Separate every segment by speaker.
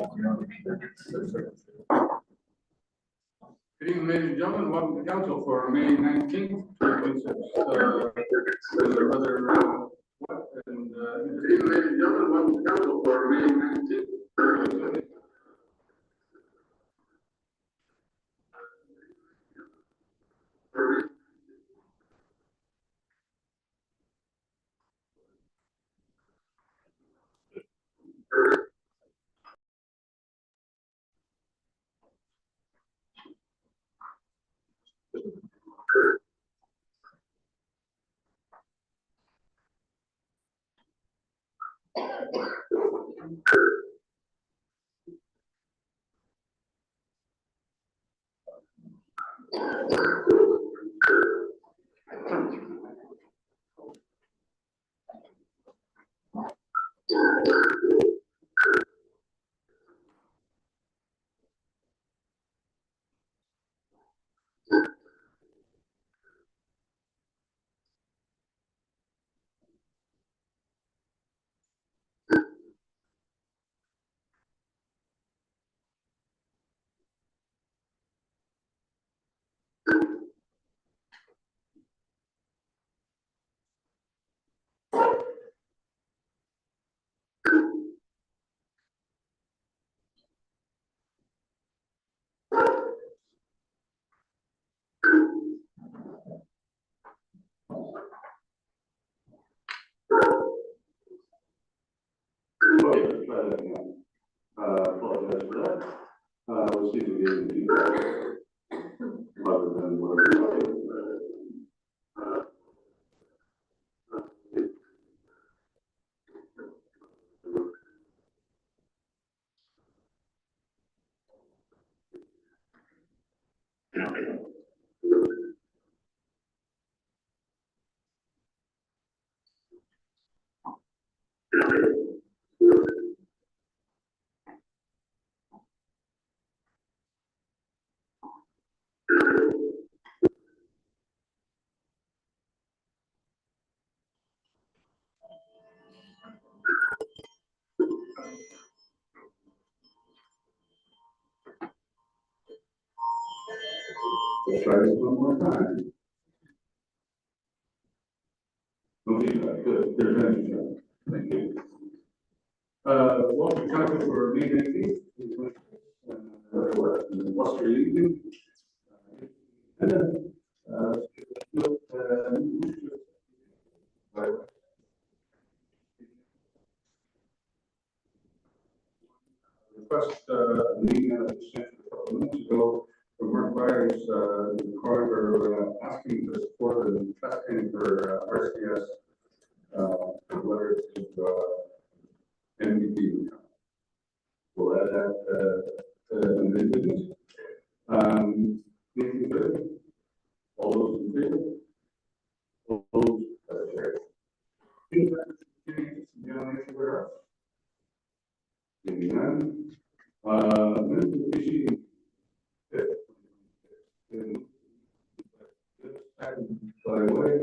Speaker 1: Good evening, ladies and gentlemen. Welcome to council for May 19th, 2026. Good evening, ladies and gentlemen. Welcome to council for May 19th, 2026. Apologize for that. We'll see if we get any feedback other than whatever. Let's try this one more time. No feedback. Good. There's no feedback. Thank you. Welcome to council for May 19th. What's your evening? Request meeting a couple minutes ago from Mark Byers, the coroner, asking for support and testing for RCS letters to MVP. We'll add that in the business. Anything further? All those in favor? All those carried. By the way,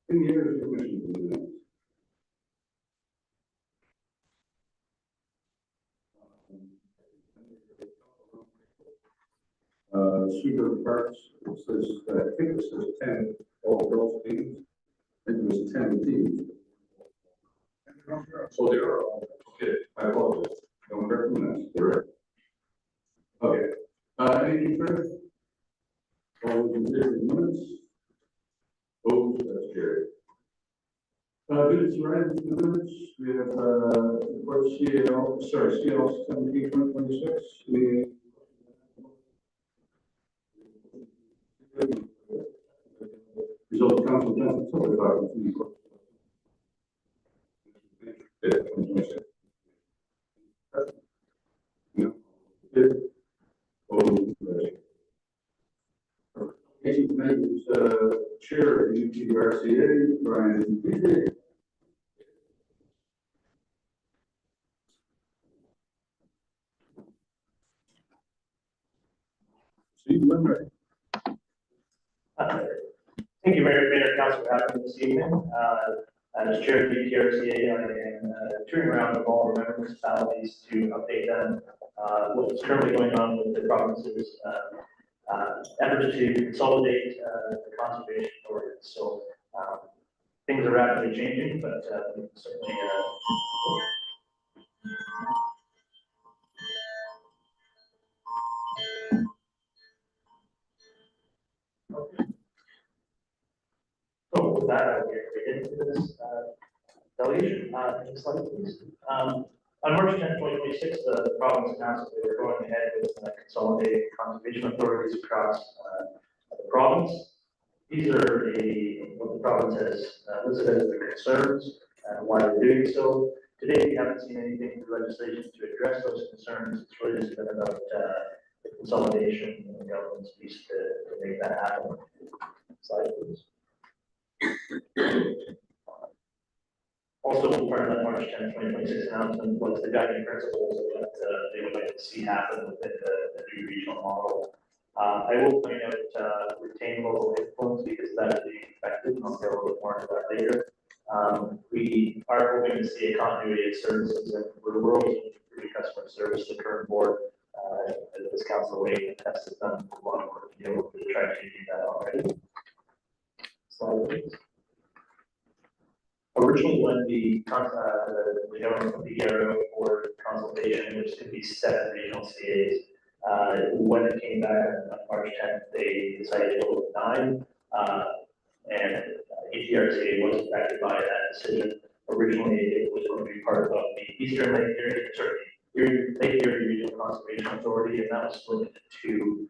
Speaker 1: in the area of commission. Super Parks, it says, I think it says 10 all girls teams. I think it was 10 teams. So they are all, okay, I apologize. Don't recognize, they're right. Okay, anything further? All those in favor of the minutes? Opposed, that's carried. Minutes right in the minutes, we have, report CL 17/2026. We result of council council chair of UTRCA, Brian Beasley. Steve Limerick.
Speaker 2: Thank you, Mayor Council, for having me this evening. As chair of the UTRCA, I am touring around with all of our municipalities to update them what's currently going on with the province's efforts to consolidate the conservation authorities. So things are rapidly changing, but certainly. So with that, I will get into this delegation. Next slide, please. On March 10, 2026, the province announced that they were going ahead with consolidating conservation authorities across the province. These are what the province has listed as their concerns and why they're doing so. Today, we haven't seen anything in the legislation to address those concerns. It's really just been about the consolidation and the government's piece to make that happen. Slide, please. Also, part of that March 10, 2026 announcement was the guiding principles that they would like to see happen within the new regional model. I will point out retain local influence because that is being affected, and I'll get a little bit more into that later. We are hoping to see a continuity of services and rural customer service. The current board, as Council Wade has done a lot of work to be able to try to do that already. Slide, please. Originally, when the government put together for consultation, which could be 7 regional CAs, when it came back on March 10th, they decided to go with 9, and ETRCA was affected by that decision. Originally, it was going to be part of the Eastern Lake Erie, Lake Erie Regional Conservation Authority, and that was split into 2.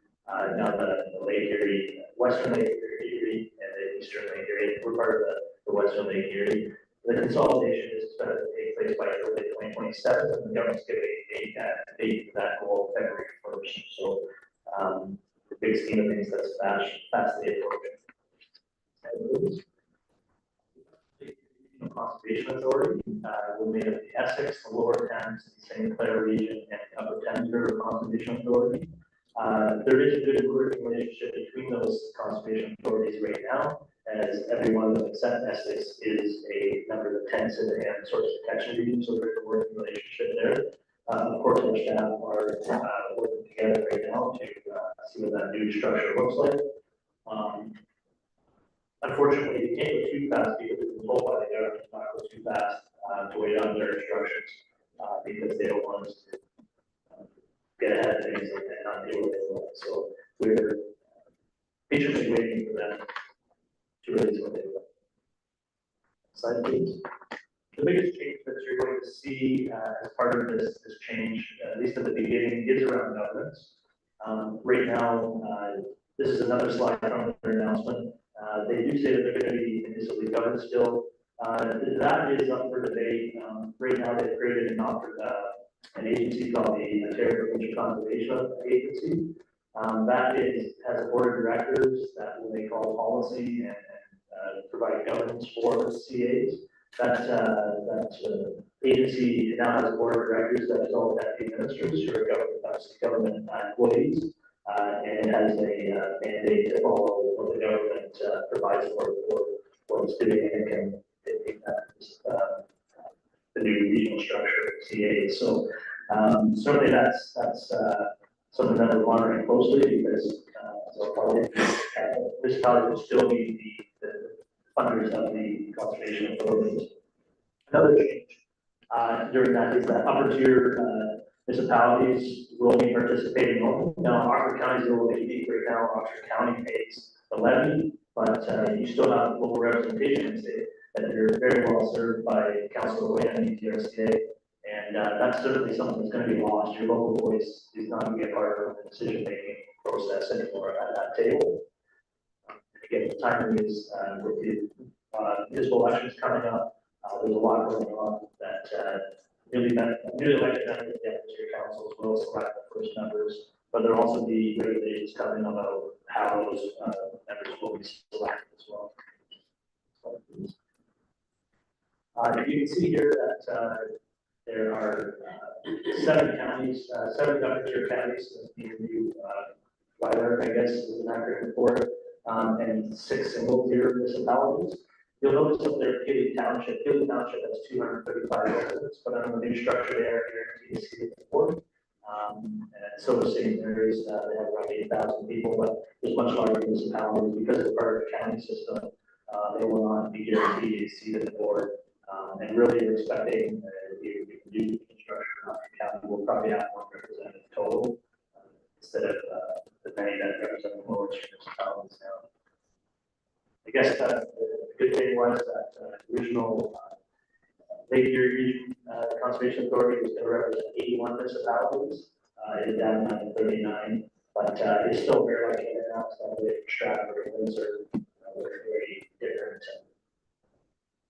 Speaker 2: Now the Lake Erie, Western Lake Erie, and the Eastern Lake Erie, we're part of the Western Lake Erie. The consolidation is expected to take place by early 2027, and the government's giving a date for that goal February 1st. So, the big scheme of things, that's fastly approaching. The Conservation Authority will make up the Essex, the Lower Thames, the St. Clair region, and the Upper Thames River Conservation Authority. There is a good working relationship between those conservation authorities right now, as every one of them except Essex is a member of the Tenson and Source Protection Region, so there's a working relationship there. Of course, our staff are working together right now to see what that new structure looks like. Unfortunately, it can't go too fast because we've been told by the government not go too fast to wait on their instructions because they don't want us to get ahead of things and not deal with it. So we're patiently waiting for them to release what they want. Slide, please. The biggest change that you're going to see as part of this change, at least at the beginning, is around governance. Right now, this is another slide from their announcement. They do say that they're going to be municipally governed still. That is up for debate. Right now, they've created an agency called the Ontario Provincial Conservation Agency. That has a board of directors that will make all policy and provide governance for the CAs. That agency now has a board of directors that is all deputy ministers who are government employees, and it has a mandate to follow what the government provides for what it's doing, and can dictate that the new regional structure of CAs. So certainly that's something that we're monitoring closely because municipalities will still be the funders of the conservation authorities. Another change during that is that upper tier municipalities will be participating only. Now, Oxford County is a little bit unique right now. Oxford County pays the levy, but you still have local representation in the state that you're very well served by Councilor Wayne and ETRCA. And that's certainly something that's going to be lost. Your local voice is not going to be a part of the decision-making process anymore at that table. Again, the timing is with the municipal elections coming up. There's a lot going on that newly elected members of the councils will select the first members, but there will also be regulations coming about how those members will be selected as well. You can see here that there are 7 counties, 7 upper tier counties, the new WILER, I guess is an acronym for it, and 6 single tier municipalities. You'll notice up there, Pili Township. Pili Township has 235 residents, but under the new structure, they are guaranteed a seat at the board. And Silver City, Mary's, they have around 8,000 people, but there's much larger municipalities because it's part of the county system. They will not be guaranteed a seat at the board. And really, we're expecting if we can do construction in the county, we'll probably have one representative total instead of the many that represent the lower municipalities now. I guess the good thing was that original Lake Erie Region Conservation Authority was going to represent 81 municipalities. It is down to 39, but it's still very much in and out. So the Stratford, Windsor, very different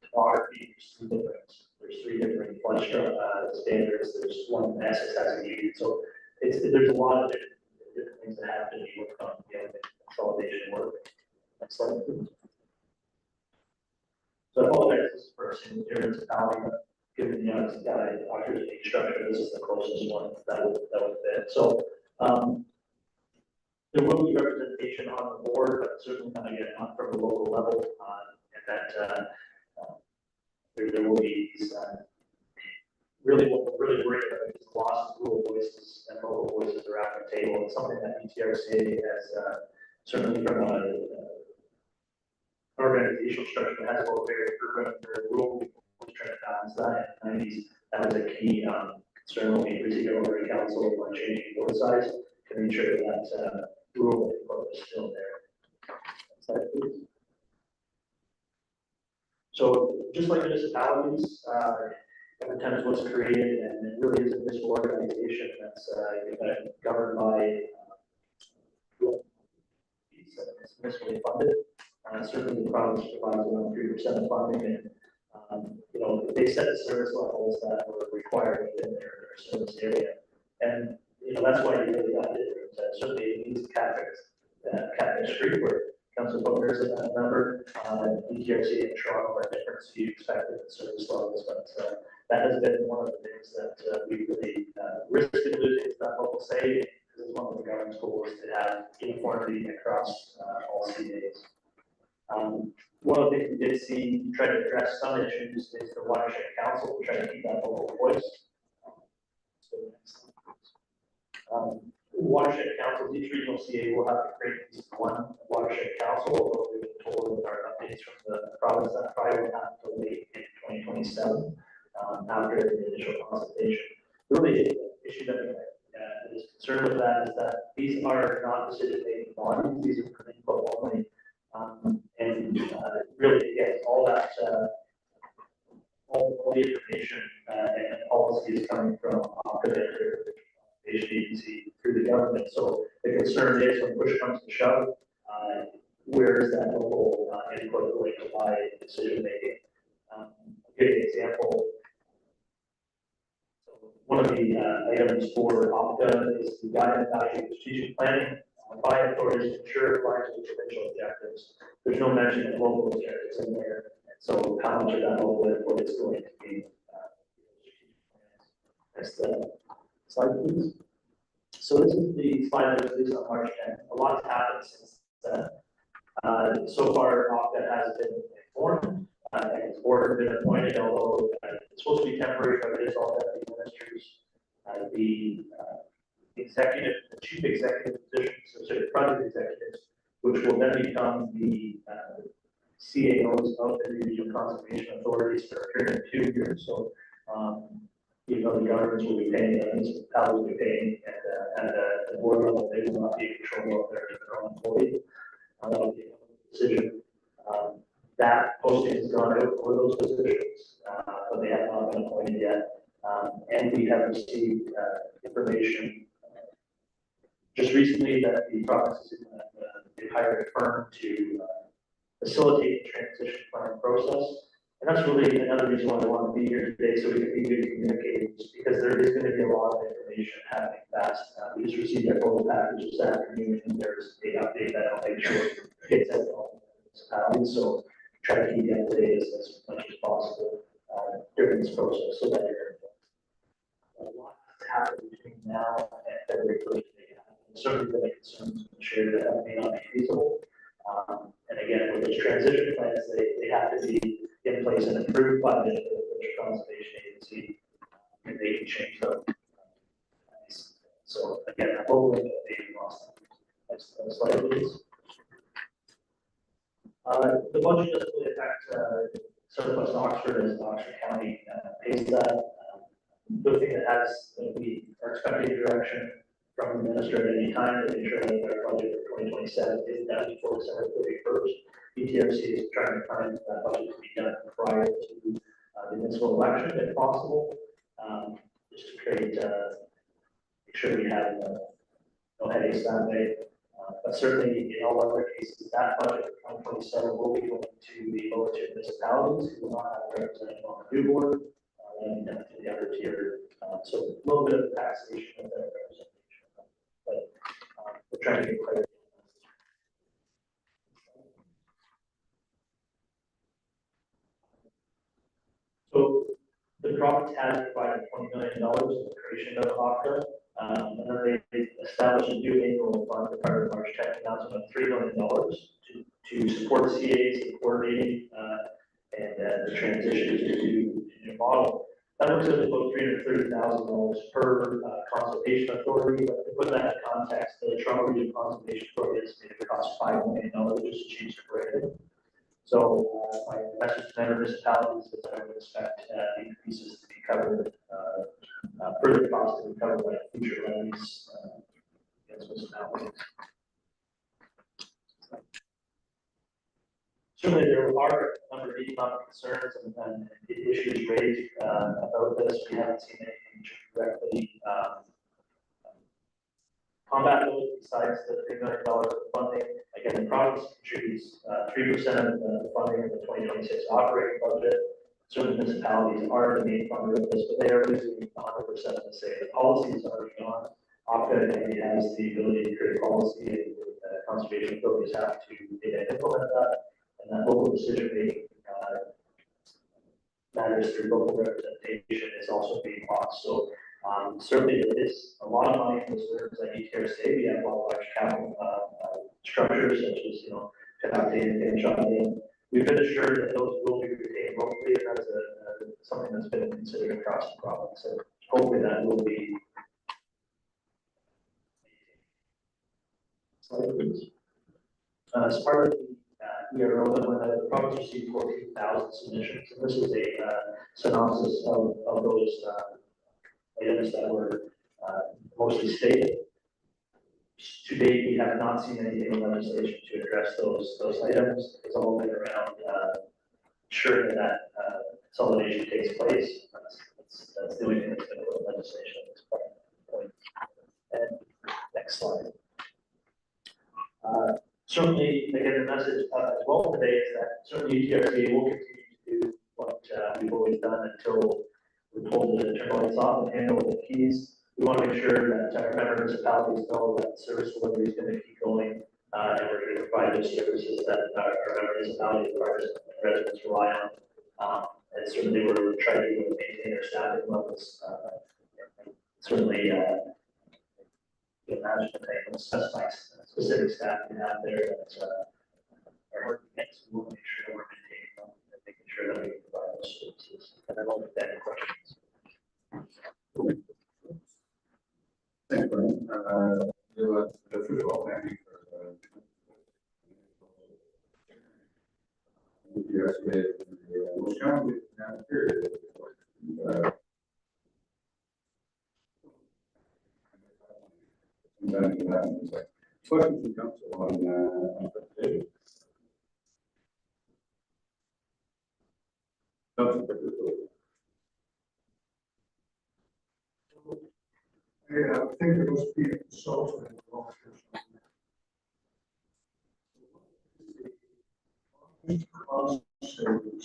Speaker 2: topography. There's three different flood standards. There's one in Essex has a union. So there's a lot of different things that have to be worked on, the consolidation work. Next slide, please. So I apologize this is for a municipality, but given the authorization structure, this is the closest one that would fit. So there will be representation on the board, but certainly not again not from the local level, and that there will be these really what we're really worried about is the loss of rural voices and local voices around the table. It's something that BTRCA has certainly from organizational structure that has a very urban or rural people trying to balance that in the 90s. That was a key concern when we received over the council on changing board size to make sure that rural people is still there. Next slide, please. So just like municipalities, every time what's created, and it really is a municipal organization that's governed by it's municipally funded. Certainly the province provides around 3% of funding, and they set the service levels that were required within their service area, and that's why you really got different. Certainly in these Catholic Street where Council Booker is a member, BTRC in Toronto are different, so you expect different service levels, but that has been one of the things that we really risked in losing that local say, because it's one of the government's goals to have uniformity across all CAs. One of the things we did see, try to address some issues, is the watershed council, trying to keep that local voice. Watershed councils, each regional CA will have to create at least one watershed council, although we've been told with our updates from the province that probably will have to wait in 2027 after the initial consultation. The really issue that is concerned with that is that these are not decision-making bodies, these are for input only. And really, yes, all that, all the information and policy is coming from the agency through the government. So the concern is when push comes to shove, where is that local input going to lie in decision making? I'll give you an example. So one of the items for OPTA is the guidance value of strategic planning by authorities to ensure it aligns with provincial objectives. There's no mention of local objectives in there. So how much of that local input is going to be next slide, please. So this is the slide that was released on March 10th. A lot has happened since then. So far, OPTA has been informed, and its board has been appointed, although it's supposed to be temporary, but it is all deputy ministers. The chief executive positions, so project executives, which will then become the CAOs of the regional conservation authorities for a period of 2 years. So, the governments will be paying, the municipalities will be paying, and the board level, they will not be in control of their own employees. That will be a decision. That posting has gone out for those positions, but they have not been appointed yet. And we have received information just recently that the province is they hired a firm to facilitate the transition plan process. And that's really another reason why I want to be here today, so we can be good communicators, because there is going to be a lot of information happening fast. We just received our full package this afternoon, and there's an update that I'll make sure gets out to all municipalities. So try to keep you up to date as much as possible during this process, so that a lot has happened between now and February 1st. Certainly the concerns share that may not be feasible. And again, with those transition plans, they have to be in place and approved by the Conservation Agency, and they can change them So again, I'm hoping that they lost. Next slide, please. The budget doesn't really affect surplus to Oxford as Oxford County pays that. The thing that has, we are expecting direction from the minister at any time to make sure that our budget for 2027 is done before December 31st. ETRC is trying to find that budget to be done prior to the municipal election if possible. Just to create, make sure we have no headaches that way. But certainly in all other cases, that budget for 2027 will be going to the lower tier municipalities who will not have a representative on the new board, and to the other tier. So a little bit of taxation of their representation, but we're trying to get clarity. So the province has provided $20 million in the creation of OPCA. And then they established a new annual fund to cover March 10th announcement of $3 million to support CAs in coordinating and the transition to new model. That works out about $330,000 per consultation authority. But to put that in context, the Toronto Region Consultation Authority estimated it costs $5 million just to change the branding. So my message to municipalities is that I would expect increases to be covered, further costs to be covered by future levies against municipalities. Certainly, there are a number of economic concerns and issues raised about this. We haven't seen anything directly combat those besides the $3 million of funding. Again, the province contributes 3% of the funding of the 2026 operating budget. Certain municipalities are the main funder of this, but they are losing 100% of the say. The policy is already gone. OPCA has the ability to create policy, and conservation authorities have to implement that. And that local decision making matters through local representation is also being lost. So certainly there is a lot of money in reserves at ETRC. We have a lot of large capital structures such as, Canopy and Shawinigan. We've been assured that those will be retained locally, and that's something that's been considered across the province. So hopefully that will be. Slide, please. As part of the ERO, when the province received 14,000 submissions, and this is a synopsis of those items that were mostly state. To date, we have not seen anything in legislation to address those items. It's all been around ensuring that consolidation takes place. That's the only thing that's going to go in legislation at this point. And next slide. Certainly, again, the message as well today is that certainly ETRC will continue to do what we've always done until we're told to turn the lights off and hand over the keys. We want to make sure that our member municipalities know that service delivery is going to keep going, and we're going to provide those services that our member municipalities and our residents rely on. And certainly, we're trying to maintain our staffing levels. Certainly, you imagine that they will specify specific staff we have there that are working next. We will make sure we're maintaining them and making sure that we can provide those services. And then we'll get any questions.
Speaker 1: Thanks, Brian. First of all, thank you for the estimated most challenging period. Questions from council on presentation?
Speaker 3: Yeah, I think it must be a consultant involved or something. Cost savings.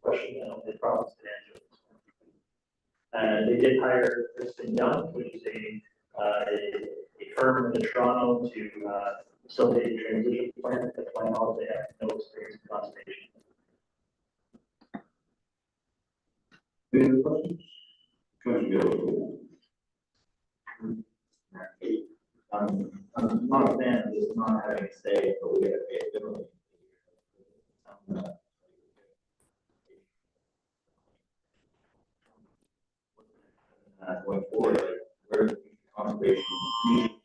Speaker 2: Question the province can answer. And they did hire Kristen Young, which is a firm in Toronto to facilitate a transition plan. To my knowledge, they have no experience in conservation.
Speaker 1: Any other questions? Commissioner
Speaker 4: I'm not a fan of just not having a stay, but we have a different. going forward, like, where the conservation meeting.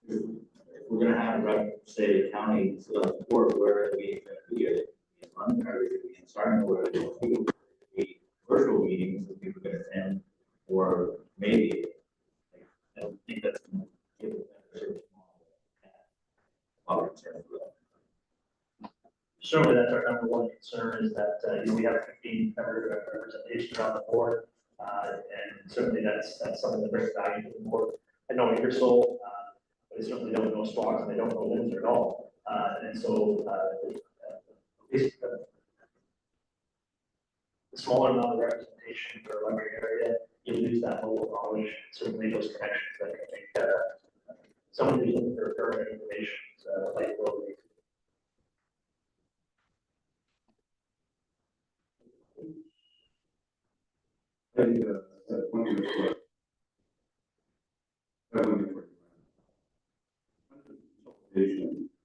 Speaker 4: If we're gonna have, say, county support, where are we gonna be? Are we in London, are we gonna be in Sarnia, where are we gonna be virtual meetings that people can attend, or maybe, like, I don't think that's gonna give a better model.
Speaker 2: Certainly, that's our number one concern is that, we have 15 member representation on the board. And certainly that's something that brings value to the board. I know Ingersoll, but they certainly don't know Squawks and they don't know Windsor at all. And so, at least the smaller amount of representation for a Lumber area, you lose that local knowledge, certainly those connections that I think, someone who's looking for current information, like will be.
Speaker 1: And, one of the,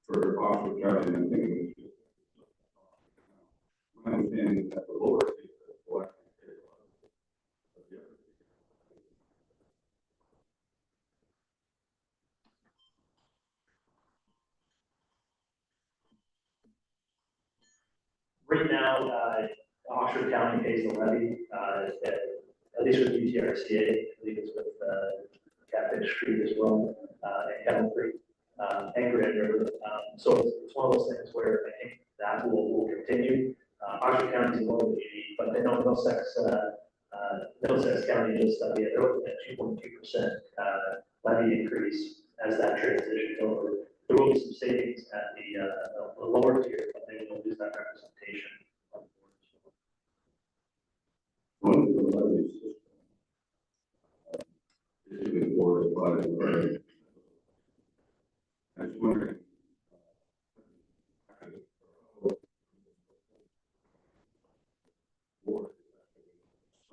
Speaker 1: for Oxford County, I think it was my understanding that the lower state will actually pay a lot of the other.
Speaker 2: Right now, Oxford County pays the levy, at least with UTRCA, I believe it's with, Catfish Creek as well, and Kettle Creek, and Grand River. So it's one of those things where I think that will continue. Oxford County is a little bit unique, but I know Middlesex County just, they're looking at 2.2% levy increase as that transitions over. There will be some savings at the lower tier, but they will lose that representation.
Speaker 1: One of the levies is the board of bodies. I was wondering.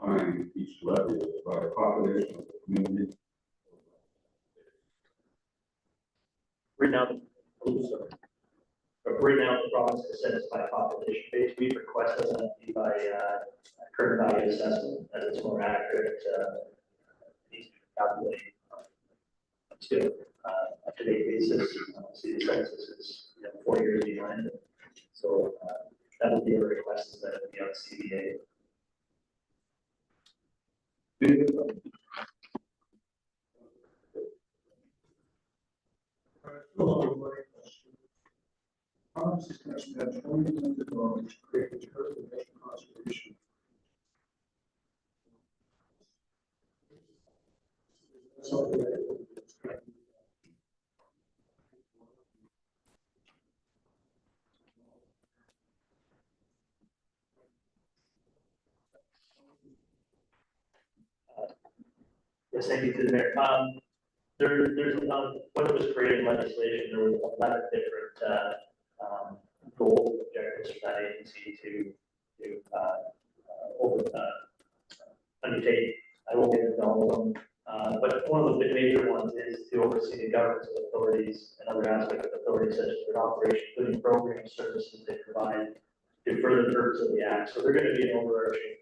Speaker 1: Assign each levy by population of the community.
Speaker 2: Right now, the province is set by population base. We request that be by current value assessment, as it's more accurate. Needs to calculate still up to date basis. See, the census is 4 years behind. So that would be a request that would be on CBA.
Speaker 3: Province is going to spend $20 million to create a conservation conservation. Something that
Speaker 2: Yes, thank you to the mayor. There's when it was created legislation, there was 11 different goals, objectives for that agency to undertake. I won't get into all of them, but one of the major ones is to oversee the governance of authorities and other aspects of authorities such as their operation, including programs, services they provide to further the purpose of the act. So they're going to be an overarching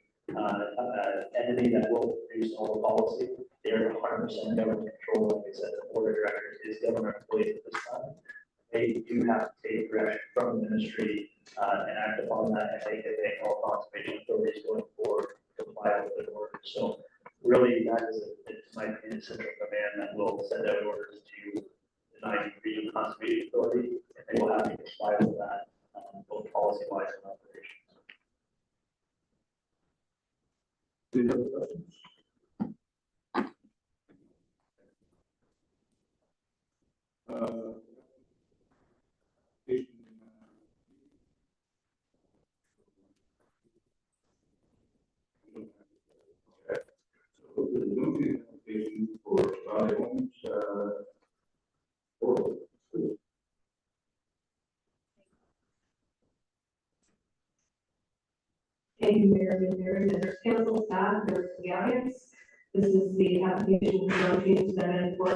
Speaker 2: entity that will produce all the policy. They are 100% government control. Like I said, the board of directors is government employees at this time. They do have to take direction from the ministry and act upon that, and they can make all conservation authorities going forward to comply with their orders. So really, that is it's my opinion, central command that will send out orders to the 9 regional conservation authority, and they will have to comply with that, both policy wise and operations.
Speaker 1: Any other questions? So the zoning application for Valley Homes,
Speaker 5: Thank you, Mayor, members, council staff, members of the audience. This is the application for zoning to that for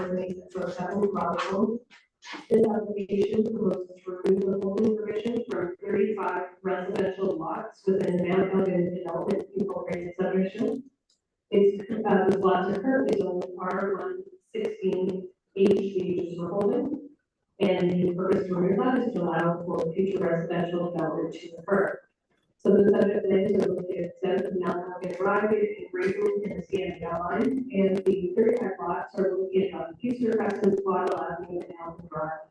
Speaker 5: for a couple of property homes. This application proposes to remove the holding permission from 35 residential lots within the Mount Elgin Development Incorporated subdivision. These lots are currently zoned R116H, which is for holding. And the purpose to remove that is to allow for future residential development to occur. So the subject lands are located south of Mount Elgin Drive in Grayson in the CNL line, and the 35 lots are located on Future Crescent, Waddle Avenue, and Elgin Drive.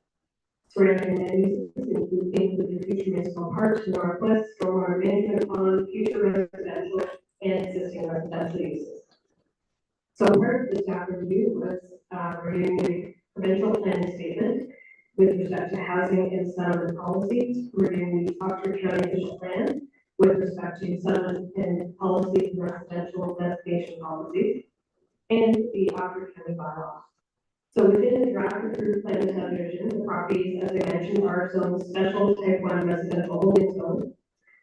Speaker 5: Surrounding areas include things with the future municipal parks, northwest, stormwater management pond, future residential, and existing residential uses. So part of the staff review was reviewing the provincial planning statement with respect to housing and settlement policies, reviewing the Oxford County official plan with respect to settlement and policy and residential designation policies, and the Oxford County bylaw. So within the draft approved plan of subdivision, the properties, as I mentioned, are zoned special type 1 residential holding zone.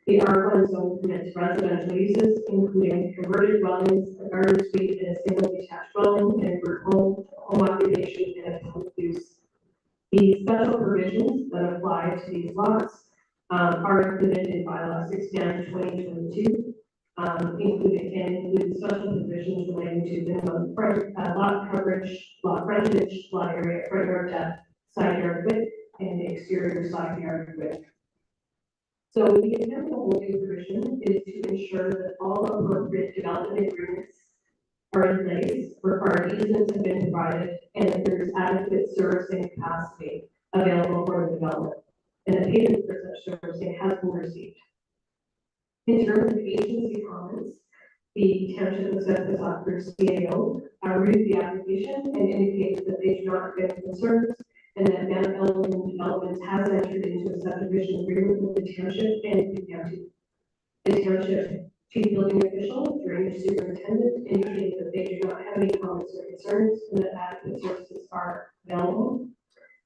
Speaker 5: The R1 zone permits residential uses, including converted dwellings, a garden suite, and a single detached dwelling, and for home occupation, and a public use. The special provisions that apply to these lots are included in bylaw 69/2022, including special provisions relating to minimum lot coverage, lot frontage, lot area, front yard depth, side yard width, and exterior side yard width. So the intent of the holding provision is to ensure that all appropriate development agreements are in place, required easements have been provided, and that there is adequate servicing capacity available for the development, and the payment for such servicing has been received. In terms of agency comments, the Township of South Oxford CAO reviewed the application and indicated that they do not have any concerns, and that Mount Elgin Developments has entered into a subdivision agreement with the township and the county. The township chief building official, drainage superintendent, indicated that they do not have any comments or concerns, and that adequate services are available.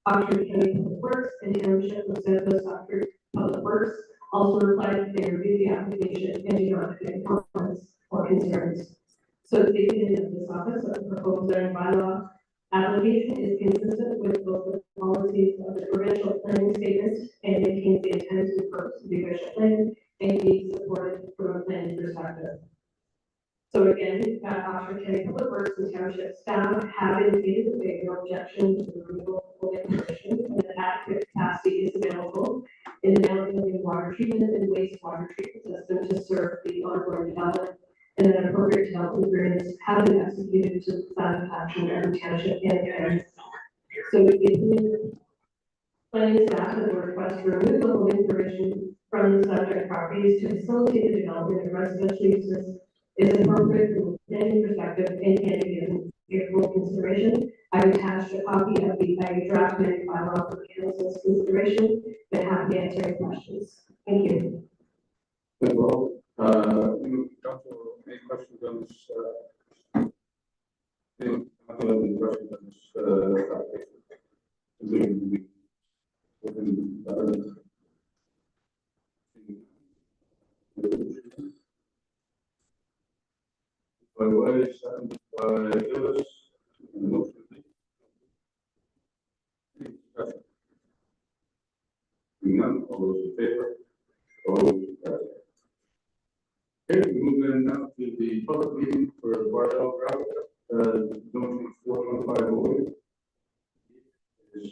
Speaker 5: Oxford County Public Works and Township of Southwest Oxford Public Works also replied that they reviewed the application and do not have any comments or concerns. So the opinion of this office of the proposed zoning bylaw application is consistent with both the policies of the provincial planning statement and maintains the intent and purpose of the official plan and be supported from a planning perspective. So again, Oxford County Public Works and Township staff have indicated that they have no objection to the removal of holding permission, and that adequate capacity is available in the Mount Elgin water treatment and wastewater treatment system to serve the ongoing development, and that appropriate development agreements have been executed to the satisfaction of the township and the county. So the planning staff has requested to remove the holding permission from the subject properties to facilitate the development of residential uses is appropriate from a planning perspective and can be given favorable consideration. I've attached a copy of the draft amended bylaw for council's consideration, but happy to answer any questions. Thank you.
Speaker 1: Thank you all. Council, any questions on this? Any questions on this application? By way, second by Gillis. Motion, please. Any discussion? Seeing none, all those in favor? Opposed? Okay, we move in now to the public meeting for the Bardell route, zone 41508. Is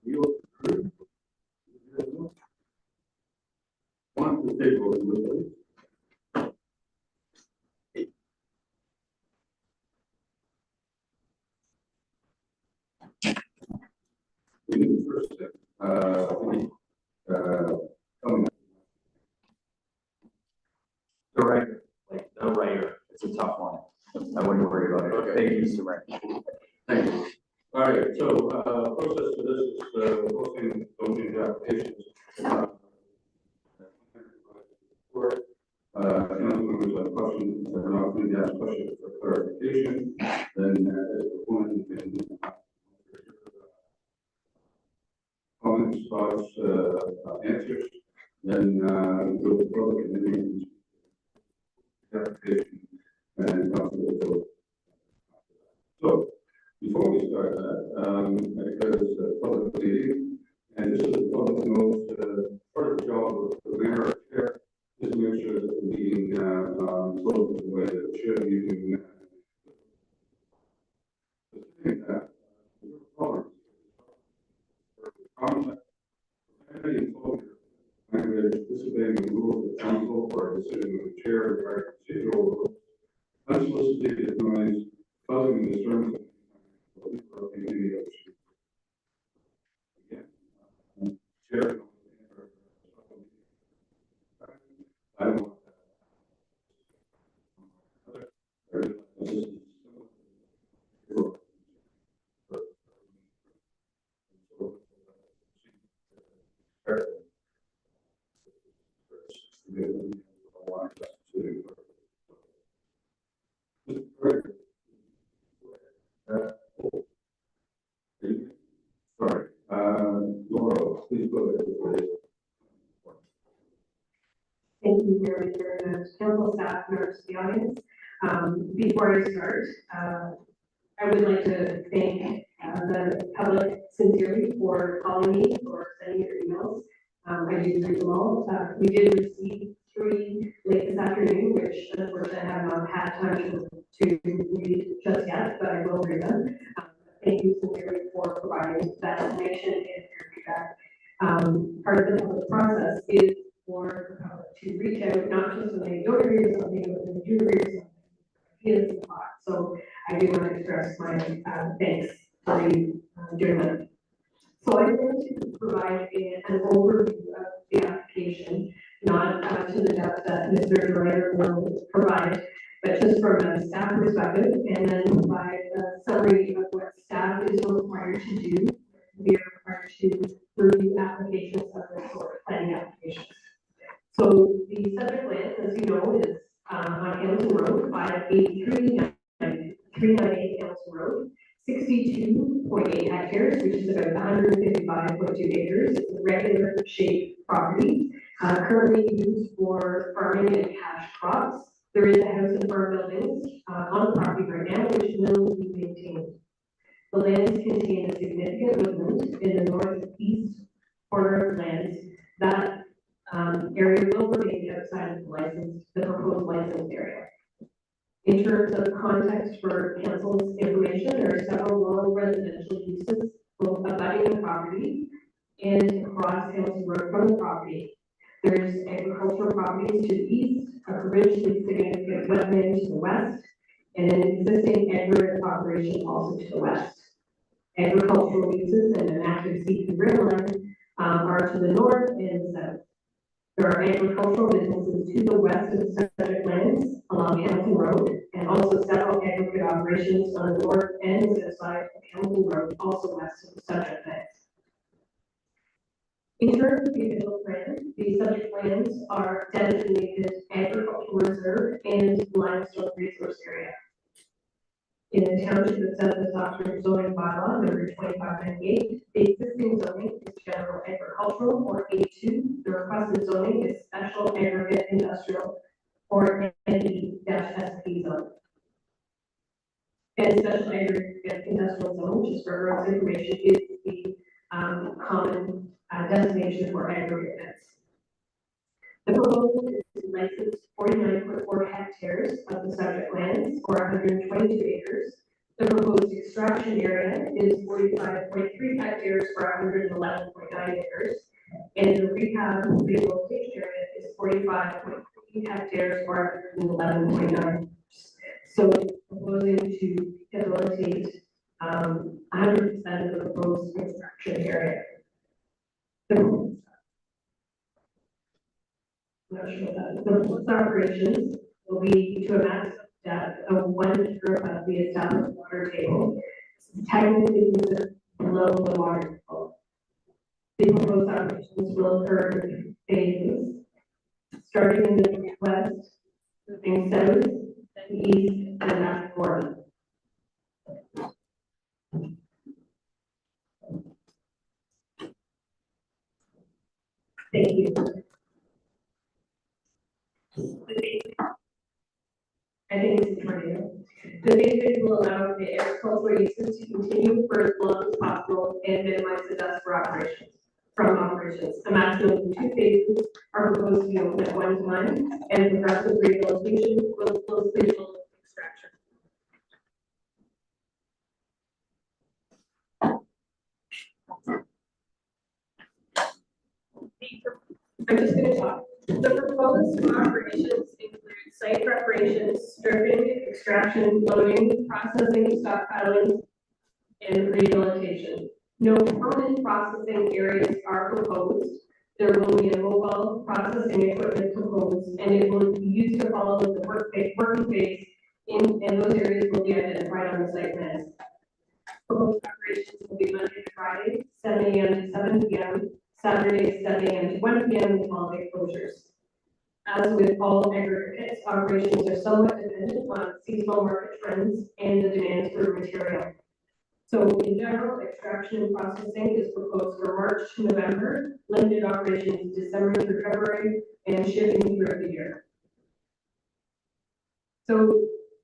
Speaker 1: you approved? Want to take over with it? We need the first step.
Speaker 6: The writer, like the writer, it's a tough one. I wouldn't worry about it.
Speaker 1: Okay.
Speaker 6: Thank you, Mr. Wright.
Speaker 1: Thank you. All right, so, process for this is, posting the applications. Council members have questions, have an opportunity to ask questions for clarification, then, as the point, you can, comments, thoughts, answers. then, go to public and then application and come to the vote. So, before we start that, because it's a public meeting, and this is the public knows, part of the job of the mayor or chair is to make sure that the meeting, flows the way that it should, using, Disobeying the rules of council or a decision of the chair regarding procedural rules, unsolicited noise, causing disturbance. Again, chair. I don't want Sorry, Laura, please go ahead.
Speaker 5: Thank you, Mary, for the council staff members of the audience. Before I start, I would like to thank the public sincerely for calling me or sending your emails. I did read them all. We did receive 3 late this afternoon, which unfortunately I have not had time to read just yet, but I will read them. Thank you sincerely for providing that information and your feedback. Part of the public process is for the public to reach out, not just when they don't agree with something, but when they do agree with something. Ideas and thoughts. So I do want to express my thanks for you doing that. So I'm going to provide an overview of the application, not to the depth that Mr. Director will provide, but just from a staff perspective, and then provide a summary of what staff is required to do. We are required to review applications of this sort, planning applications. So the subject land, as you know, is on Hamilton Road, 58398 Hamilton Road, 62.8 hectares, which is about 155.2 acres. It's a regular shaped property, currently used for farming and cash crops. There is a house and farm buildings on the property right now, which will be maintained. The lands contain a significant woodland in the northeast corner of lands that area will remain outside of the proposed licensed area. In terms of context for council's information, there are several rural residential uses both abutting the property and across Hamilton Road from the property. There's agricultural properties to the east, a provincially significant wetland to the west, and an existing aggregate operation also to the west. Agricultural uses and an active seafood line are to the north and south. There are agricultural businesses to the west of the subject lands along Hamilton Road, and also several aggregate operations on the north and south side of Hamilton Road, also west of the subject lands. In terms of the official plan, the subject lands are designated agricultural reserve and limestone resource area. In the township of Southwest Oxford zoning bylaw number 2598, the existing zoning is general agricultural or A2. The requested zoning is special aggregate industrial or NE-SP zone. And special aggregate industrial zone, just for everyone's information, is the common designation for aggregate nets. The proposal is to license 49.4 hectares of the subject lands, or 122 acres. The proposed extraction area is 45.3 hectares, or 111.9 acres. And the rehab rehabilitation area is 45.3 hectares, or 111.9. So it's proposing to rehabilitate 100% of the proposed extraction area. The proposed operations will be to a max depth of 1 meter above the established water table, technically below the water level. The proposed operations will occur in phases, starting in the northwest, moving south, then east, and back north. Thank you. The phase will allow the agricultural uses to continue for as long as possible and minimize the dust from operations. A maximum of 2 phases are proposed to be open at one time, and progressive rehabilitation will closely follow extraction. I'm just going to talk. The proposed operations include site preparation, stripping, extraction, loading, processing, stockpiling, and rehabilitation. No permanent processing areas are proposed. There will be a mobile processing equipment proposed, and it will be used to follow the working phase and those areas will be identified on the site plans. Proposed operations will be Monday to Friday, 7 a.m. to 7 p.m., Saturday, 7 a.m. to 1 p.m., and holiday closures. As with all aggregates, operations are somewhat dependent on seasonal market trends and the demands for material. So in general, extraction and processing is proposed for March to November, limited operations December through February, and shipping throughout the year. So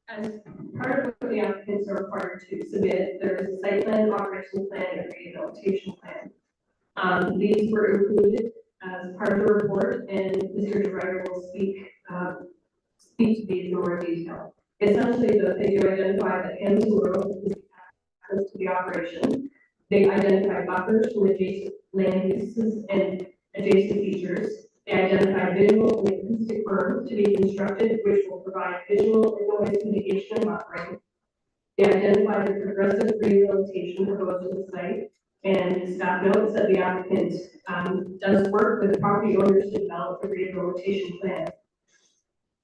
Speaker 5: as part of what the applicants are required to submit, there is a site plan, operations plan, and rehabilitation plan. These were included as part of the report, and Mr. DeRuyter will speak to these in more detail. Essentially, they do identify that Hampton Road is access to the operation. They identify buffers from adjacent land uses and adjacent features. They identify visual and acoustic berms to be constructed, which will provide visual and noise mitigation and buffering. They identify the progressive rehabilitation proposed to the site, and staff notes that the applicant does work with property owners to develop a rehabilitation plan.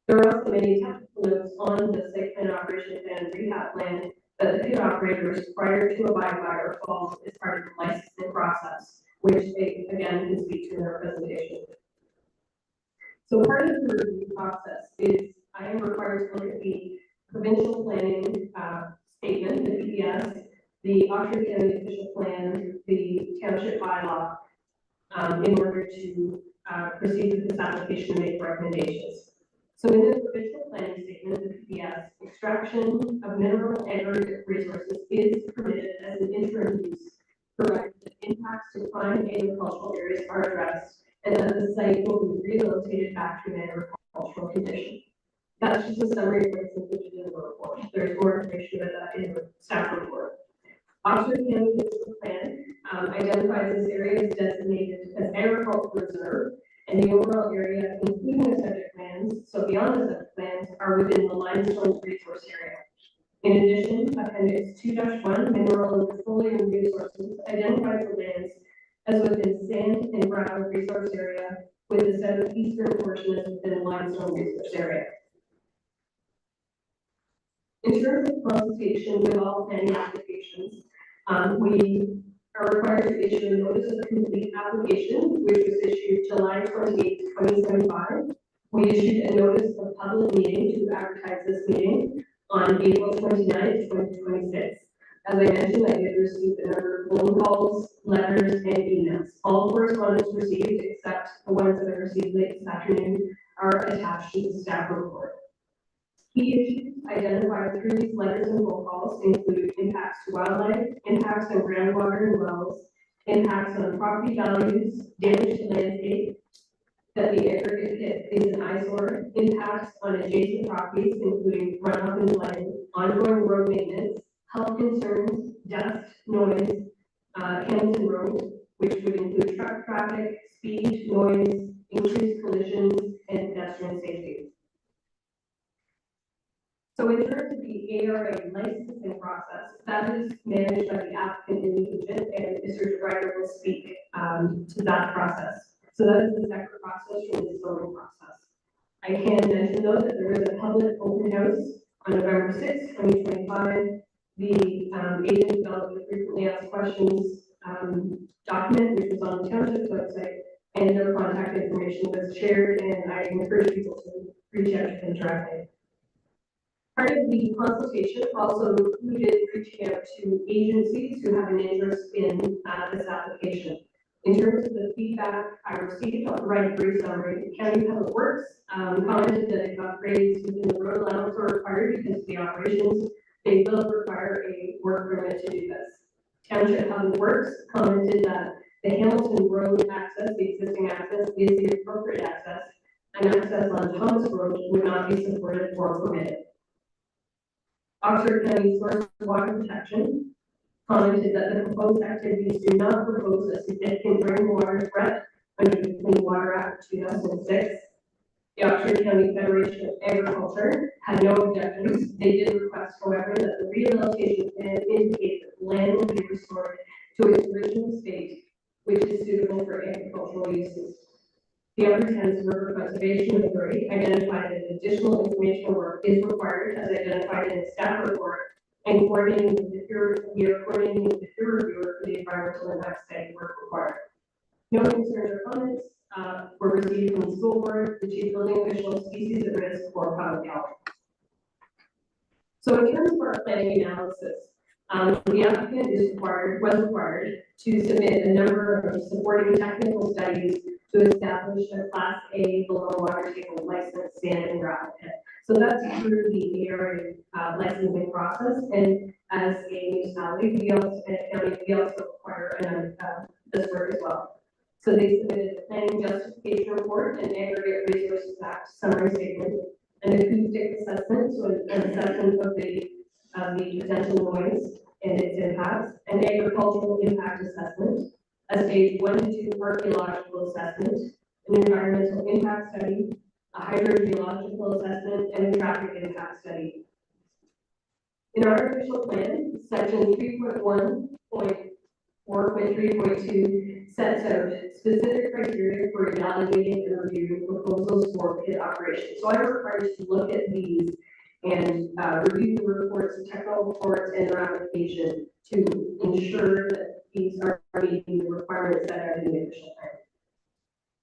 Speaker 5: There are also many technical notes on the site plan operation plan and rehab plan that the pit operators required to abide by or follow as part of the licensing process, which they again can speak to in their presentation. So part of the review process is I am required to look at the provincial planning statement, the PPS, the Oxford County official plan, the township bylaw, in order to proceed with this application and make recommendations. So in the provincial planning statement, the PPS, extraction of mineral and aggregate resources is permitted as an interim use, provided that impacts to prime agricultural areas are addressed and that the site will be rehabilitated back to an agricultural condition. That's just a summary of what's included in the report. There's more information about that in the staff report. Oxford County Physical Plan identifies this area as designated as agricultural reserve, and the overall area, including the subject lands, so beyond the subject lands, are within the limestone resource area. In addition, Appendix 2-1, Mineral and Petroleum Resources, identifies the lands as within sand and gravel resource area, with the southeastern portion as within the limestone resource area. In terms of consultation with all planning applications, we are required to issue a notice of complete application, which was issued July 28, 2025. We issued a notice of public meeting to advertise this meeting on April 29, 2026. As I mentioned, I did receive a number of phone calls, letters, and emails. All correspondence received, except the ones that I received late this afternoon, are attached to the staff report. Key issues identified through these letters and phone calls include impacts to wildlife, impacts on groundwater and wells, impacts on property values, damage to landscape, that the aggregate pit is an eyesore, impacts on adjacent properties, including runoff and flooding, ongoing road maintenance, health concerns, dust, noise, Hamilton Road, which would include truck traffic, speed, noise, increased collisions, and pedestrian safety. So in terms of the ARA licensing process, that is managed by the applicant and the agent, and Mr. DeRuyter will speak to that process. So that is the separate process from the zoning process. I can mention though that there is a public open house on November 6, 2025. The agent developed a frequently asked questions document, which was on the township's website, and their contact information was shared, and I encourage people to reach out to them directly. Part of the consultation also included reaching out to agencies who have an interest in this application. In terms of the feedback I received, I'll provide a brief summary. County Public Works commented that if upgrades within the road allowance are required because of the operations, they will require a work permit to do this. Township Public Works commented that the Hamilton Road access, the existing access, is the appropriate access, and access on Thomas Road would not be supported or permitted. Oxford County Source Water Protection commented that the proposed activities do not propose a significant drinking water threat under the Clean Water Act 2006. The Oxford County Federation of Agriculture had no objections. They did request, however, that the rehabilitation plan indicate that the land will be restored to its original state, which is suitable for agricultural uses. The Upper Thames River Conservation Authority identified that additional information work is required, as identified in the staff report, and coordinating with the peer reviewer for the environmental impact study work required. No concerns or comments were received from the school board, the chief building official, species at risk, or public health. So in terms of our planning analysis, the applicant was required to submit a number of supporting technical studies to establish a Class A below water table license sand and gravel pit. So that's through the ARA licensing process, and as a municipality, we also require this work as well. So they submitted a planning justification report, an aggregate resources act summary statement, an acoustic assessment, so an assessment of the potential noise and its impacts, an agricultural impact assessment, a stage 1 to 2 archaeological assessment, an environmental impact study, a hydrogeological assessment, and a traffic impact study. In our official plan, section 3.1.4.3.2 sets out specific criteria for evaluating and reviewing proposals for pit operations. So I'm required to look at these and review the reports, the technical reports, and their application to ensure that these are meeting the requirements that are in the official plan.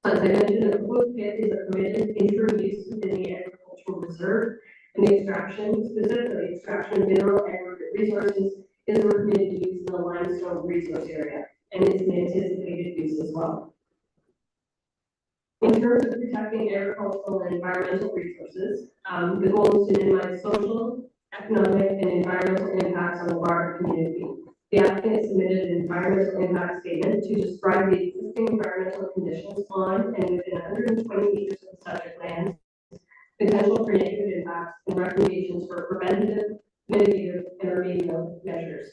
Speaker 5: As I mentioned, the proposed pit is a permitted interim use within the agricultural reserve, and the extraction, specifically extraction of mineral aggregate resources, is a permitted use in the limestone resource area, and is an anticipated use as well. In terms of protecting agricultural and environmental resources, the goal is to minimize social, economic, and environmental impacts on the broader community. The applicant submitted an environmental impact statement to describe the existing environmental conditions on and within 120 acres of the subject land, potential for negative impacts, and recommendations for preventative, mitigative, and remedial measures.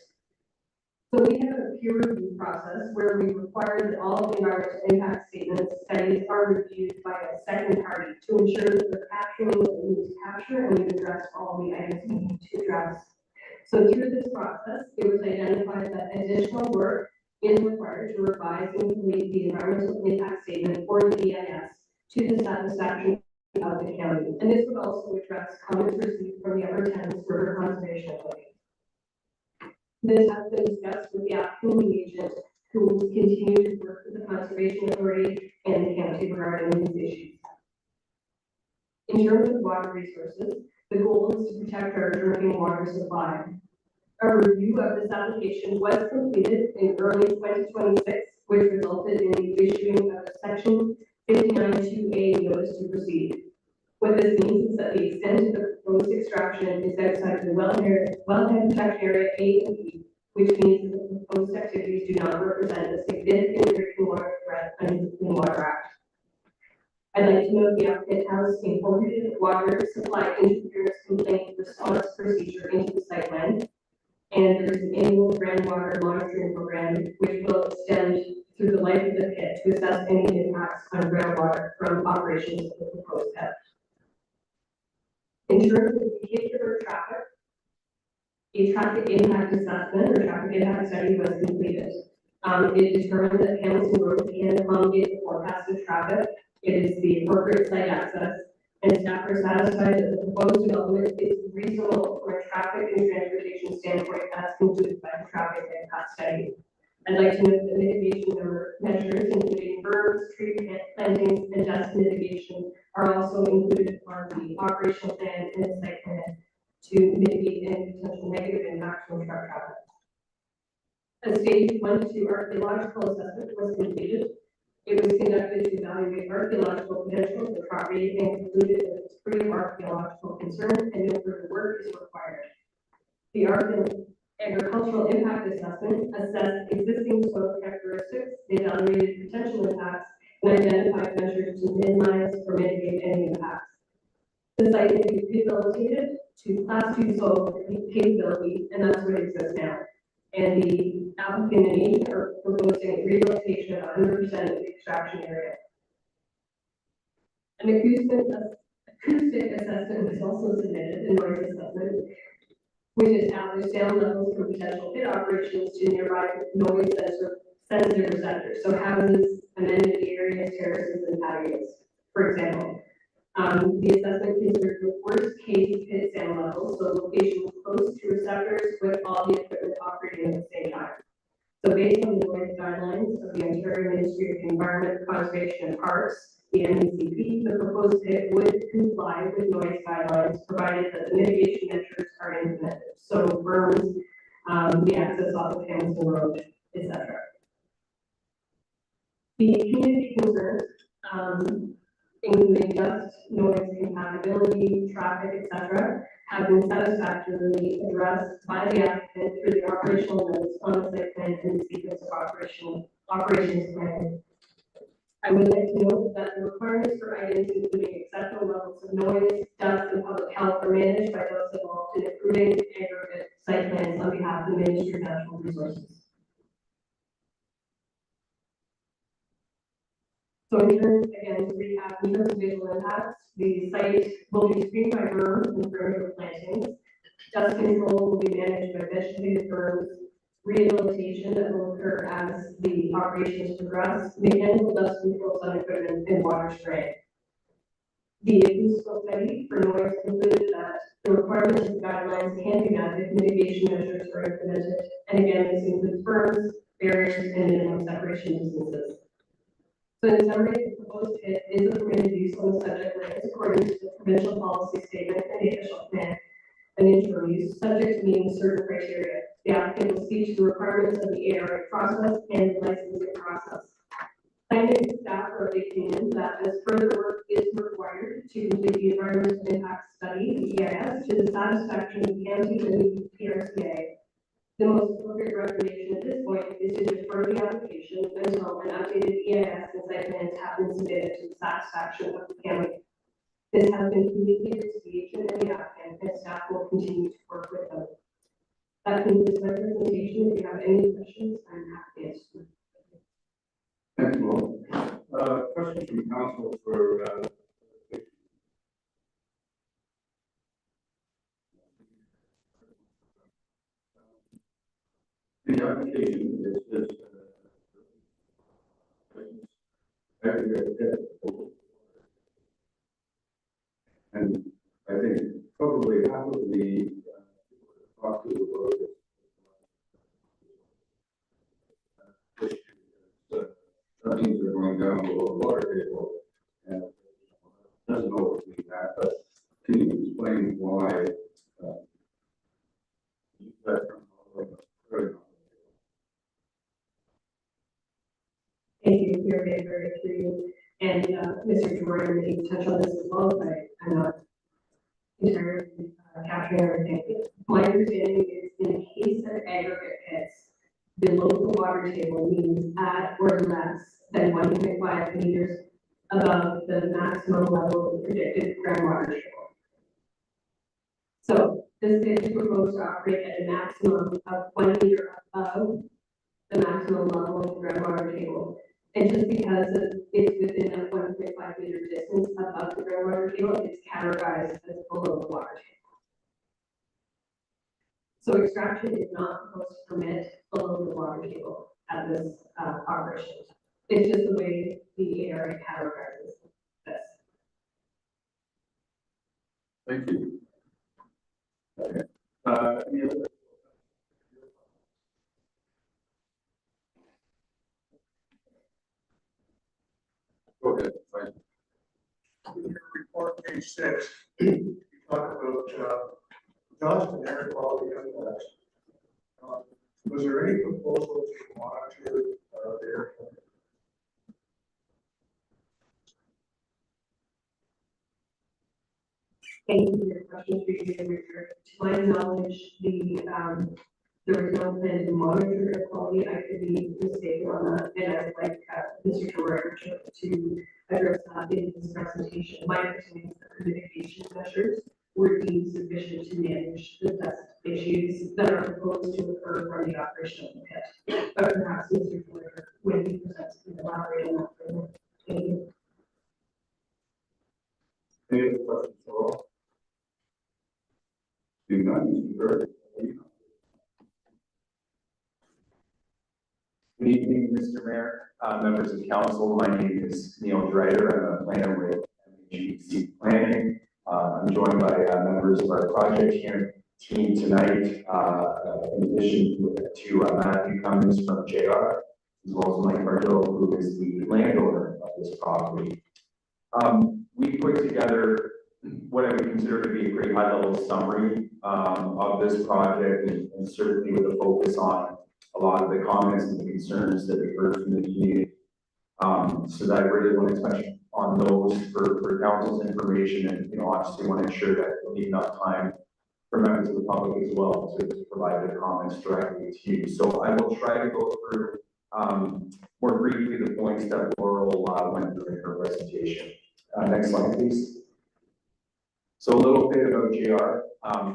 Speaker 5: So we have a peer review process where we require that all of the environmental impact statements studies are reviewed by a second party to ensure that we're capturing what we need to capture and we've addressed all the items we need to address. So through this process, it was identified that additional work is required to revise and complete the environmental impact statement or the EIS to the satisfaction of the county. And this would also address comments received from the Upper Thames River Conservation Authority. This has been discussed with the applicant agent, who will continue to work with the Conservation Authority and the county regarding these issues. In terms of water resources, the goal is to protect our drinking water supply. A review of this application was completed in early 2026, which resulted in the issuing of a section 59.2A notice to proceed. What this means is that the extent of the proposed extraction is outside of the wellhead protection area A and B, which means that the proposed activities do not represent a significant drinking water threat under the Clean Water Act. I'd like to note the applicant has incorporated water supply interference complaint response procedure into the site plan, and there is an annual groundwater monitoring program which will extend through the life of the pit to assess any impacts on groundwater from operations of the proposed pit. In terms of vehicular traffic, a traffic impact assessment or traffic impact study was completed. It determined that Hamilton Road can accommodate the forecasted traffic. It is the appropriate site access, and staff are satisfied that the proposed development is reasonable from a traffic and transportation standpoint as concluded by the traffic impact study. I'd like to note that mitigation measures, including verbs, tree plantings, and dust mitigation, are also included on the operational plan and the site plan to mitigate any potential negative impacts from truck traffic. A stage 1 to 2 archaeological assessment was completed. It was conducted to evaluate archaeological potential of the property and concluded that it's free of archaeological concern and no further work is required. The agricultural impact assessment assessed existing soil characteristics, evaluated potential impacts, and identified measures to minimize or mitigate any impacts. The site will be rehabilitated to class 2 soil capability, and that's what exists now. And the applicant and agent are proposing rehabilitation of 100% of the extraction area. An acoustic assessment was also submitted, a noise assessment, which established sound levels for potential pit operations to nearby noise sensitive receptors. So houses, amenity areas, terraces, and patios, for example. The assessment considered the worst case pit sound levels, so locations close to receptors with all the equipment operating at the same time. So based on the noise guidelines of the Ontario Ministry of Environment, Conservation and Parks, the MECP, the proposed pit would comply with noise guidelines, provided that the mitigation measures are implemented. So berms, the access off of Hamilton Road, etc. The community concerns, including dust, noise, compatibility, traffic, etc., have been satisfactorily addressed by the applicant through the operational notes on the site plan and the sequence of operations plan. I would like to note that the requirements for items including acceptable levels of noise, dust, and public health are managed by those involved in approving aggregate site plans on behalf of the Ministry of Natural Resources. So in terms, again, to recap, in terms of visual impacts, the site will be screened by berms and perimeter plantings. Dust control will be managed by vegetated berms. Rehabilitation that will occur as the operations progress. Mechanical dust controls on equipment and water spray. The acoustical study for noise concluded that the requirements and guidelines can be met if mitigation measures are implemented. And again, this includes berms, barriers, and minimum separation distances. So in summary, the proposed pit is a permitted use on the subject lands according to the provincial policy statement and the official plan, an interim use subject to meeting certain criteria. The applicant will speak to the requirements of the ARA process and the licensing process. Planning staff are of the opinion that as further work is required to complete the environmental impact study, the EIS, to the satisfaction of the county and the PRCA, the most appropriate recommendation at this point is to defer the application until an updated EIS and site plans have been submitted to the satisfaction of the county. This has been communicated to the agent and the applicant, and staff will continue to work with them. That concludes my presentation. If you have any questions, I'm happy to answer.
Speaker 1: Thank you all. Questions from council for, the application is and I think probably half of the talk to the road that means they're going down below the water table, and doesn't oversee that, but can you explain why that
Speaker 5: Thank you. You're very curious. And Mr. Jordan may touch on this as well, but I'm not entirely capturing everything. My understanding is in the case of aggregate pits, below the water table means at or less than 1.5 meters above the maximum level of the predicted groundwater table. So this pit is proposed to operate at a maximum of 1 meter above the maximum level of the groundwater table. And just because it's within a 1.5 meter distance above the groundwater table, it's categorized as below the water table. So extraction is not supposed to permit below the water table at this operation. It's just the way the ARA categorizes this.
Speaker 1: Thank you. Okay. Any other? Go ahead. Fine.
Speaker 3: In your report, page 6, you talk about dust and air quality impacts. Was there any proposal to monitor the air quality?
Speaker 5: Thank you for your questions, to my knowledge, there was no plan to monitor air quality. I could be mistaken on that, and I'd like Mr. Torre to address that in his presentation. My understanding is that the mitigation measures were deemed sufficient to manage the dust issues that are proposed to occur from the operation of the pit. But perhaps Mr. Torre, when he presents, can elaborate on that further. Thank you.
Speaker 1: Any other questions at all? Do none, Mr. Bird.
Speaker 6: Good evening, Mr. Mayor, members of council. My name is Neil Dreider. I'm a planner with MHC Planning. I'm joined by members of our project here team tonight, in addition to Matthew Cummins from JR, as well as Mike Bardo, who is the landowner of this property. We put together what I would consider to be a pretty high-level summary of this project, and certainly with a focus on a lot of the comments and the concerns that we heard from the community. So that I really want to touch on those for council's information, and obviously want to ensure that we leave enough time for members of the public as well to provide their comments directly to you. So I will try to go through more briefly the points that Laurel went through in her presentation. Next slide, please. So a little bit about JR.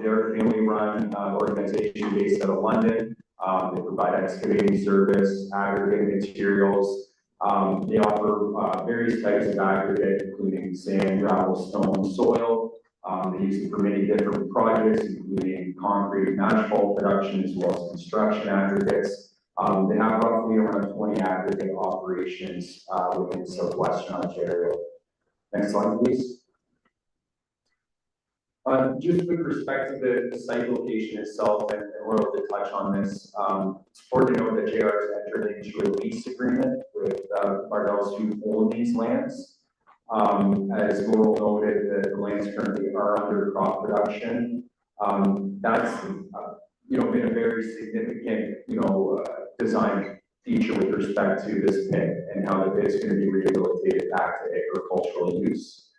Speaker 6: They're a family-run organization based out of London. They provide excavating service, aggregate materials. They offer various types of aggregate, including sand, gravel, stone, soil. They use it for many different projects, including concrete and asphalt production, as well as construction aggregates. They have roughly around 20 aggregate operations within southwestern Ontario. Next slide, please. Just with respect to the site location itself, and Laurel did touch on this, it's important to note that JR has entered into a lease agreement with Bardells who own these lands. As Laurel noted, the lands currently are under crop production. That's been a very significant design feature with respect to this pit and how the pit is going to be rehabilitated back to agricultural use,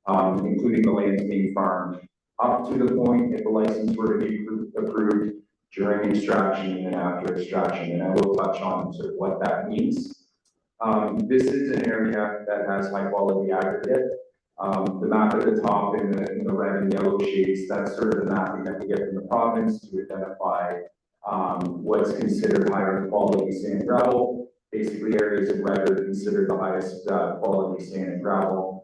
Speaker 6: including the lands being farmed up to the point if the license were to be approved during extraction and after extraction. And I will touch on sort of what that means. This is an area that has high quality aggregate. The map at the top in the red and yellow shades, that's sort of the mapping that we get from the province to identify what's considered higher quality sand and gravel. Basically, areas in red are considered the highest quality sand and gravel.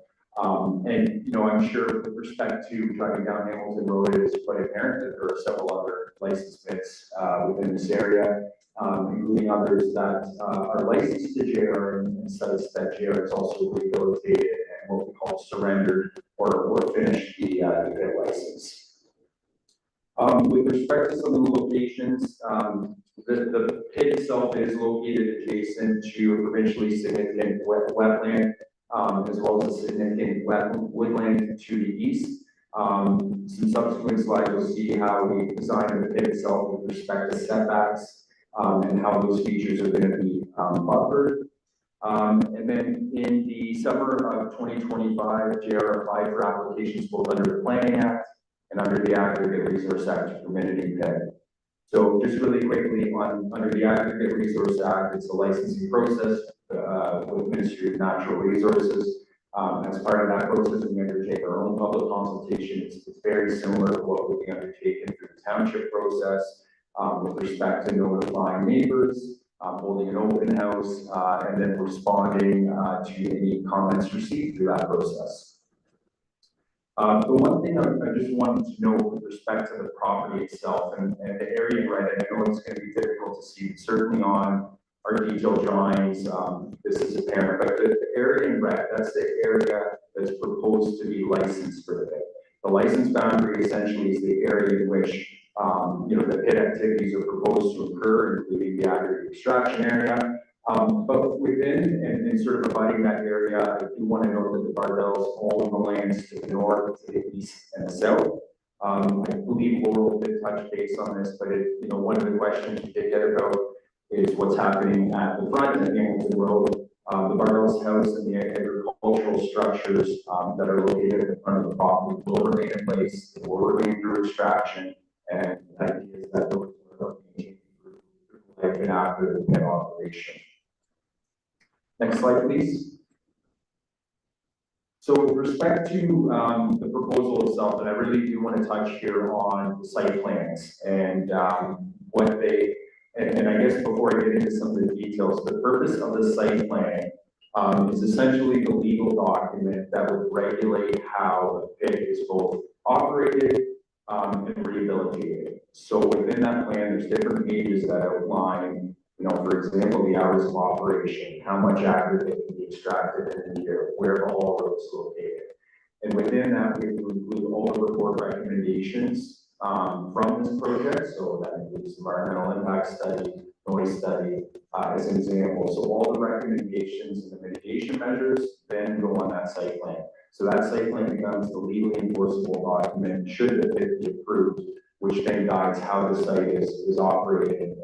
Speaker 6: I'm sure with respect to driving down Hamilton Road, it is quite apparent that there are several other license pits within this area, including others that are licensed to JR and studies that JR is also rehabilitated and what we call surrendered or finished the pit license. With respect to some of the locations, the pit itself is located adjacent to a provincially significant wetland, as well as a significant woodland to the east. Some subsequent slides will see how we designed the pit itself with respect to setbacks and how those features are going to be buffered. And then in the summer of 2025, JR applied for applications both under the Planning Act and under the Aggregate Resource Act to permit a new pit. So just really quickly, under the Aggregate Resource Act, it's a licensing process with Ministry of Natural Resources. As part of that process, we undertake our own public consultation. It's very similar to what would be undertaken through the township process with respect to notifying neighbors, holding an open house, and then responding to any comments received through that process. The one thing I just wanted to know with respect to the property itself and the area in red, and I know it's going to be difficult to see, certainly on our detailed drawings, this is apparent, but the area in red, that's the area that's proposed to be licensed for the pit. The license boundary essentially is the area in which the pit activities are proposed to occur, including the aggregate extraction area. But within and sort of abutting that area, I do want to note that the Bardells own the lands to the north, to the east, and the south. I believe Laurel did touch base on this, but one of the questions we did get about is what's happening at the front of Hamilton Road. The Bardell's house and the agricultural structures that are located in front of the property will remain in place, they will remain through extraction, and the idea is that those will maintain through life and after the pit operation. Next slide, please. So with respect to the proposal itself, and I really do want to touch here on the site plans and what they, and I guess before I get into some of the details, the purpose of the site plan is essentially the legal document that would regulate how the pit is both operated and rehabilitated. So within that plan, there's different pages that outline, you know, for example, the hours of operation, how much aggregate can be extracted in a year, where the haul road is located. And within that, we include all the report recommendations from this project. So that includes environmental impact study, noise study, as an example. So all the recommendations and the mitigation measures then go on that site plan. So that site plan becomes the legally enforceable document should the pit be approved, which then guides how the site is operated.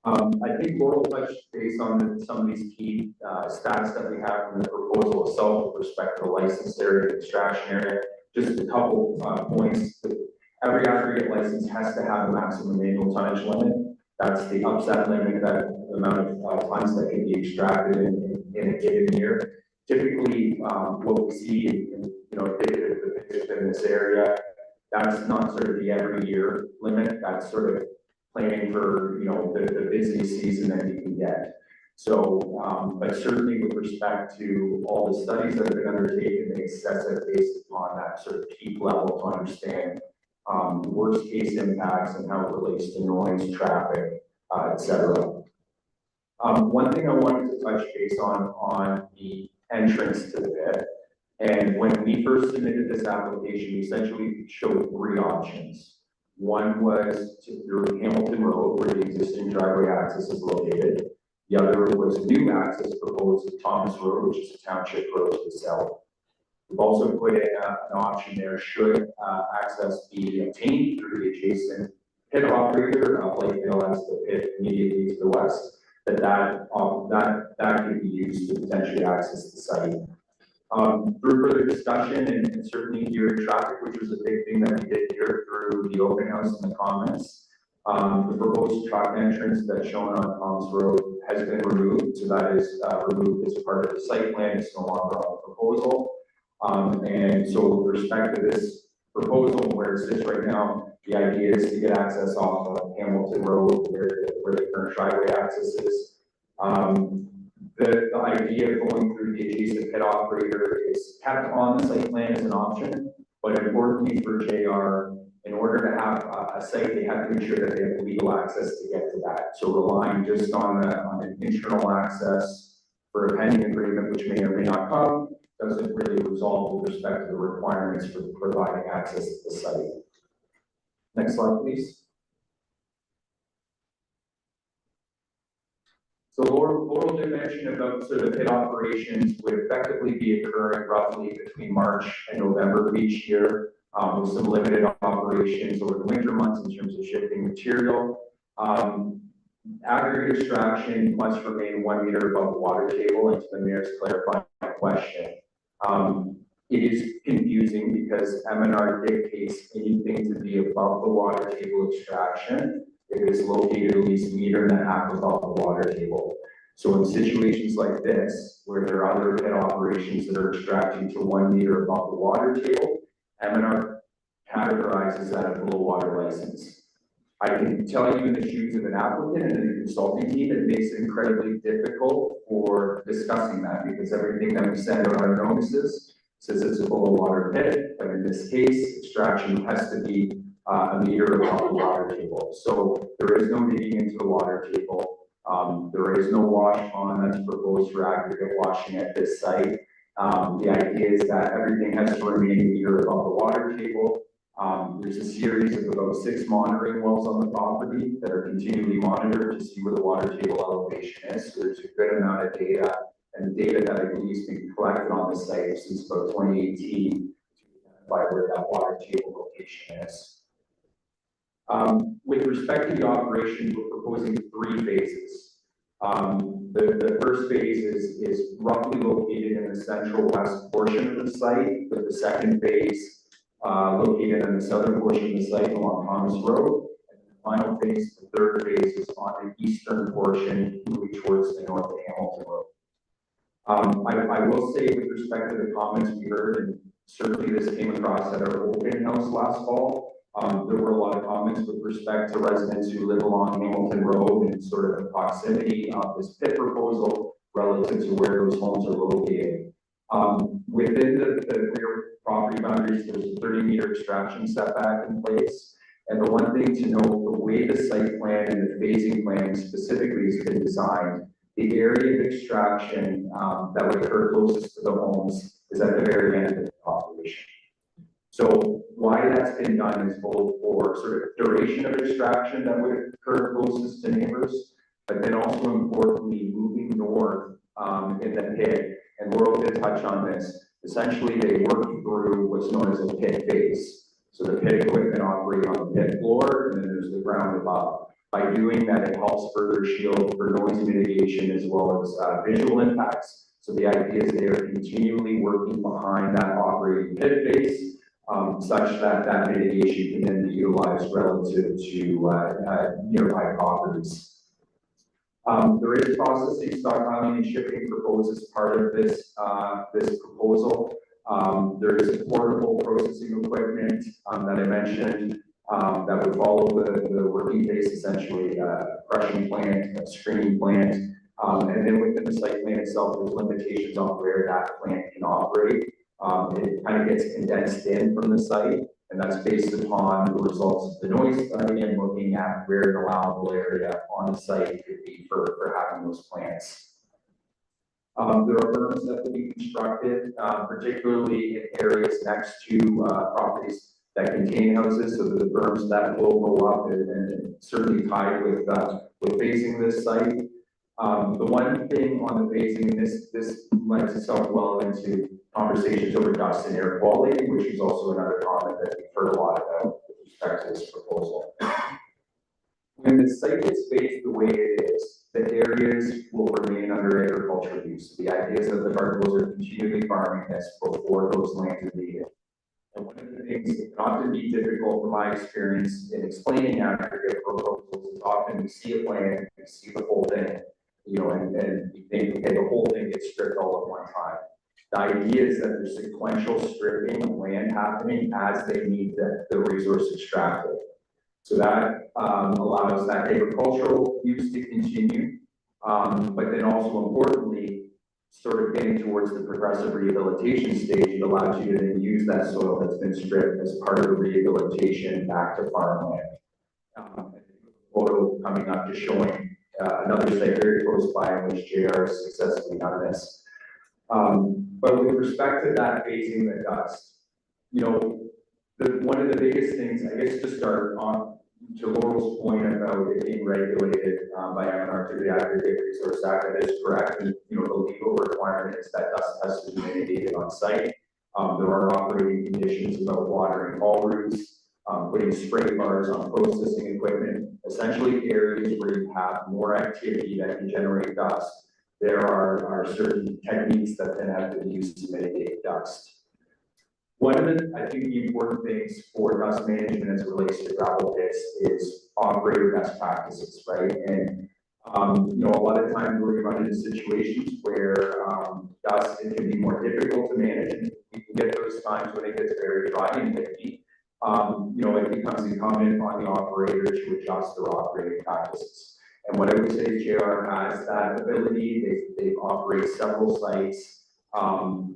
Speaker 6: I think Laurel touched base on some of these key stats that we have from the proposal itself with respect to the licensed area, the extraction area. Just a couple points. Every aggregate license has to have a maximum annual tonnage limit. That's the upset limit, that the amount of tons that can be extracted in a given year. Typically, what we see in in this area, that's not sort of the every year limit. That's sort of planning for, you know, the busiest season that you can get. So, but certainly with respect to all the studies that have been undertaken, they assess it based upon that sort of peak level to understand worst case impacts and how it relates to noise, traffic, et cetera. One thing I wanted to touch base on the entrance to the pit. And when we first submitted this application, we essentially showed three options. One was through Hamilton Road, where the existing driveway access is located. The other was new access proposed to Thomas Road, which is a township road to the south. We've also put in an option there should access be obtained through the adjacent pit operator, Lakeville as the pit immediately to the west, that could be used to potentially access the site. Through further discussion and certainly hearing traffic, which was a big thing that we did here through the open house and the comments, the proposed truck entrance that's shown on Thomas Road has been removed. So that is removed as part of the site plan. It's no longer on the proposal. And so with respect to this proposal, where it sits right now, the idea is to get access off of Hamilton Road, where the current driveway access is. The idea of going through the adjacent pit operator is kept on the site plan as an option, but importantly for JR, in order to have a site, they have to ensure that they have legal access to get to that. So relying just on an internal access for a pending agreement, which may or may not come, doesn't really resolve with respect to the requirements for providing access to the site. Next slide, please. So Laurel did mention about sort of pit operations would effectively be occurring roughly between March and November of each year, with some limited operations over the winter months in terms of shipping material. Aggregate extraction must remain 1 meter above the water table, and to the mayor's clarifying question. It is confusing because MNR dictates anything to be above the water table extraction if it's located at least 1.5 meters above the water table. So in situations like this, where there are other pit operations that are extracting to 1 meter above the water table, MNR categorizes that as a below water license. I can tell you in the shoes of an applicant and a consulting team, it makes it incredibly difficult for discussing that because everything that we send out our notices says it's a below water pit, but in this case, extraction has to be 1 meter above the water table. So there is no digging into the water table. There is no wash pond that's proposed for aggregate washing at this site. The idea is that everything has to remain 1 meter above the water table. There's a series of about 6 monitoring wells on the property that are continually monitored to see where the water table elevation is. So there's a good amount of data, and the data that I believe has been collected on the site since about 2018 to identify where that water table location is. With respect to the operation, we're proposing 3 phases. The first phase is roughly located in the central west portion of the site, with the second phase located in the southern portion of the site along Thomas Road. And the final phase, the third phase, is on the eastern portion moving towards the north of Hamilton Road. I will say with respect to the comments we heard, and certainly this came across at our open house last fall, there were a lot of comments with respect to residents who live along Hamilton Road and sort of the proximity of this pit proposal relative to where those homes are located. Within the rear property boundaries, there's a 30-meter extraction setback in place. And the one thing to note, the way the site plan and the phasing plan specifically has been designed, the area of extraction that would occur closest to the homes is at the very end of the operation. So why that's been done is both for sort of duration of extraction that would occur closest to neighbors, but then also importantly, moving north in the pit, and Laurel did touch on this. Essentially, they work through what's known as a pit face. So the pit equipment operate on the pit floor, and then there's the ground above. By doing that, it helps further shield for noise mitigation as well as visual impacts. So the idea is they are continually working behind that operating pit face, such that that mitigation can then be utilized relative to nearby properties. There is processing, stockpiling, and shipping proposed as part of this this proposal. There is portable processing equipment that I mentioned that would follow the working base, essentially crushing plant, a screening plant, and then within the site plan itself, there's limitations on where that plant can operate. It kind of gets condensed in from the site, and that's based upon the results of the noise study and looking at where an allowable area on the site could be for having those plants. There are berms that will be constructed, particularly in areas next to properties that contain houses, so the berms that will go up and certainly tied with phasing this site. The one thing on the phasing, this lends itself well into conversations over dust and air quality, which is also another comment that we've heard a lot about with respect to this proposal. When the site is phased the way it is, the areas will remain under agricultural use. The idea is that the Barcos are continually farming this before those lands are needed. And one of the things that can often be difficult from my experience in explaining aggregate proposals is often we see a plan, we see the whole thing, and you think, okay, the whole thing gets stripped all at one time. The idea is that there's sequential stripping of land happening as they need the resource extracted. So that allows that agricultural use to continue, but then also importantly, sort of getting towards the progressive rehabilitation stage, it allows you to then use that soil that's been stripped as part of the rehabilitation back to farmland. Photo coming up just showing another site very close by in which JR has successfully done this. But with respect to that phasing the dust, one of the biggest things, I guess, to start on to Laurel's point about it being regulated by MNR through the Aggregate Resource Act, that is correct. And the legal requirement is that dust has to be mitigated on site. There are operating conditions about watering all routes, putting spray bars on processing equipment, essentially areas where you have more activity that can generate dust. There are certain techniques that then have to be used to mitigate dust. One of I think the important things for dust management as it relates to gravel pits is operator best practices, right? And a lot of times we're run into situations where dust it can be more difficult to manage, and we can get those times when it gets very dry and windy. It becomes incumbent on the operator to adjust their operating practices. And what I would say is JR has that ability. They operate several sites.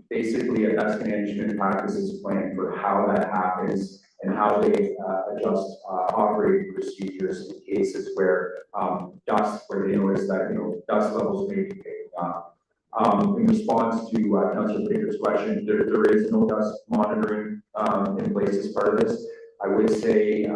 Speaker 6: Basically a dust management practices plan for how that happens and how they adjust operating procedures in cases where where they notice that dust levels may be picking up. In response to Councilor Baker's question, there is no dust monitoring in place as part of this. I would say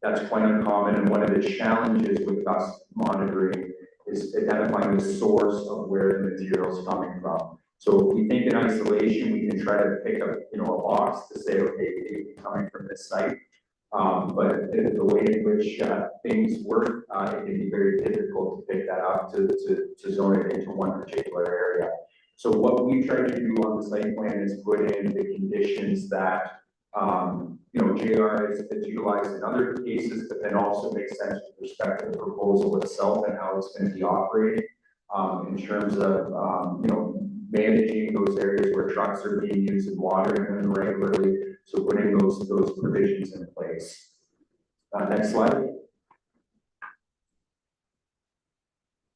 Speaker 6: that's quite uncommon, and one of the challenges with dust monitoring is identifying the source of where the material is coming from. So if we think in isolation, we can try to pick up, a box to say, okay, it may be coming from this site. But the way in which things work, it can be very difficult to pick that up to zone it into one particular area. So what we tried to do on the site plan is put in the conditions that, JR has utilized in other cases, but then also makes sense with respect to the proposal itself and how it's going to be operating, in terms of, managing those areas where trucks are being used and watering them regularly. So putting those provisions in place. Next slide.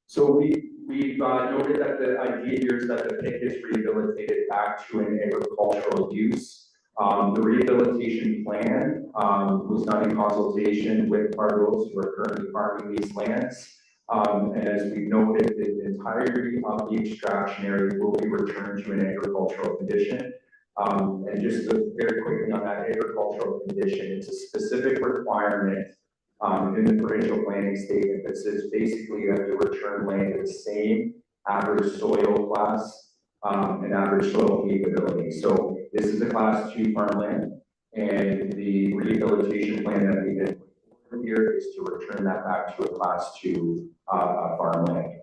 Speaker 6: So we've noted that the idea here is that the pit is rehabilitated back to an agricultural use. The rehabilitation plan was done in consultation with farmers who are currently farming these lands. And as we've noted, the entirety of the extraction area will be returned to an agricultural condition. And just very quickly on that agricultural condition, it's a specific requirement in the provincial planning statement that says basically you have to return land to the same average soil class and average soil capability. So this is a class 2 farmland, and the rehabilitation plan that we did here is to return that back to a class 2 farmland.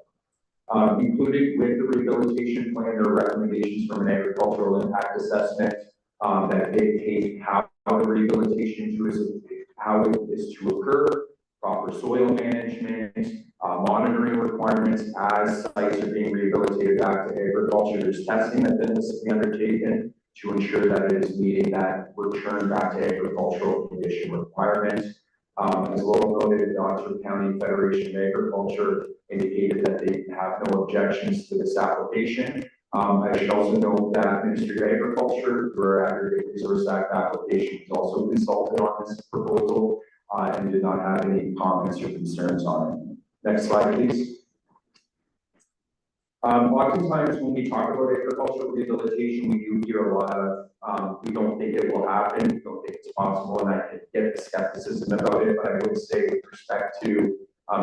Speaker 6: Included with the rehabilitation plan are recommendations from an agricultural impact assessment that dictate how the rehabilitation is to occur, proper soil management, monitoring requirements as sites are being rehabilitated back to agriculture. There's testing that then is undertaken to ensure that it is meeting that return back to agricultural condition requirement. As well noted, the Oxford County Federation of Agriculture indicated that they have no objections to this application. I should also note that Ministry of Agriculture, through our Aggregate Resource Act application, was also consulted on this proposal and did not have any comments or concerns on it. Next slide, please. Oftentimes when we talk about agricultural rehabilitation, we do hear a lot of, we don't think it will happen, we don't think it's possible, and I can get the skepticism about it, but I would say with respect to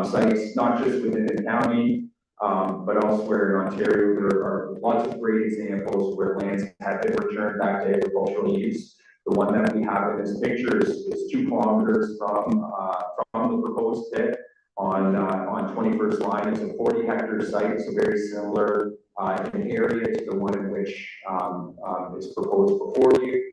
Speaker 6: sites, not just within the county, but elsewhere in Ontario, there are lots of great examples where lands have been returned back to agricultural use. The one that we have in this picture is 2 kilometers from the proposed pit on 21st line. It's a 40-hectare site, so very similar in area to the one in which is proposed before you.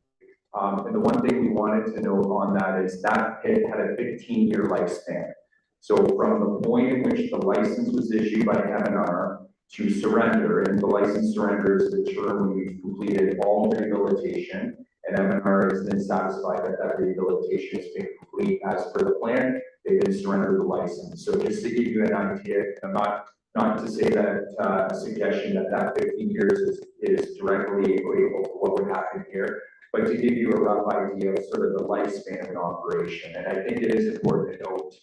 Speaker 6: And the one thing we wanted to note on that is that pit had a 15-year lifespan. So from the point in which the license was issued by M&R to surrender, and the license surrender is the term when we've completed all rehabilitation, and M&R has been satisfied that that rehabilitation has been complete as per the plan, they then surrender the license. So just to give you an idea, I'm not to say that a suggestion that 15 years is directly equatable to what would happen here, but to give you a rough idea of sort of the lifespan of an operation. And I think it is important to note,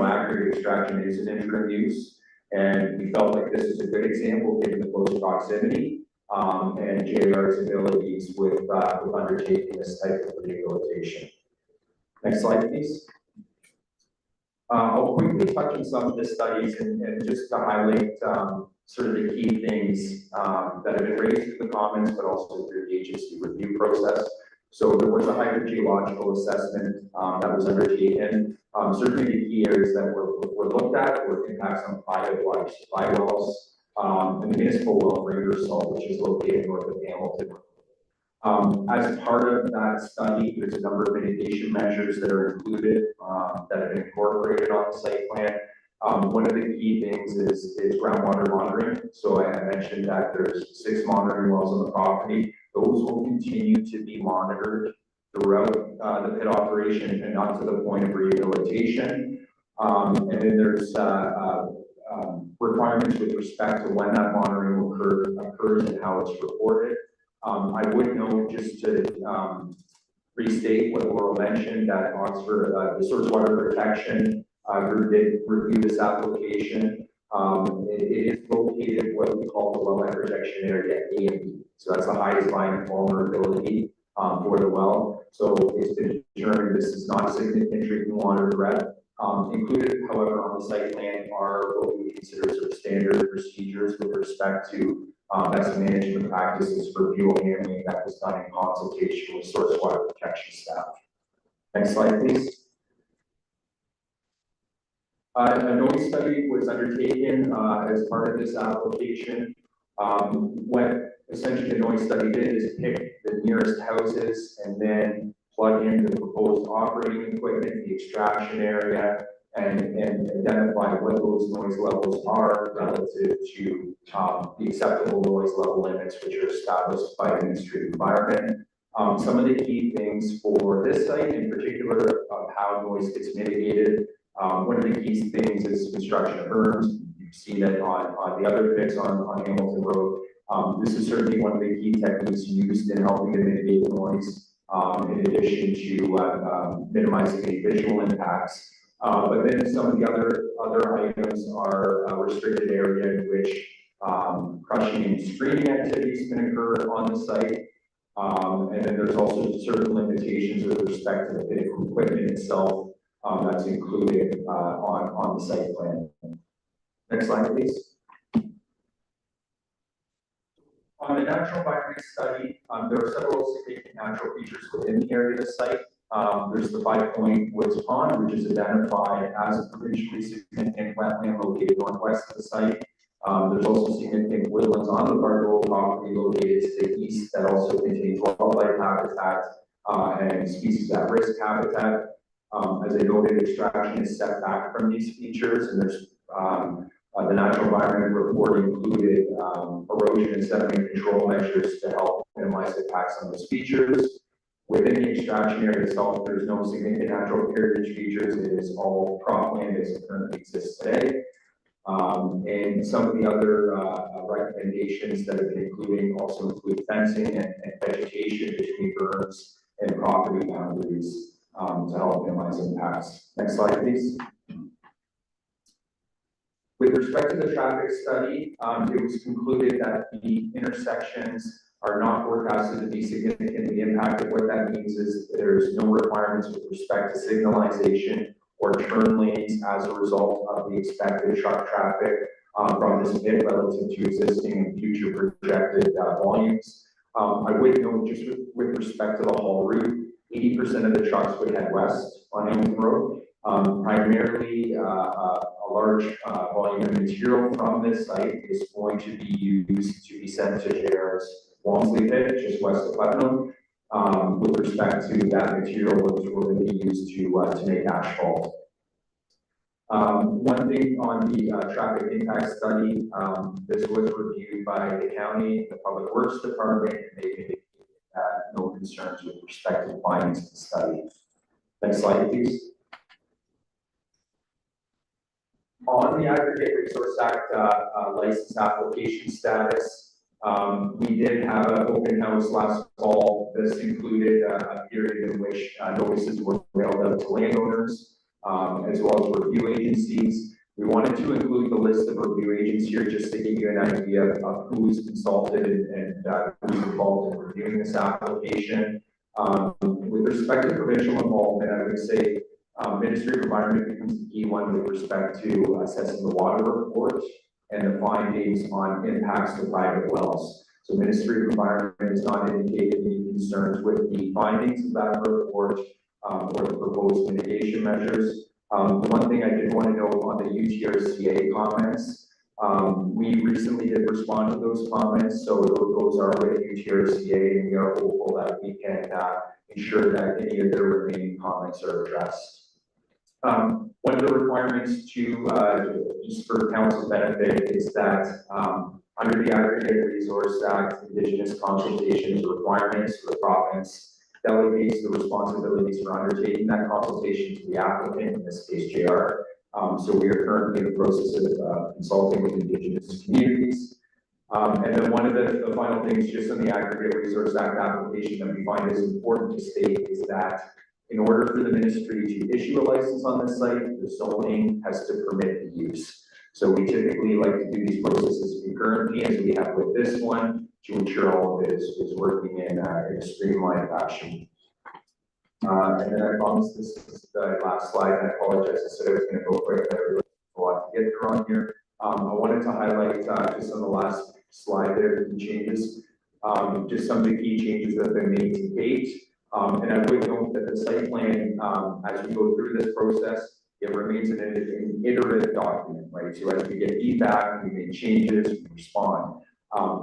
Speaker 6: aggregate extraction is an interim use, and we felt like this is a good example given the close proximity and JR's abilities with undertaking this type of rehabilitation. Next slide, please. I'll quickly touch on some of the studies and just to highlight sort of the key things that have been raised in the comments, but also through the agency review process. So there was a hydrogeological assessment that was undertaken. Certainly the key areas that were looked at were impacts on private water supply wells, and the municipal well for Ingersoll, which is located north of Hamilton. As part of that study, there's a number of mitigation measures that are included that have been incorporated on the site plan. One of the key things is groundwater monitoring. So I mentioned that there's 6 monitoring wells on the property. Those will continue to be monitored throughout the pit operation and not to the point of rehabilitation. And then there's requirements with respect to when that monitoring occurs and how it's reported. I would note, just to restate what Laurel mentioned, that Oxford, the Source Water Protection group did review this application. It is located what we call the wellhead protection area A and B. So that's the highest line of vulnerability for the well. So it's been determined this is not a significant drinking water threat. Included, however, on the site plan are what we consider sort of standard procedures with respect to best management practices for fuel handling that was done in consultation with source water protection staff. Next slide, please. A noise study was undertaken as part of this application. What essentially the noise study did is pick the nearest houses and then plug in the proposed operating equipment, the extraction area, and identify what those noise levels are relative to the acceptable noise level limits, which are established by the Ministry of Environment. Some of the key things for this site in particular of how noise gets mitigated. One of the key things is construction of berms. You've seen it on the other pits on Hamilton Road. This is certainly one of the key techniques used in helping to mitigate noise, in addition to minimizing any visual impacts. But then some of the other items are a restricted area in which crushing and screening activities can occur on the site. And then there's also certain limitations with respect to the pit equipment itself that's included on the site plan. Next slide, please. On the natural environment study, there are several significant natural features within the area of the site. There's the 5 Point Woods Pond, which is identified as a provincially significant wetland located northwest of the site. There's also significant woodlands on the Bargold property located to the east that also contains wildlife habitat and species at risk habitat. As I noted, extraction is set back from these features, and there's the natural environment report included erosion and sediment control measures to help minimize impacts on those features. Within the extraction area itself, there's no significant natural heritage features. It is all cropland as it currently exists today. And some of the other recommendations that have been including also include fencing and vegetation between berms and property boundaries to help minimize impacts. Next slide, please. With respect to the traffic study, it was concluded that the intersections are not forecasted to be significantly impacted. What that means is there's no requirements with respect to signalization or turn lanes as a result of the expected truck traffic from this pit relative to existing and future projected volumes. I would note just with respect to the haul route, 80% of the trucks would head west on Hamilton Road. Primarily, a large volume of material from this site is going to be used to be sent to JR's Walmsley pit, just west of Putnam. With respect to that material, which will be used to make asphalt. One thing on the traffic impact study, this was reviewed by the county, the Public Works Department, and they indicated no concerns with respect to the findings of the study. Next slide, please. On the Aggregate Resource Act license application status, we did have an open house last fall. This included a period in which notices were mailed out to landowners, as well as review agencies. We wanted to include the list of review agents here just to give you an idea of who was consulted and who's involved in reviewing this application. With respect to provincial involvement, I would say Ministry of Environment becomes the key one with respect to assessing the water report and the findings on impacts to private wells. So Ministry of Environment has not indicated any concerns with the findings of that report or the proposed mitigation measures. The one thing I did want to note on the UTRCA comments, we recently did respond to those comments, so those are with UTRCA, and we are hopeful that we can ensure that any of their remaining comments are addressed. One of the requirements just for council benefit is that under the Aggregate Resource Act, Indigenous consultations requirements for the province delegates the responsibilities for undertaking that consultation to the applicant, in this case JR. So we are currently in the process of consulting with Indigenous communities. And then one of the final things just on the Aggregate Resource Act application that we find is important to state is that in order for the ministry to issue a license on this site, the zoning has to permit the use. So we typically like to do these processes concurrently as we have with this one to ensure all of it is working in a streamlined fashion. And then I promise this is the last slide, and I apologize, I said I was going to go quick, but there's a lot to get through on here. I wanted to highlight just on the last slide there, the changes, just some of the key changes that have been made to date. And I would note that the site plan, as we go through this process, it remains an iterative document, right? So as we get feedback, we make changes, we respond.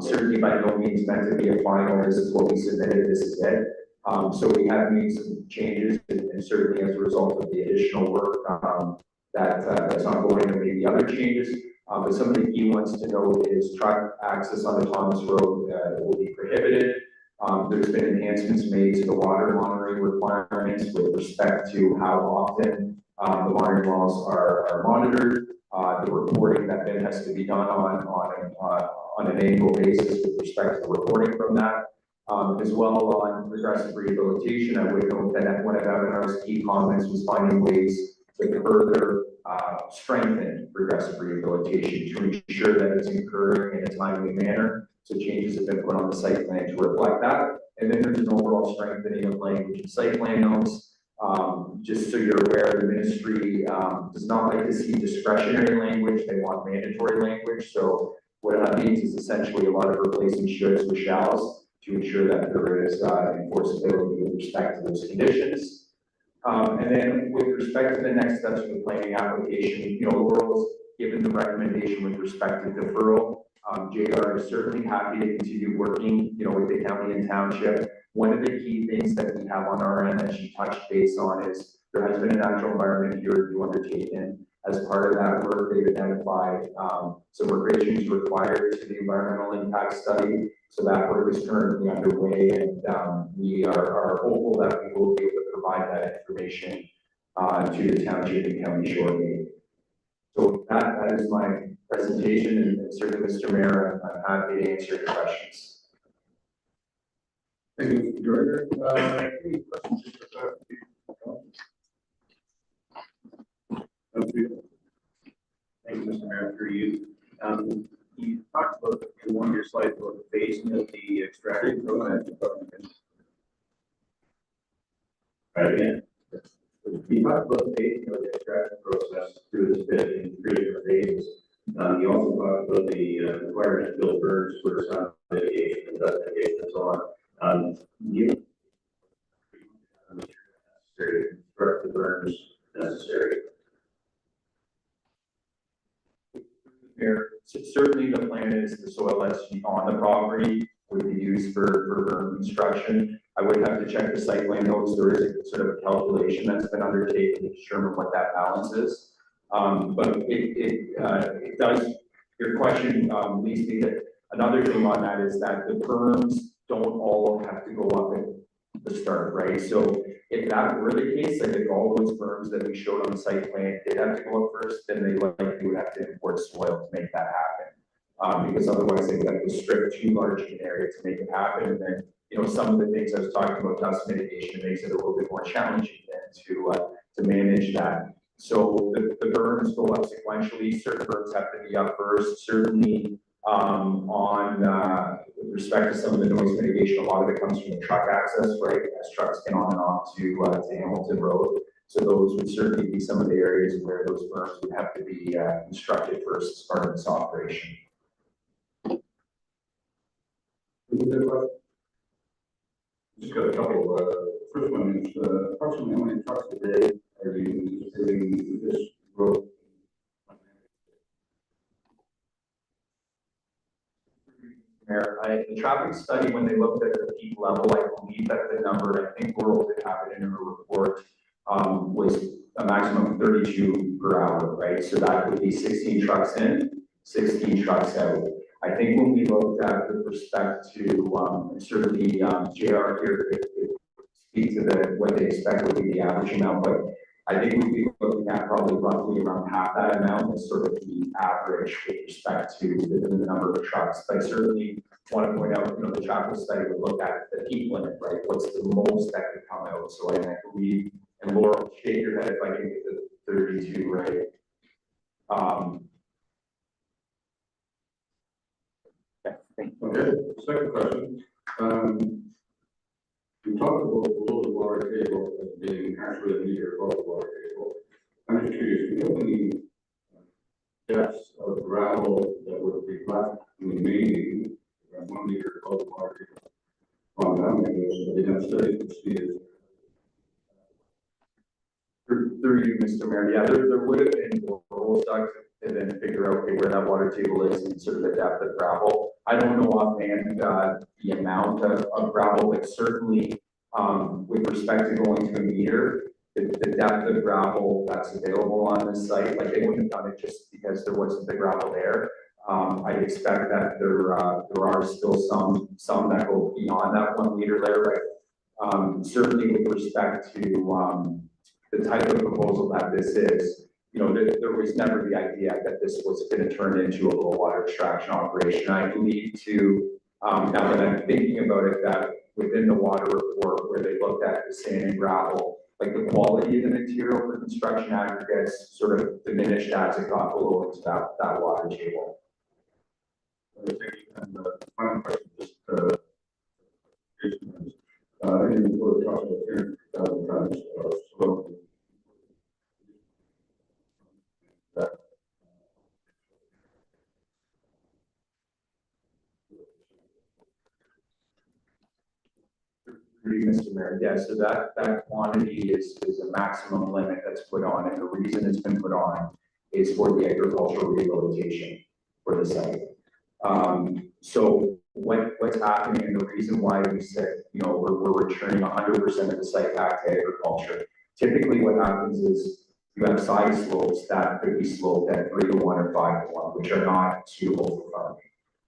Speaker 6: Certainly by no means meant to be a final, this is what we submitted, this is it. So we have made some changes, and certainly as a result of the additional work, that's ongoing, there may be other changes. But some of the key ones to note is truck access on the Thomas Road will be prohibited. There's been enhancements made to the water monitoring requirements with respect to how often the monitoring wells are monitored. The reporting that then has to be done on an annual basis with respect to the reporting from that. As well on progressive rehabilitation, I would note that one of Avanar's key comments was finding ways to further strengthen progressive rehabilitation to ensure that it's occurring in a timely manner. So changes have been put on the site plan to reflect that. And then there's an overall strengthening of language and site plan notes. Just so you're aware, the ministry does not like to see discretionary language. They want mandatory language. So what that means is essentially a lot of replacing shoulds with shalls to ensure that there is enforceability with respect to those conditions. And then with respect to the next steps of the planning application, Laurel's given the recommendation with respect to deferral. JR is certainly happy to continue working, with the county and township. One of the key things that we have on our end that she touched base on is there has been a natural environment review undertaken. As part of that work, they've identified some revisions required to the environmental impact study. So that work is currently underway, and we are hopeful that we will be able to provide that information to the township and county shortly. So that is my presentation, and certainly, Mr. Mayor, I'm happy to answer your questions.
Speaker 1: Thank you, Mr. Director. Any questions for clarification?
Speaker 7: Thank you, Mr. Mayor, through you. You talked about in one of your slides about the phasing of the extraction process. Right again. You talked about the phasing of the extraction process through this bit in 3 different phases. You also talked about the requirement to build berms for sound mitigation and dust mitigation and so on. You necessary to construct the berms necessary.
Speaker 6: Here, so certainly the plan is the soil that's on the property would be used for berm construction. I would have to check the site plan notes. There is a sort of a calculation that's been undertaken to determine what that balance is. But it does, your question leads me to another thing on that is that the berms don't all have to go up at the start, right? So if that were the case, I think all those berms that we showed on the site plan did have to go up first, then they likely would have to import soil to make that happen. Because otherwise they would have to strip too large an area to make it happen. And then, some of the things I was talking about, dust mitigation, makes it a little bit more challenging then to manage that. So the berms go up sequentially. Certain berms have to be up first. Certainly with respect to some of the noise mitigation, a lot of it comes from the truck access, right? As trucks get on and off to Hamilton Road. So those would certainly be some of the areas where those berms would have to be constructed first as part of this operation.
Speaker 1: Just got a couple. First one is approximately how many trucks a day are you anticipating this road?
Speaker 6: The traffic study, when they looked at the peak level, I believe that the number, I think we're able to have it in a report, was a maximum of 32 per hour, right? So that would be 16 trucks in, 16 trucks out. I think when we looked at with respect to certainly JR here could speak to what they expect would be the average amount, but I think we'd be looking at probably roughly around half that amount as sort of the average with respect to the number of trucks. But I certainly want to point out, the traffic study would look at the peak limit, right? What's the most that could come out? So I believe, and Laura, shake your head if I can get the 32 right.
Speaker 1: Okay, second question. We talked about below the water table as being actually a meter above the water table. I'm just curious, do you have any depths of gravel that would be left remaining around 1 meter above the water table? on that, maybe they done studies to see is.
Speaker 6: Through you, Mr. Mayor, yeah, there would have been boreholes dug and then figure out, okay, where that water table is and sort of the depth of gravel. I don't know offhand, the amount of gravel, but certainly, with respect to going to a meter, the depth of gravel that's available on this site, like they wouldn't have done it just because there wasn't the gravel there. I'd expect that there are still some that go beyond that 1 meter there, but, certainly with respect to, the type of proposal that this is, you know, there was never the idea that this was going to turn into a low water extraction operation. I believe too, now that I'm thinking about it, that within the water report where they looked at the sand and gravel, like the quality of the material for construction aggregates sort of diminished as it got below into that water table.
Speaker 1: And the final question, just, in the report, it talks about 300,000 tons of soil.
Speaker 6: Mr. Mayor, yeah, so that quantity is a maximum limit that's put on, and the reason it's been put on is for the agricultural rehabilitation for the site. So what's happening, and the reason why we said, you know, we're returning 100% of the site back to agriculture. Typically what happens is you have side slopes that could be sloped at 3 to 1 or 5 to 1, which are not suitable for farming.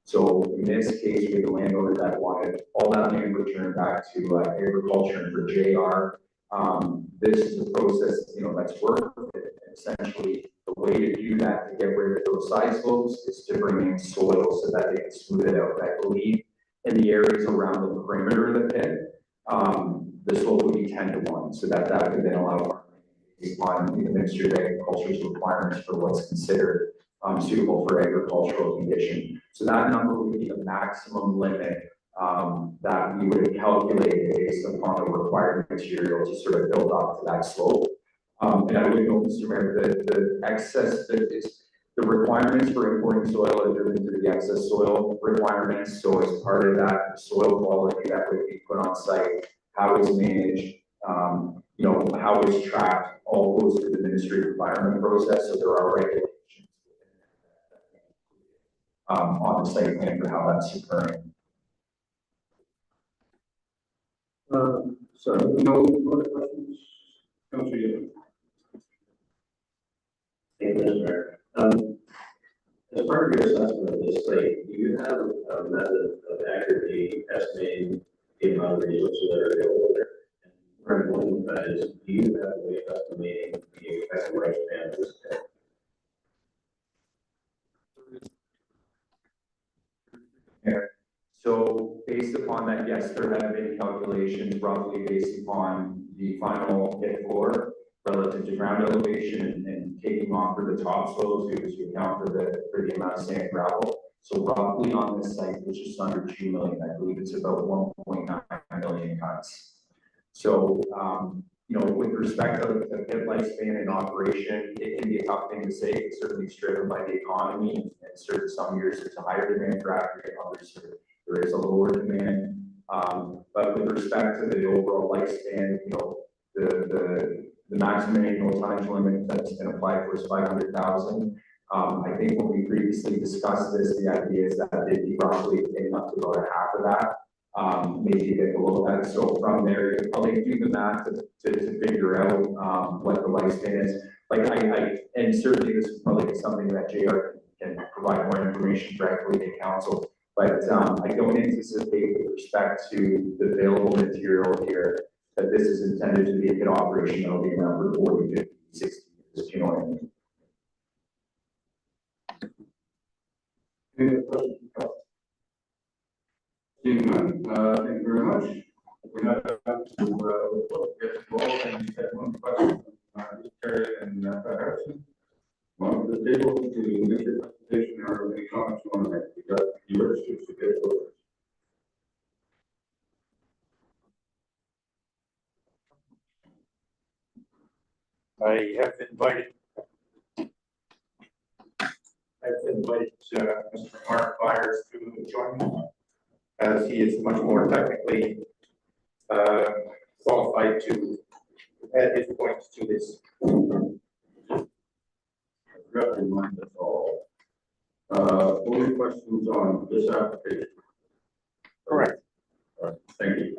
Speaker 6: So in this case, we had the landowner that wanted all that land returned back to agriculture, and for JR. This is a process, you know, that's worked. Essentially, the way to do that, to get rid of those side slopes, is to bring in soil so that they can smooth it out. I believe in the areas around the perimeter of the pit, the slope would be 10 to 1, so that could then allow on the Ministry of Agriculture's requirements for what's considered suitable for agricultural condition. So that number would be the maximum limit that we would have calculated based upon the required material to sort of build up to that slope. And I would know, Mr. Mayor, the excess, the requirements for importing soil are driven to the excess soil requirements. So as part of that, the soil quality that would be put on site, how it's managed, you know, how it's tracked, all goes through the Ministry of Environment process. So there are regulations on the site plan for how that's occurring.
Speaker 1: So no other questions? Councilor Yip.
Speaker 7: Thank you, Mr. Mayor. As part of your assessment of this site, do you have a method of accurately estimating the amount of resources that are available there? And where I'm going with that is, do you have a way of estimating the expected lifespan of this pit?
Speaker 6: So based upon that, yes, there have been calculations roughly based upon the final pit floor relative to ground elevation and taking off for the topsoil to account for the amount of sand and gravel. So roughly on this site, which is under 2 million, I believe it's about 1.9 million tons. So, you know, with respect to the pit lifespan and operation, it can be a tough thing to say. It's certainly driven by the economy, and certain some years there's a higher demand for aggregate, others there is a lower demand. But with respect to the overall lifespan, you know, the maximum annual tonnage limit that's been applied for is 500,000. I think when we previously discussed this, the idea is that they'd be roughly getting up to about half of that, maybe a bit below that. So from there, you can probably do the math to figure out what the lifespan is. Like and certainly this is probably something that JR can provide more information directly to council. But I don't anticipate with respect to the available material here that this is intended to be a pit operation that'll be around for 40, 50, 60 years, you know what I mean?
Speaker 1: Any other questions? Seeing none, thank you very much. We're not about to get to all, and you had one question, Terry and Harrison. Welcome to the table to make your presentation or any comments you want to make. You got yours to get over.
Speaker 8: I have invited Mr. Mark Byers to join me.
Speaker 9: as he is much more technically qualified to add his points to this.
Speaker 1: Got in mind, that's all. Only questions on this application?
Speaker 9: Correct.
Speaker 1: All right, thank you.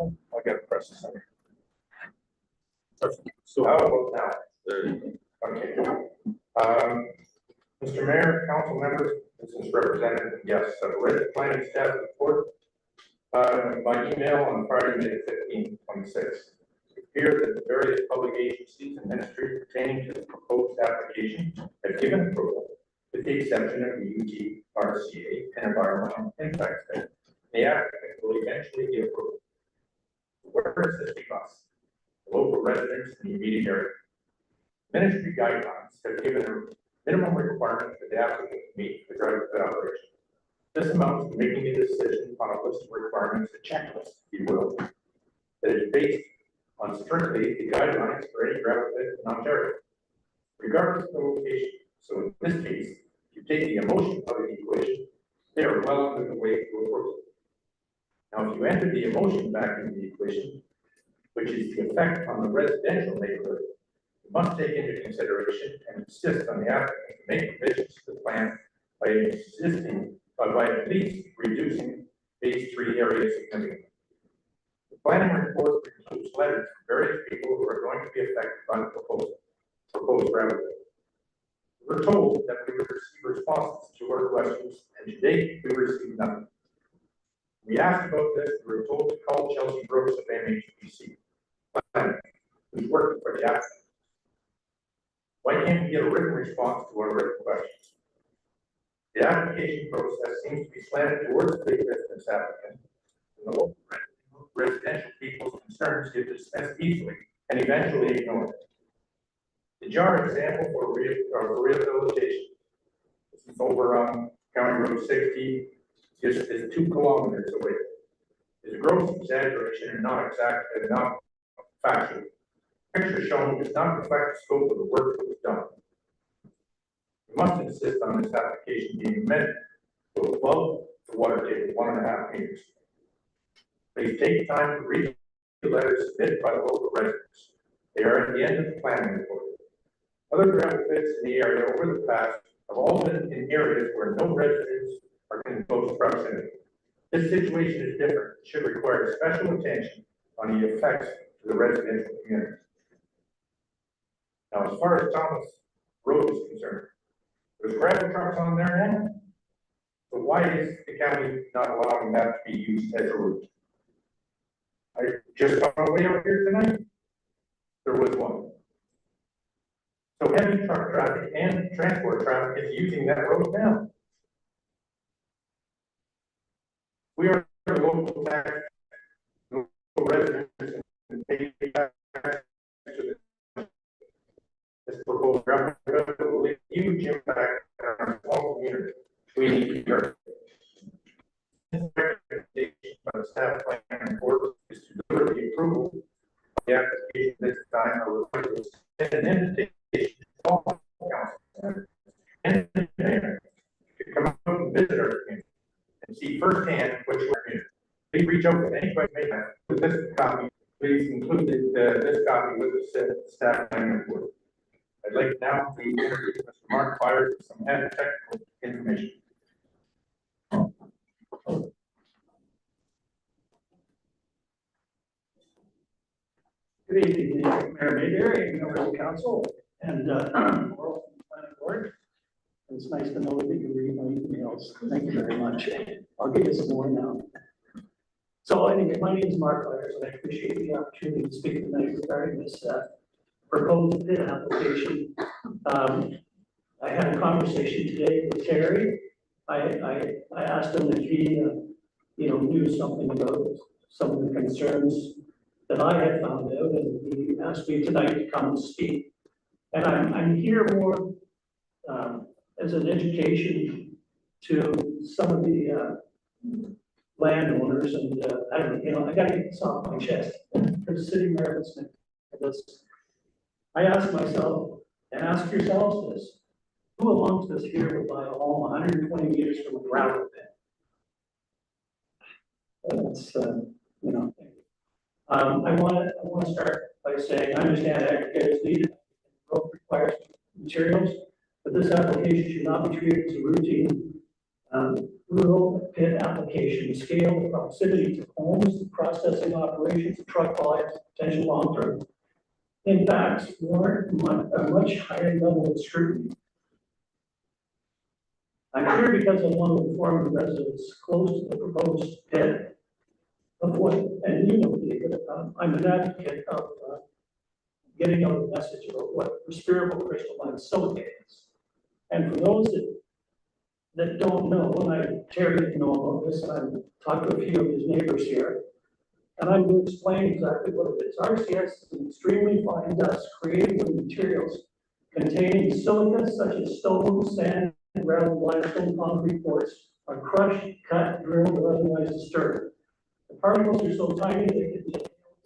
Speaker 9: I gotta press this here. So how about now? Okay. Mr. Mayor, council members, this is Representative, yes, so read the planning staff report by email on Friday, May 15, 26. It appears that the various public agencies and ministries pertaining to the proposed application have given approval, with the exception of the UTRCA and environmental impact statement. The applicant will eventually give approval. Where is this because? The local residents in the immediate area. Ministry guidelines have given a minimum requirement for the applicant to meet for driving the operation. This amounts to making a decision on a list of requirements, a checklist, if you will, that is based on strictly the guidelines for any gravel pit in Ontario, regardless of the location. So in this case, if you take the emotion out of the equation, they are well under the way to approval. Now, if you enter the emotion back into the equation, which is the effect on the residential neighborhood, you must take into consideration and insist on the applicant to make revisions to the plan by at least reducing phase 3 areas significantly. The planning report includes letters from various people who are going to be affected by the proposed gravel pit. We're told that we would receive responses to our questions, and to date, we received nothing. We asked about this, we were told to call Chelsea Brooks of MHPC, who's working for the applicant. Why can't we get a written response to our written questions? The application process seems to be slanted towards the big business applicant, and the local residential people's concerns get dismissed easily and eventually ignored. The JAR example for rehabilitation, this is over on County Road 60, is 2 kilometers away. It's a gross exaggeration and not exact and not factual. Picture shown does not reflect the scope of the work that was done. We must insist on this application being amended to above the water table 1.5 meters. Please take time to read the letters submitted by the local residents. They are at the end of the planning report. Other gravel pits in the area over the past have all been in areas where no residents are in close proximity. This situation is different. It should require special attention on the effects to the residential community. Now, as far as Thomas Road is concerned, there's gravel trucks on there now. So why is the county not allowing that to be used as a route? I just on my way over here tonight, there was one. So heavy truck traffic and transport traffic is using that road now. We are local tax, local residents, and pay tax to this proposed gravel will have a huge impact on our small community. We need to hear. This recommendation by the staff plan report is to deliver the approval of the application this time. I would like to send an invitation to all council and the mayor to come out and visit our community and see firsthand what you're doing. Please reach out to anybody may have with this copy. Please include this copy with the staff plan report. I'd like now to introduce Mr. Mark Byers with some added technical information.
Speaker 10: Good evening, Mayor Mayberry, members of council, and planning board. It's nice to know that you read my emails. Thank you very much. I'll give you some more now. So anyway, my name is Mark Byers, and I appreciate the opportunity to speak tonight regarding this proposed pit application. I had a conversation today with Terry. I asked him if he, knew something about some of the concerns that I had found out, and he asked me tonight to come and speak. And I'm here more as an education to some of the landowners, and I gotta get this off my chest. For the city of Smith, this I ask myself, and ask yourselves this, who amongst us here would buy a home 120 meters from a gravel pit? That's, you know. I want to start by saying, I understand aggregate is needed, growth requires materials, but this application should not be treated as a routine rural pit application. The scale, the proximity to homes, the processing operations, the truck volumes, potential long-term impacts warrant a much higher level of scrutiny. I'm here because I'm one of the former residents close to the proposed pit of what, and you know, David, I'm an advocate of getting out the message about what respirable crystalline silica is. And for those that don't know, and Terry didn't know about this, and I've talked to a few of his neighbors here, and I'm going to explain exactly what it is. RCS is an extremely fine dust created with materials containing silica such as stone, sand, gravel, limestone, concrete quartz are crushed, cut, drilled, or otherwise disturbed. The particles are so tiny they can be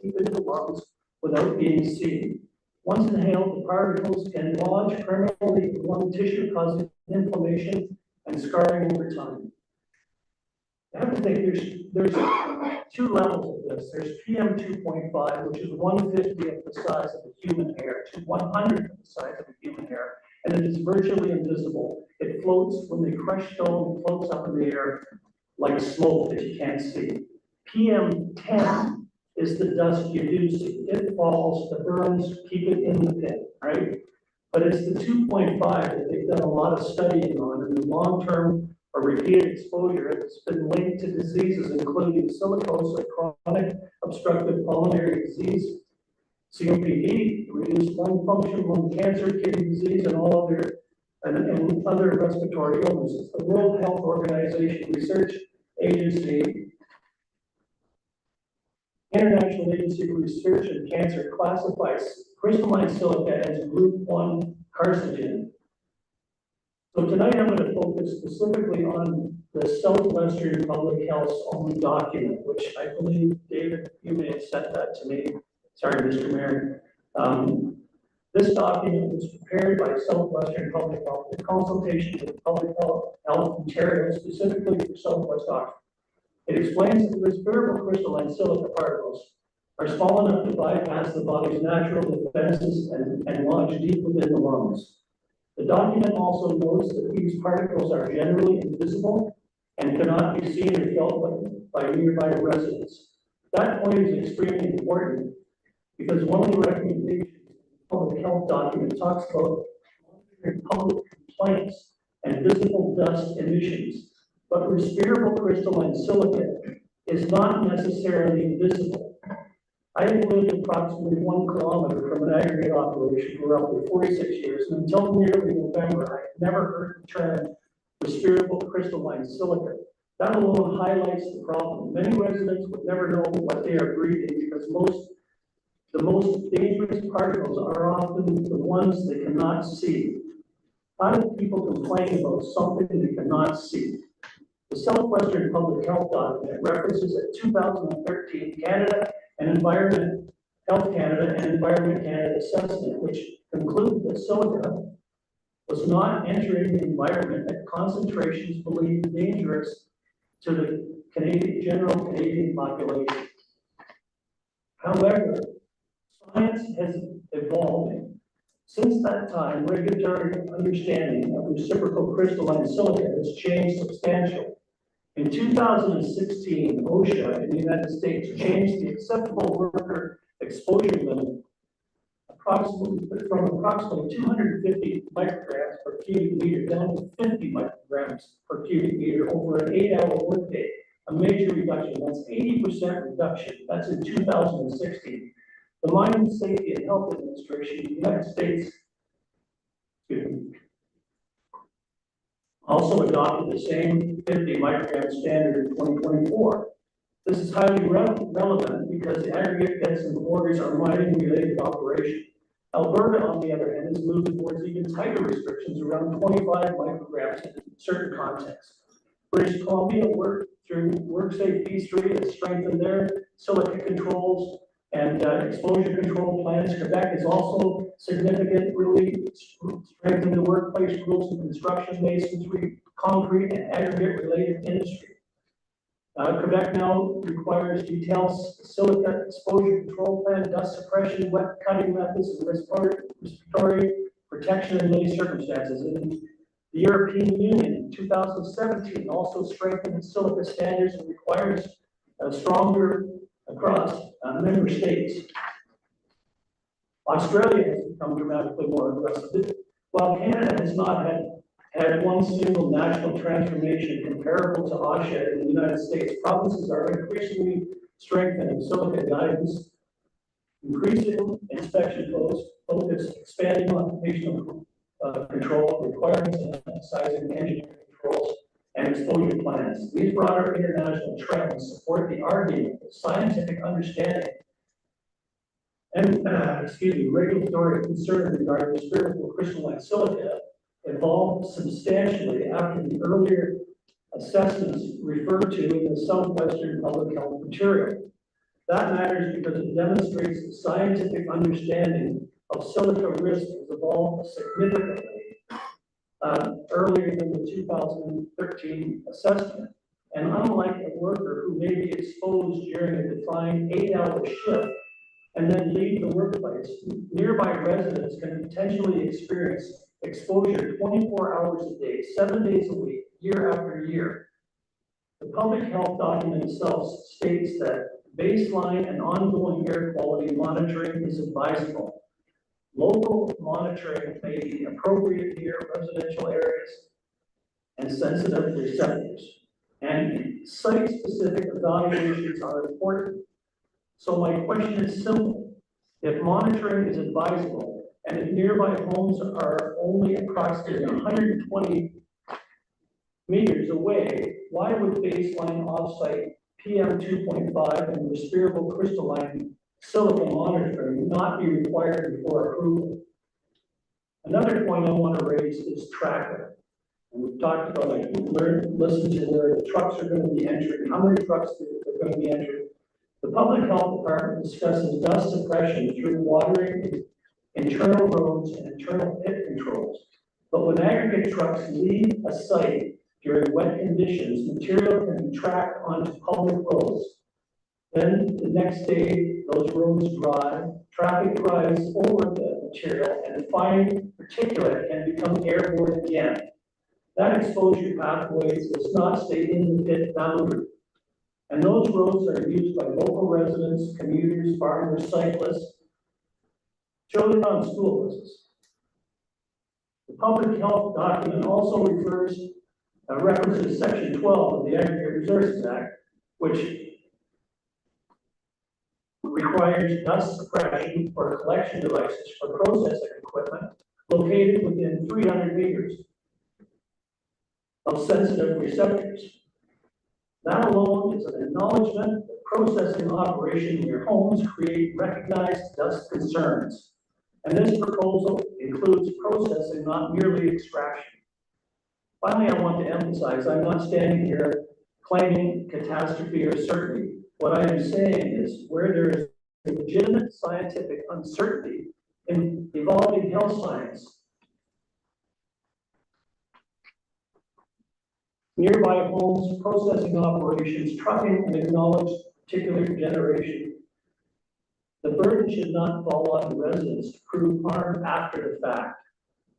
Speaker 10: deep into the lungs without being seen. Once inhaled, the particles can lodge permanently in lung tissue, causing inflammation and scarring over time. I have to think there's two levels of this. There's PM 2.5, which is 1/50 of the size of a human hair to 100 of the size of a human hair, and it is virtually invisible. It floats when they crush stone, it floats up in the air like smoke that you can't see. PM 10 is the dust you do see. It falls, the burns keep it in the pit, right? But it's the 2.5 that they've done a lot of studying on, and the long-term or repeated exposure has been linked to diseases including silicosis, chronic obstructive pulmonary disease, COPD, reduced lung function, lung cancer, kidney disease, and all other and other respiratory illnesses. The World Health Organization Research Agency, International Agency for Research in Cancer, classifies crystalline silica as group 1 carcinogen. So tonight I'm going to focus specifically on the Southwestern Public Health's own document, which I believe, David, you may have sent that to me. Sorry, Mr. Mayor. This document was prepared by Southwestern Public Health in consultation with Public Health Ontario, specifically for Southwest Oxford. It explains that respirable crystalline silica particles are small enough to bypass the body's natural defenses and lodge deep within the lungs. The document also notes that these particles are generally invisible and cannot be seen or felt by nearby residents. That point is extremely important because one of the recommendations in the public health document talks about public complaints and visible dust emissions. But respirable crystalline silica is not necessarily visible. I have lived approximately 1 kilometer from an aggregate operation for roughly 46 years, and until nearly November, I had never heard the term respirable crystalline silica. That alone highlights the problem. Many residents would never know what they are breathing because the most dangerous particles are often the ones they cannot see. How do people complain about something they cannot see? The Southwestern Public Health document references a 2013 Canada and Environment Health Canada and Environment Canada assessment, which concluded that silica was not entering the environment at concentrations believed dangerous to the general Canadian population. However, science has evolved. Since that time, regulatory understanding of reciprocal crystalline silica has changed substantially. In 2016, OSHA in the United States changed the acceptable worker exposure limit from approximately 250 micrograms per cubic meter down to 50 micrograms per cubic meter over an 8-hour workday, a major reduction. That's 80% reduction. That's in 2016. The Mining Safety and Health Administration in the United States also adopted the same 50 microgram standard in 2024. This is highly relevant because the aggregate pits and quarries are mining-related operation. Alberta, on the other hand, is moving towards even tighter restrictions around 25 micrograms in certain contexts. British Columbia worked through WorkSafe P3 has strengthened their silica controls, And exposure control plans. Quebec is also significant, really strengthening the workplace rules in construction, masonry, concrete, and aggregate related industry. Quebec now requires detailed silica exposure control plan, dust suppression, wet cutting methods, and respiratory protection in many circumstances. And the European Union in 2017 also strengthened silica standards and requires stronger across member states. Australia has become dramatically more aggressive. While Canada has not had one single national transformation comparable to OSHA in the United States, provinces are increasingly strengthening silica guidance, increasing inspection focus, expanding occupational control requirements, and emphasizing engineering controls and exposure plans. These broader international trends support the argument that scientific understanding and, regulatory concern regarding spherical crystalline silica evolved substantially after the earlier assessments referred to in the Southwestern Public Health material. That matters because it demonstrates that scientific understanding of silica risk has evolved significantly earlier than the 2013 assessment. And unlike a worker who may be exposed during a defined 8-hour shift and then leave the workplace, nearby residents can potentially experience exposure 24 hours a day, 7 days a week, year after year. The public health document itself states that baseline and ongoing air quality monitoring is advisable. Local monitoring may be appropriate near residential areas and sensitive receptors. And site-specific evaluations are important. So my question is simple. If monitoring is advisable, and if nearby homes are only approximately 120 meters away, why would baseline offsite PM 2.5 and respirable crystalline silica monitoring not be required before approval? Another point I want to raise is tracking. And we've talked about, listen to where the trucks are going to be entering, how many trucks are going to be entering. The Public Health Department discusses dust suppression through watering internal roads and internal pit controls. But when aggregate trucks leave a site during wet conditions, material can be tracked onto public roads. Then the next day, those roads dry, traffic drives over the material, and fine particulate can become airborne again. That exposure pathway does not stay in the pit boundary. And those roads are used by local residents, commuters, farmers, cyclists, children on school buses. The public health document also references Section 12 of the Aggregate Resources Act, which requires dust suppression for collection devices for processing equipment located within 300 meters of sensitive receptors. That alone is an acknowledgement that processing operation in your homes create recognized dust concerns. And this proposal includes processing, not merely extraction. Finally, I want to emphasize, I'm not standing here claiming catastrophe or certainty. What I am saying is where there is legitimate scientific uncertainty in evolving health science, nearby homes, processing operations, trucking, and acknowledged particular generation, the burden should not fall on the residents to prove harm after the fact.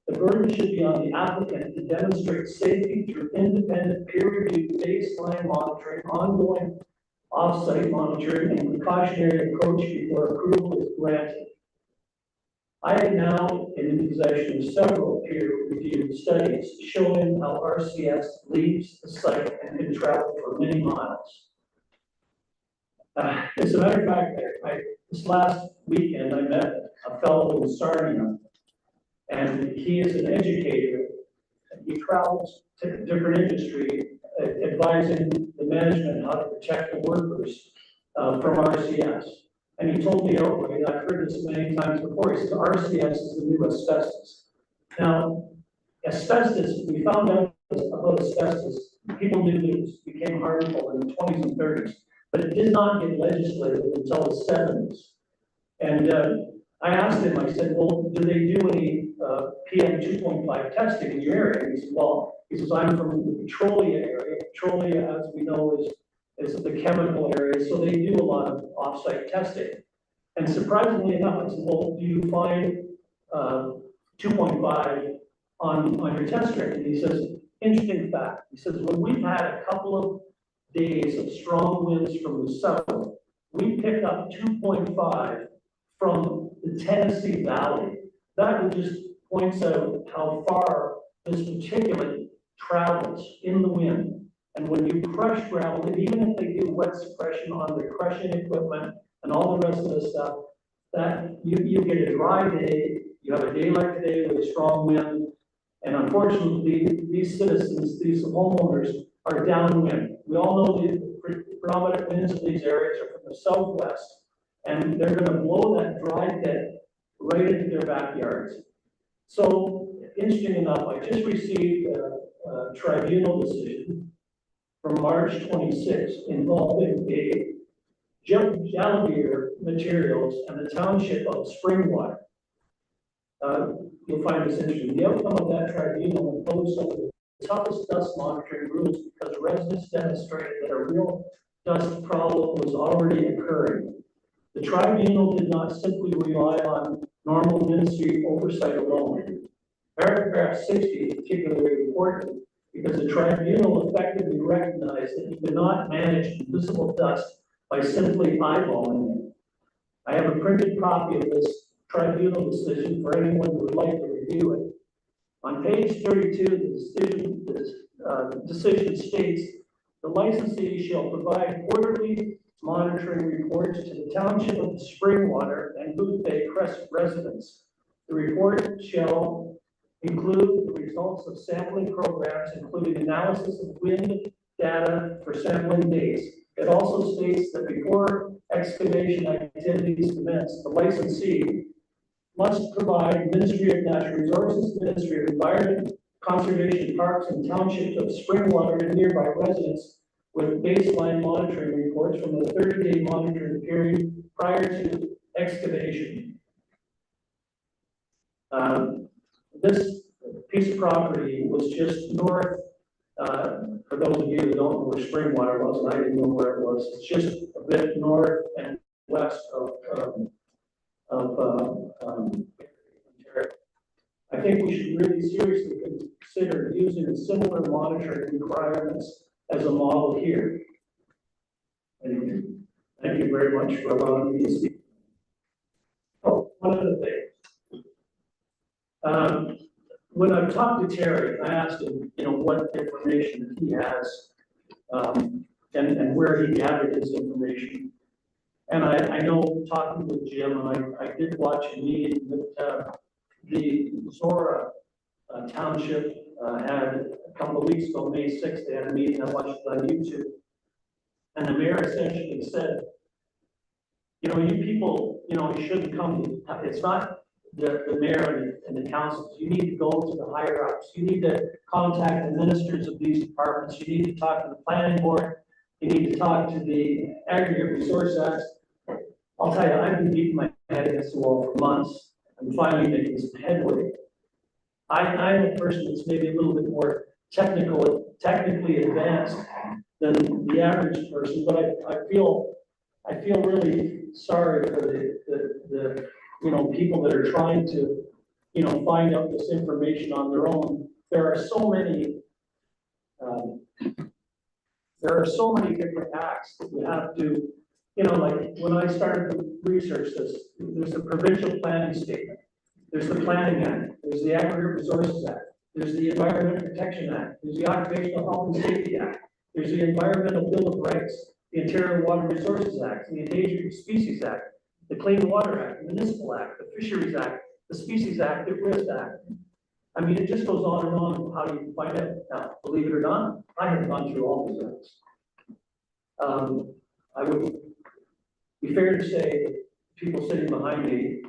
Speaker 10: The burden should be on the applicant to demonstrate safety through independent peer-reviewed baseline monitoring, ongoing off-site monitoring, and precautionary approach before approval is granted. I am now in possession of several peer-reviewed studies showing how RCS leaves the site and can travel for many miles. As a matter of fact, this last weekend I met a fellow in Sarnia, and he is an educator. He travels to different industry, advising the management how to protect the workers from RCS. And he told me outright, I've heard this many times before, he said RCS is the new asbestos. Now, asbestos, we found out about asbestos, people knew that it became harmful in the 20s and 30s, but it did not get legislated until the 70s. And I asked him, I said, well, do they do any PM 2.5 testing in your area? And he said, well, he says, I'm from the Petrolia area. Petrolia, as we know, is the chemical area, so they do a lot of off-site testing. And surprisingly enough, I said, well, do you find 2.5 on your test rate? And he says, interesting fact. He says, when we've had a couple of days of strong winds from the south, we picked up 2.5 from the Tennessee Valley. That just points out how far this particulate travels in the wind. And when you crush gravel, and even if they do wet suppression on their crushing equipment and all the rest of the stuff, that you get a dry day, you have a day like today with a strong wind, and unfortunately, these citizens, these homeowners are downwind. We all know the predominant winds in these areas are from the southwest, and they're gonna blow that dry pit right into their backyards. So, interesting enough, I just received a tribunal decision from March 26th involving a Jalabir Materials and the township of Springwater. You'll find this interesting. The outcome of that tribunal imposed some of the toughest dust monitoring rules because residents demonstrated that a real dust problem was already occurring. The tribunal did not simply rely on normal ministry oversight alone. Paragraph 60 is particularly important because the tribunal effectively recognized that you could not manage invisible dust by simply eyeballing it. I have a printed copy of this tribunal decision for anyone who would like to review it. On page 32, the decision states, the licensee shall provide quarterly monitoring reports to the township of Springwater and Booth Bay Crescent residents. The report shall include the results of sampling programs, including analysis of wind data for sampling days. It also states that before excavation activities commence, the licensee must provide Ministry of Natural Resources, Ministry of Environment, Conservation Parks, and Townships of Springwater and nearby residents with baseline monitoring reports from the 30-day monitoring period prior to excavation. This piece of property was just north, for those of you who don't know where Springwater was, and I didn't know where it was, it's just a bit north and west of Ontario. I think we should really seriously consider using similar monitoring requirements as a model here. Thank you very much for allowing me to speak. Oh, one other thing. When I talked to Terry, I asked him, what information he has, and where he gathered his information. And I know talking with Jim, and I did watch a meeting that the Zora Township had a couple of weeks ago, May 6th, they had a meeting, I watched it on YouTube. And the mayor essentially said, you people, you shouldn't come, it's not the mayor and the councils, you need to go to the higher ups, you need to contact the ministers of these departments, you need to talk to the planning board, you need to talk to the Aggregate Resource Act. I'll tell you, I've been beating my head against the wall for months. I'm finally making some headway. I'm a person that's maybe a little bit more technically advanced than the average person, but I feel really sorry for the people that are trying to, find out this information on their own. There are so many different acts that you have to, like when I started to research this, there's the provincial planning statement, there's the Planning Act, there's the Aggregate Resources Act, there's the Environmental Protection Act, there's the Occupational Health and Safety Act, there's the Environmental Bill of Rights, the Ontario Water Resources Act, the Endangered Species Act, the Clean Water Act, the Municipal Act, the Fisheries Act, the Species Act, the Risk Act. I mean, it just goes on and on how you can find it. Now, believe it or not, I have gone through all these acts. I would be fair to say that people sitting behind me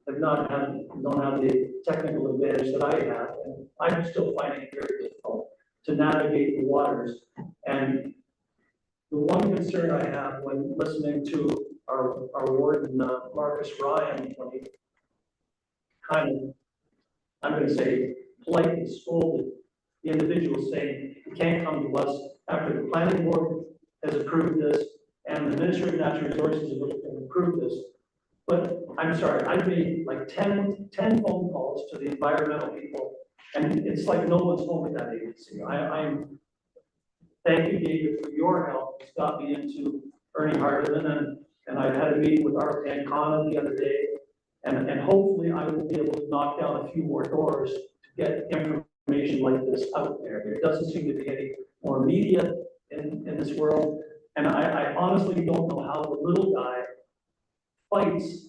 Speaker 10: don't have the technical advantage that I have, and I'm still finding it very difficult to navigate the waters. And the one concern I have when listening to our our warden, Marcus Ryan, when he kind of, I'm gonna say politely scolded the individual saying, you can't come to us after the planning board has approved this and the Ministry of Natural Resources has approved this. But I'm sorry, I've made like 10 phone calls to the environmental people, and it's like no one's home at that agency. I'm, thank you, David, for your help. It's got me into Ernie Hardeman, and I had a meeting with Art Ancona the other day, and hopefully I will be able to knock down a few more doors to get information like this out there. There doesn't seem to be any more media in this world, and I honestly don't know how the little guy fights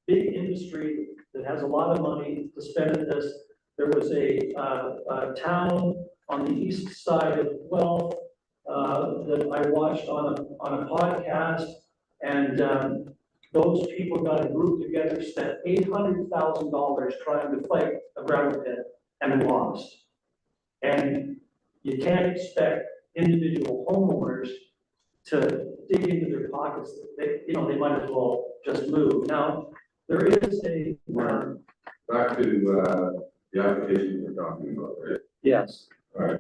Speaker 10: big industry that has a lot of money to spend at this. There was a town on the east side of Guelph that I watched on a podcast, and those people got a group together, spent $800,000 trying to fight a gravel pit and lost. And you can't expect individual homeowners to dig into their pockets. They might as well just move. Now, there is a
Speaker 1: Back to the application we're talking about, right?
Speaker 10: yes.
Speaker 1: All right.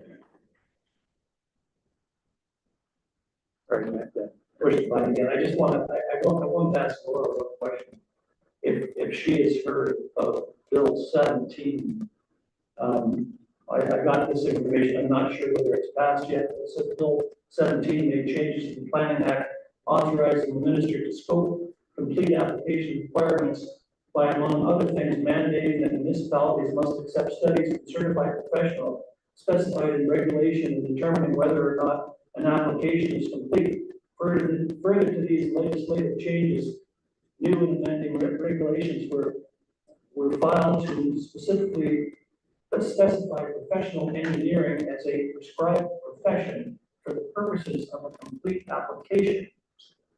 Speaker 10: Sorry, I have to push the button again. I just want to, I want to ask Laura a question. If she has heard of Bill 17, I got this information, I'm not sure whether it's passed yet. It says Bill 17 made changes to the Planning Act authorizing the minister to scope complete application requirements by, among other things, mandating that municipalities must accept studies from certified professional specified in regulation and determining whether or not an application is complete. Further to these legislative changes, new and amending regulations were filed to specifically specify professional engineering as a prescribed profession for the purposes of a complete application.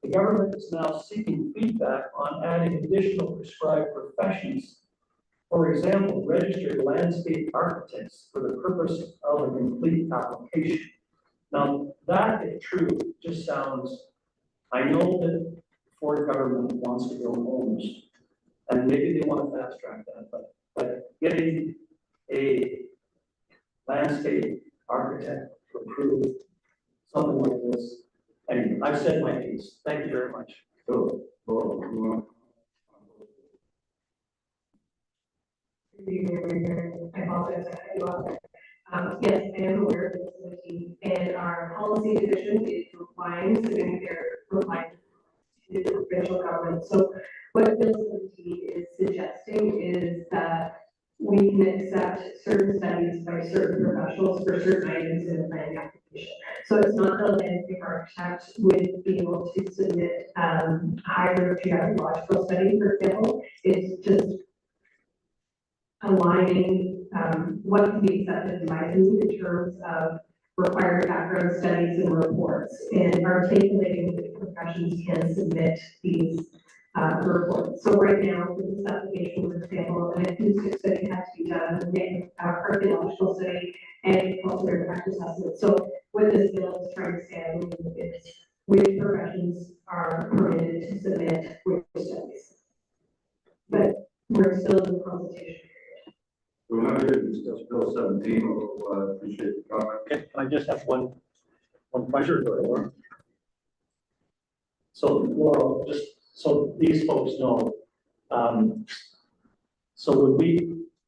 Speaker 10: The government is now seeking feedback on adding additional prescribed professions. For example, registered landscape architects for the purpose of a complete application. Now, that, if true, just sounds, I know that Ford government wants to build homes, and maybe they want to fast track that, but getting a landscape architect to approve something like this, and I've said my piece. Thank you very much.
Speaker 1: So,
Speaker 5: I apologize, I cut you off there. Yes, I am aware of this facility, and our policy division is complying, submitting their compliance to the provincial government. So what Bill 17 is suggesting is that we can accept certain studies by certain professionals for certain items in the planning application. So it's not the landscape architect would be able to submit higher geological study, for example. It's just aligning what can be accepted in licensing in terms of required background studies and reports, and articulating that professions can submit these reports. So right now, for this application, for example, an acoustic study has to be done, an archaeological study, and also impact assessment. So what this bill is trying to say is which professions are permitted to submit which studies. But we're still in the consultation.
Speaker 1: we're not here to discuss Bill 17, although I appreciate the comment.
Speaker 10: Can I just have one question, Laura? So Laura, just so these folks know, so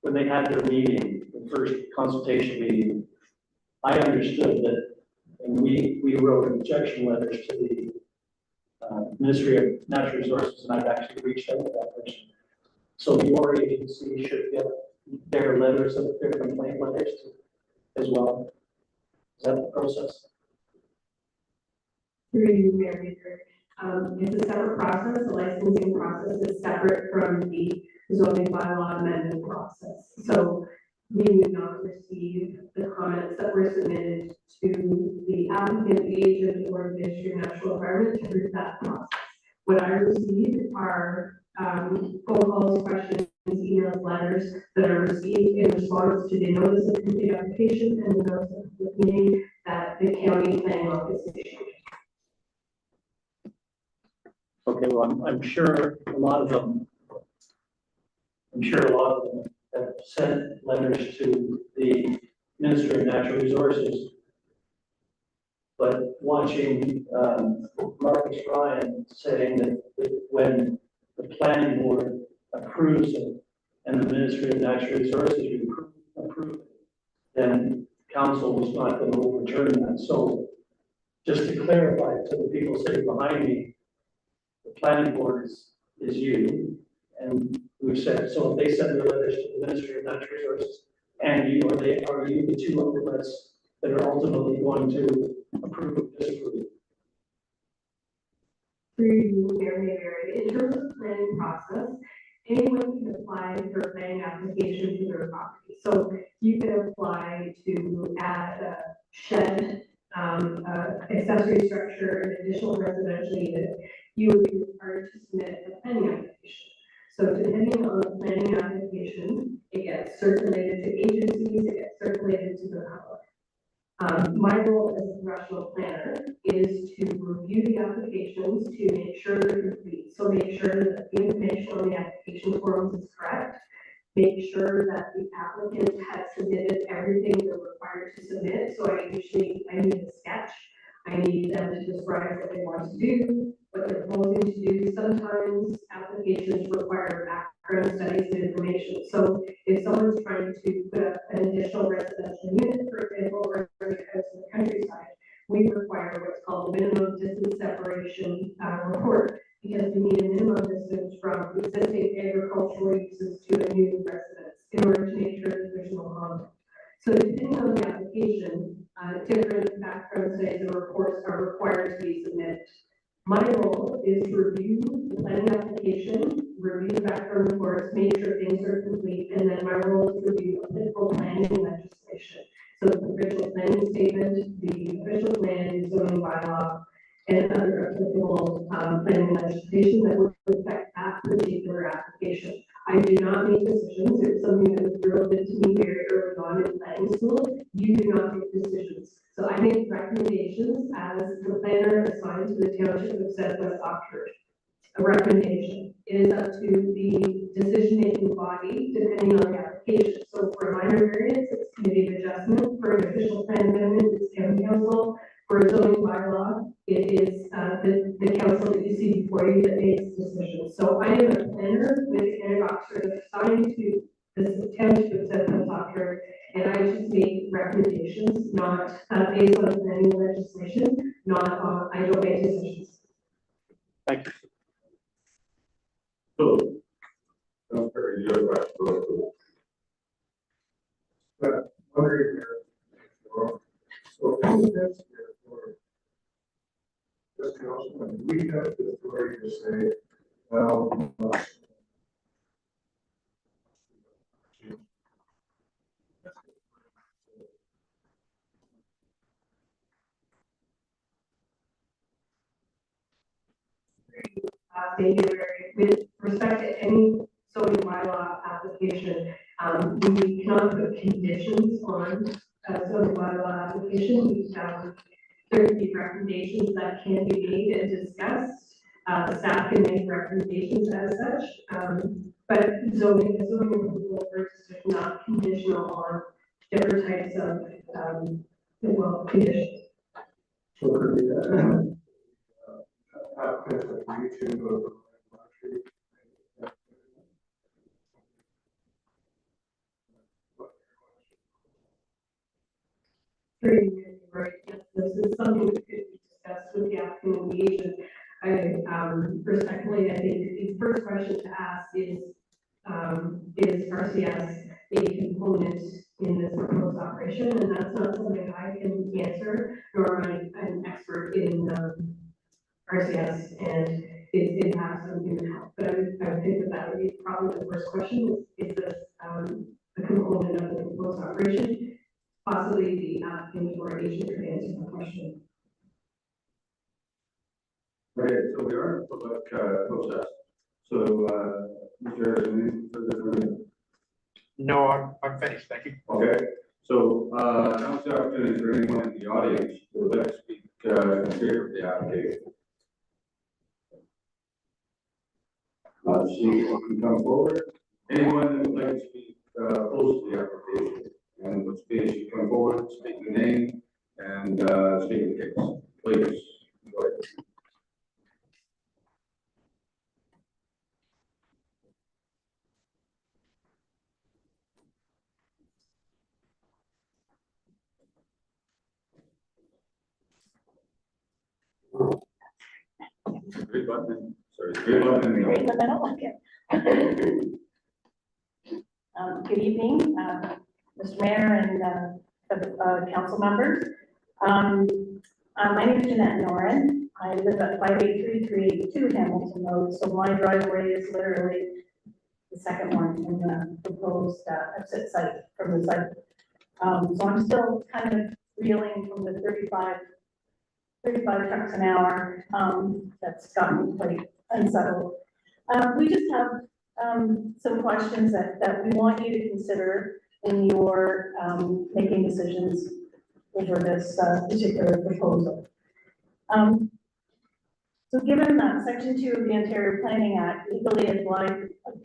Speaker 10: when they had their meeting, the first consultation meeting, I understood that, and we wrote objection letters to the Ministry of Natural Resources, and I've actually reached out to that person. So your agency should get their letters, their complaint letters as well. Is that the process?
Speaker 5: Through you, Mayor Baker. It's a separate process. The licensing process is separate from the zoning bylaw amendment process. So we would not receive the comments that were submitted to the applicant, agent, or Ministry of Natural Environment through that process. What I received are phone calls, questions, emails, letters that are received in response to the notice of complete application and the notice of the meeting that the county planning office issued.
Speaker 10: Okay, well, I'm sure a lot of them, have sent letters to the Ministry of Natural Resources. But watching, Marcus Ryan saying that when the planning board approves it and the Ministry of Natural Resources approve it, then council was not going to overturn that. So just to clarify to the people sitting behind me, the planning board is you, and we've said, so if they send their letters to the Ministry of Natural Resources, and you, are you the two outlets that are ultimately going to approve or disapprove?
Speaker 5: Through you, very, in terms of the planning process, anyone can apply for a planning application to their property. So you can apply to add a shed, accessory structure, an additional residential unit. You would be required to submit a planning application. So depending on the planning application, it gets circulated to agencies, it gets circulated to the public. My role as a professional planner is to review the applications to make sure they're complete. So make sure that the information on the application forms is correct. Make sure that the applicant has submitted everything they're required to submit. So I need a sketch. I need them to describe what they want to do, what they're proposing to do. Sometimes applications require background studies and information. So if someone's trying to put up an additional residential unit, for example, or a house in the countryside, we require what's called the minimum distance separation report, because we need a minimum distance from existing agricultural uses to a new residence in order to make sure that there's no conflict. So depending on the application, different background studies and reports are required to be submitted. My role is to review the planning application, review the background reports, make sure things are complete, and then my role is to review applicable planning legislation. So the provincial planning statement, the official plan, zoning bylaw, and other applicable planning legislation that would affect that particular application. I do not make decisions. It's something that was drilled into me very early on in planning school. You do not make decisions. So I make recommendations as the planner assigned to the township of South West Oxford. A recommendation. It is up to the decision-making body depending on the application. So for a minor variance, it's committee of adjustment. For an official plan amendment, it's town council. For a zoning bylaw, it is the council that you see before you that makes decisions. So I am a planner with the County of Oxford assigned to the township of South West Oxford, and I just make recommendations, not based on planning legislation, not on, I don't make decisions.
Speaker 10: Thank you.
Speaker 1: So, don't worry, you have a question.
Speaker 3: But wondering here, so that's for this councilman, we have the authority to say, well,
Speaker 5: With respect to any zoning bylaw application, we cannot put conditions on a zoning bylaw application. There can be recommendations that can be made and discussed. Staff can make recommendations as such, but zoning approval is not conditional on different types of conditions.
Speaker 3: so could be applicants agree to
Speaker 5: Right, yes, this is something that could be discussed with the applicant and the agent. Respectfully, I think the first question to ask is RCS a component in this proposed operation? And that's not something I can answer, nor am I an expert in RCS and its impacts on human health. But I would think that would be probably the first question: is this a component of the proposed operation? Possibly the applicant or agent could answer the question.
Speaker 1: Right, so we are in public process. So, Mr. Harrison, further?
Speaker 9: No, I'm finished, thank you.
Speaker 1: Okay, so, now it's the opportunity for anyone in the audience who would like to speak in favor of the application. See if you can come forward. Anyone that would like to speak opposed to the application and would speak, should come forward, state your name and state your case. Please, go ahead. Green button, sorry, green button.
Speaker 11: Right in the middle, okay. Good evening, Mr. Mayor and council members. My name is Jeanette Noren. I live at 58332 Hamilton Road, so my driveway is literally the second one from the proposed exit site from the site. So I'm still kind of reeling from the 35 trucks an hour. That's gotten quite unsettled. We just have some questions that we want you to consider in your making decisions over this particular proposal. So given that Section 2 of the Ontario Planning Act legally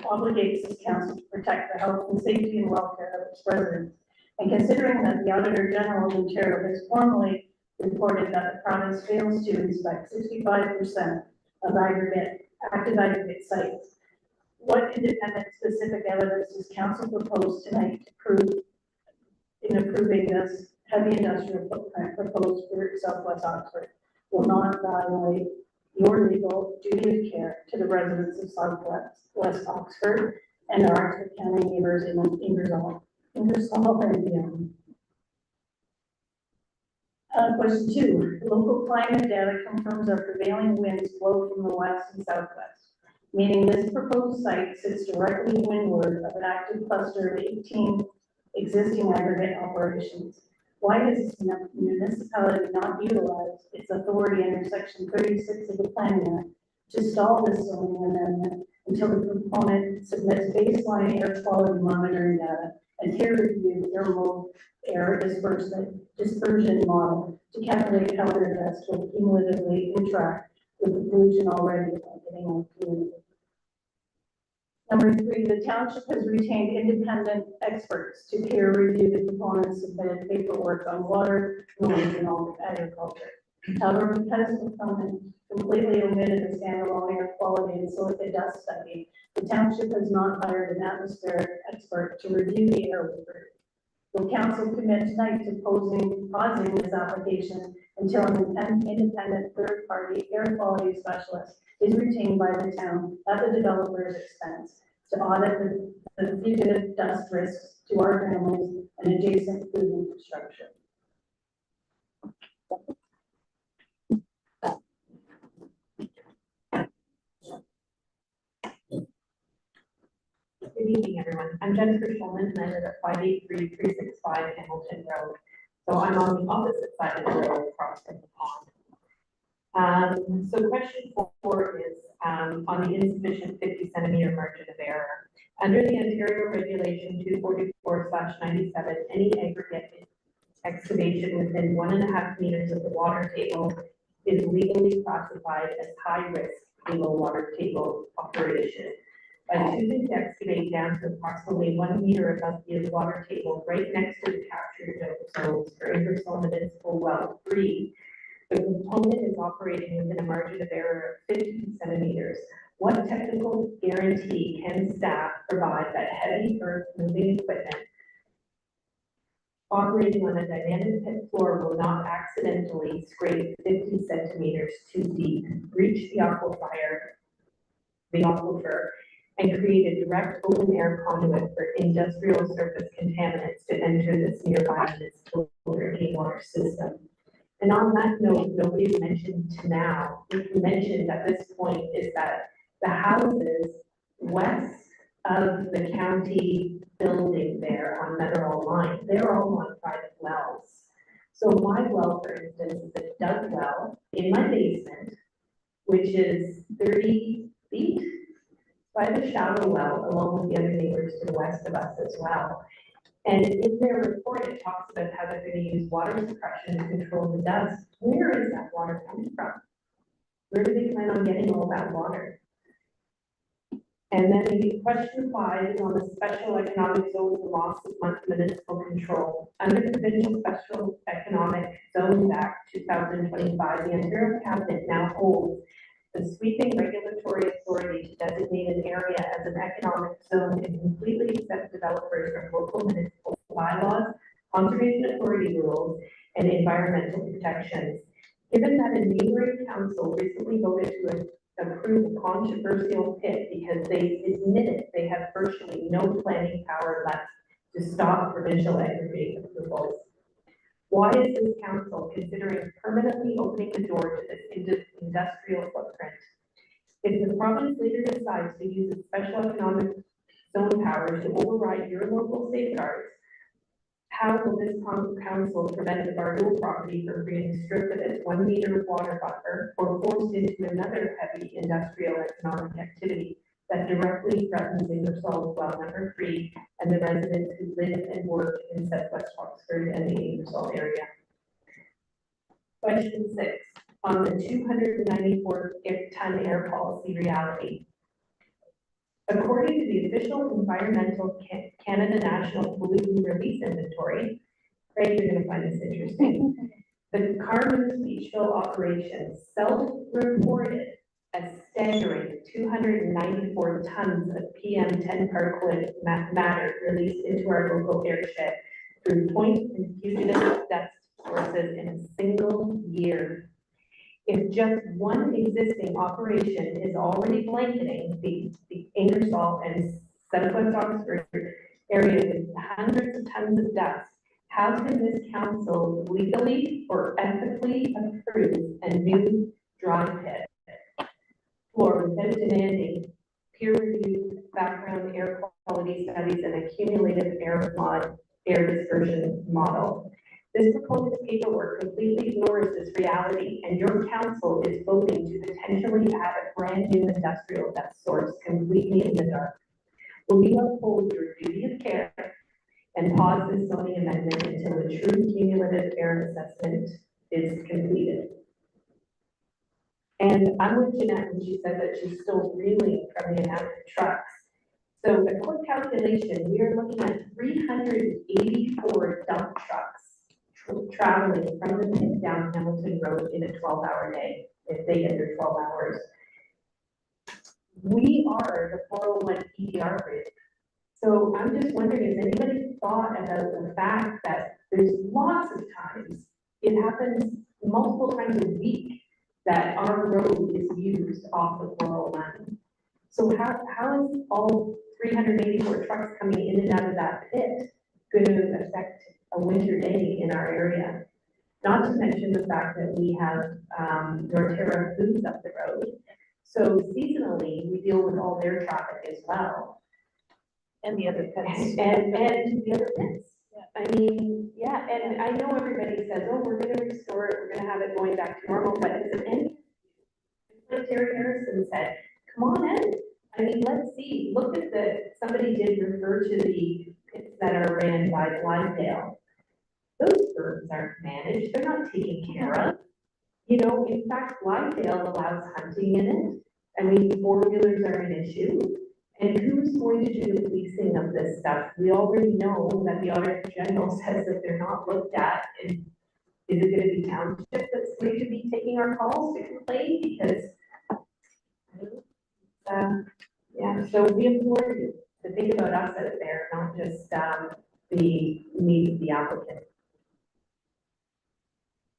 Speaker 11: obligates this council to protect the health and safety and welfare of its residents, and considering that the Auditor General of Ontario has formally reported that the province fails to inspect 65% of active aggregate sites, what independent specific evidence does council propose tonight to prove in approving this heavy industrial footprint proposed for Southwest Oxford will not violate your legal duty of care to the residents of Southwest Oxford and our Oxford County neighbors in Ingersoll and beyond? Question 2, local climate data confirms our prevailing winds blow from the west and southwest, meaning this proposed site sits directly windward of an active cluster of 18 existing aggregate operations. Why has this municipality not utilized its authority under Section 36 of the Planning Act to stall this zoning amendment until the proponent submits baseline air quality monitoring data and peer-reviewed thermal air dispersion model to calculate how their best will cumulatively interact with the pollution already affecting our community? Number 3, the township has retained independent experts to peer review the proponent's submitted paperwork on water, noise, and agriculture. However, because the proponent completely omitted the standalone air quality and silica dust study, the township has not hired an atmospheric expert to review the air record. Will council commit tonight to pausing this application until an independent third-party air quality specialist is retained by the town at the developer's expense to audit the fugitive dust risks to our families and adjacent food infrastructure?
Speaker 5: Good evening, everyone. I'm Jennifer Schulman, and I live at 583-365 Hamilton Road. So I'm on the opposite side of the road across from the pond. So question 4 is on the insufficient 50 centimeter margin of error. Under the Ontario Regulation 244/97, any aggregate excavation within 1.5 meters of the water table is legally classified as high risk below water table operation. By choosing to excavate down to approximately 1 meter above the water table, right next to the capture zones for Ingersoll Municipal Well 3, the component is operating within a margin of error of 50 centimeters. What technical guarantee can staff provide that heavy earth moving equipment operating on a dynamic pit floor will not accidentally scrape 50 centimeters too deep, reach the aquifer, and create a direct open air conduit for industrial surface contaminants to enter this nearby municipal drinking water system? And on that note, nobody's mentioned at this point is that the houses west of the county building there on Mineral Line, they're all on private wells. So my well, for instance, is a dug well in my basement, which is 30 feet by the shallow well, along with the other neighbors to the west of us as well. And in their report, it talks about how they're going to use water suppression to control the dust. Where is that water coming from? Where do they plan on getting all that water? And then the question 5 is on the special economic zones and loss of municipal control. Under the Provincial Special Economic Zones Act 2025, the Ontario Cabinet now holds the sweeping regulatory authority to designate an area as an economic zone and completely exempt developers from local municipal bylaws, conservation authority rules, and environmental protections. Given that a neighboring council recently voted to approve a controversial pit because they admitted they have virtually no planning power left to stop provincial aggregate approvals. Why is this council considering permanently opening the door to this industrial footprint? If the province later decides to use its special economic zone powers to override your local safeguards, how will this council prevent the Bardoul property from being stripped of its 1 meter water buffer or forced into another heavy industrial economic activity that directly threatens Ingersoll well number 3 and the residents who live and work in Southwest Oxford and the Ingersoll area? Question 6, on the 294 ton air policy reality. According to the official Environmental Canada National Pollutant Release Inventory, Craig, you're going to find this interesting. The Carmen's Beachville operations self-reported a staggering 294 tons of PM10 particulate matter released into our local airshed through point and fugitive dust sources in a single year. If just one existing operation is already blanketing the Ingersoll and Southwest Oxford area with hundreds of tons of dust, how can this council legally or ethically approve a new dry pit floor without demanding peer-reviewed background air quality studies and accumulated air dispersion model? This proposed paperwork completely ignores this reality, and your council is voting to potentially add a brand new industrial dust source completely in the dark. Will you uphold your duty of care and pause this zoning amendment until a true cumulative air assessment is completed? And I'm with Jeanette when she said that she's still reeling from the amount of trucks. So a quick calculation, we are looking at 384 dump trucks traveling from the pit down Hamilton Road in a 12-hour day, if they get their 12 hours. We are the 401 EDR group. So I'm just wondering, has anybody thought about the fact that there's lots of times, it happens multiple times a week, that our road is used off of 401. So how is all 384 trucks coming in and out of that pit going to affect a winter day in our area? Not to mention the fact that we have Norterra Foods up the road. So seasonally, we deal with all their traffic as well.
Speaker 11: And the other pits.
Speaker 5: And the other pits. I mean, yeah, and I know everybody says, oh, we're going to restore it, we're going to have it going back to normal, but at the end, like Terry Harrison said, come on in. I mean, let's see, look at somebody did refer to the pits that are ran by Glendale. Those birds aren't managed, they're not taken care of. You know, in fact, Glendale allows hunting in it. I mean, four-wheelers are an issue. And who's going to do the policing of this stuff? We already know that the Auditor General says that they're not looked at. And is it going to be township that's going to be taking our calls to complain? Because, yeah, so we implore you to think about us out there, not just the needs of the applicant.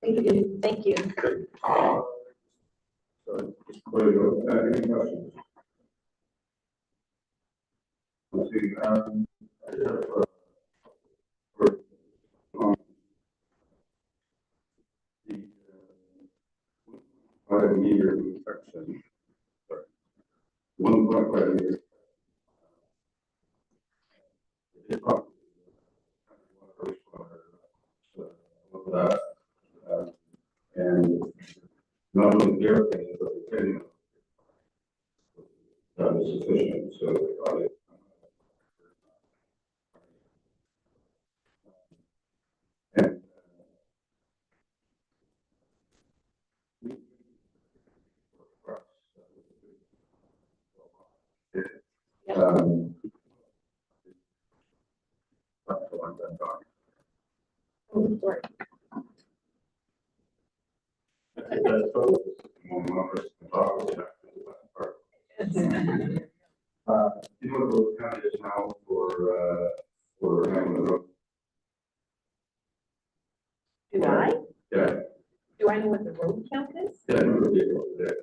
Speaker 5: Thank you.
Speaker 11: Thank you.
Speaker 1: So, there you go. Any questions? Let's see, I have, the 5 meter section, 1.5 meters. It's probably of that, and not only their opinion, but the opinion that is sufficient, so I and
Speaker 11: Sorry.
Speaker 1: That's probably one more person to talk about. You know what the county is now for having the road?
Speaker 12: Do I?
Speaker 1: Yeah,
Speaker 12: Do I know what the road count is?
Speaker 1: yeah, I remember the over there.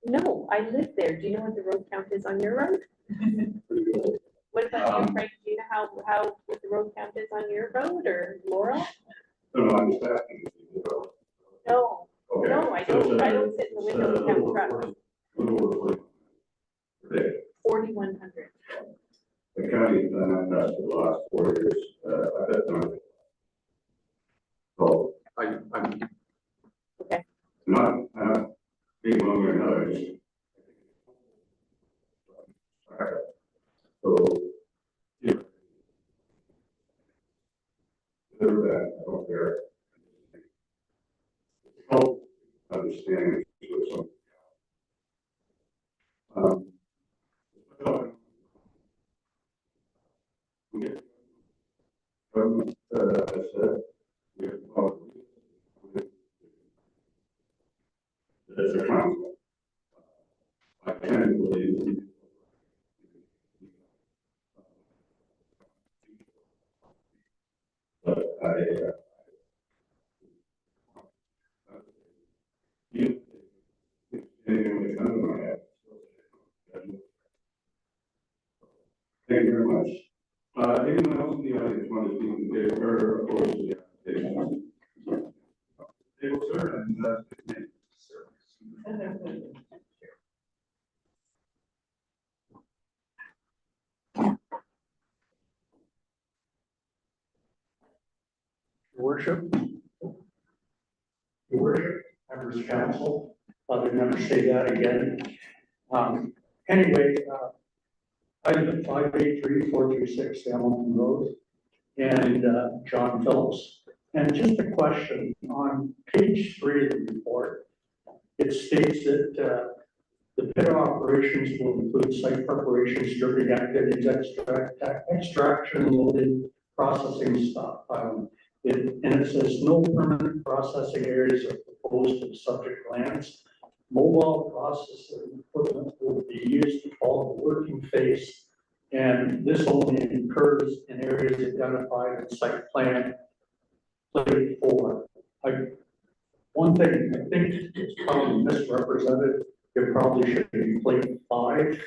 Speaker 12: No, I live there. Do you know what the road count is on your road? What about you, Frank? Do you know how, what the road count is on your road, or Laurel?
Speaker 1: No, I'm just asking.
Speaker 12: No,
Speaker 1: Okay.
Speaker 12: no, I
Speaker 1: So it's,
Speaker 12: don't sit in the window and count trucks.
Speaker 1: Little over 40.
Speaker 12: 4,100.
Speaker 1: The county has done that for the last 4 years, I bet not. So, I'm.
Speaker 12: Okay.
Speaker 1: Not, being one way or another, just. So. Yeah. They're bad, I don't care. Help understand what some. Yeah. I said, yeah, as a council, I can believe. But you, anything that comes to my head. Thank you very much. Anyone else in the audience want to speak in favor or oppose the application? They will serve and,
Speaker 10: Your Worship. Your Worship, members of council, I'll never say that again. Anyway, I live at 583-436 Hamilton Road, and John Phillips. And just a question, on page 3 of the report, it states that the pit operations will include site preparation, stripping activities, extraction, loading, processing, stockpiling. And it says no permanent processing areas are proposed to the subject lands. Mobile processing equipment will be used to follow the working phase, and this only occurs in areas identified in site plan plate 4. One thing I think it's probably misrepresented, it probably should be plate 5.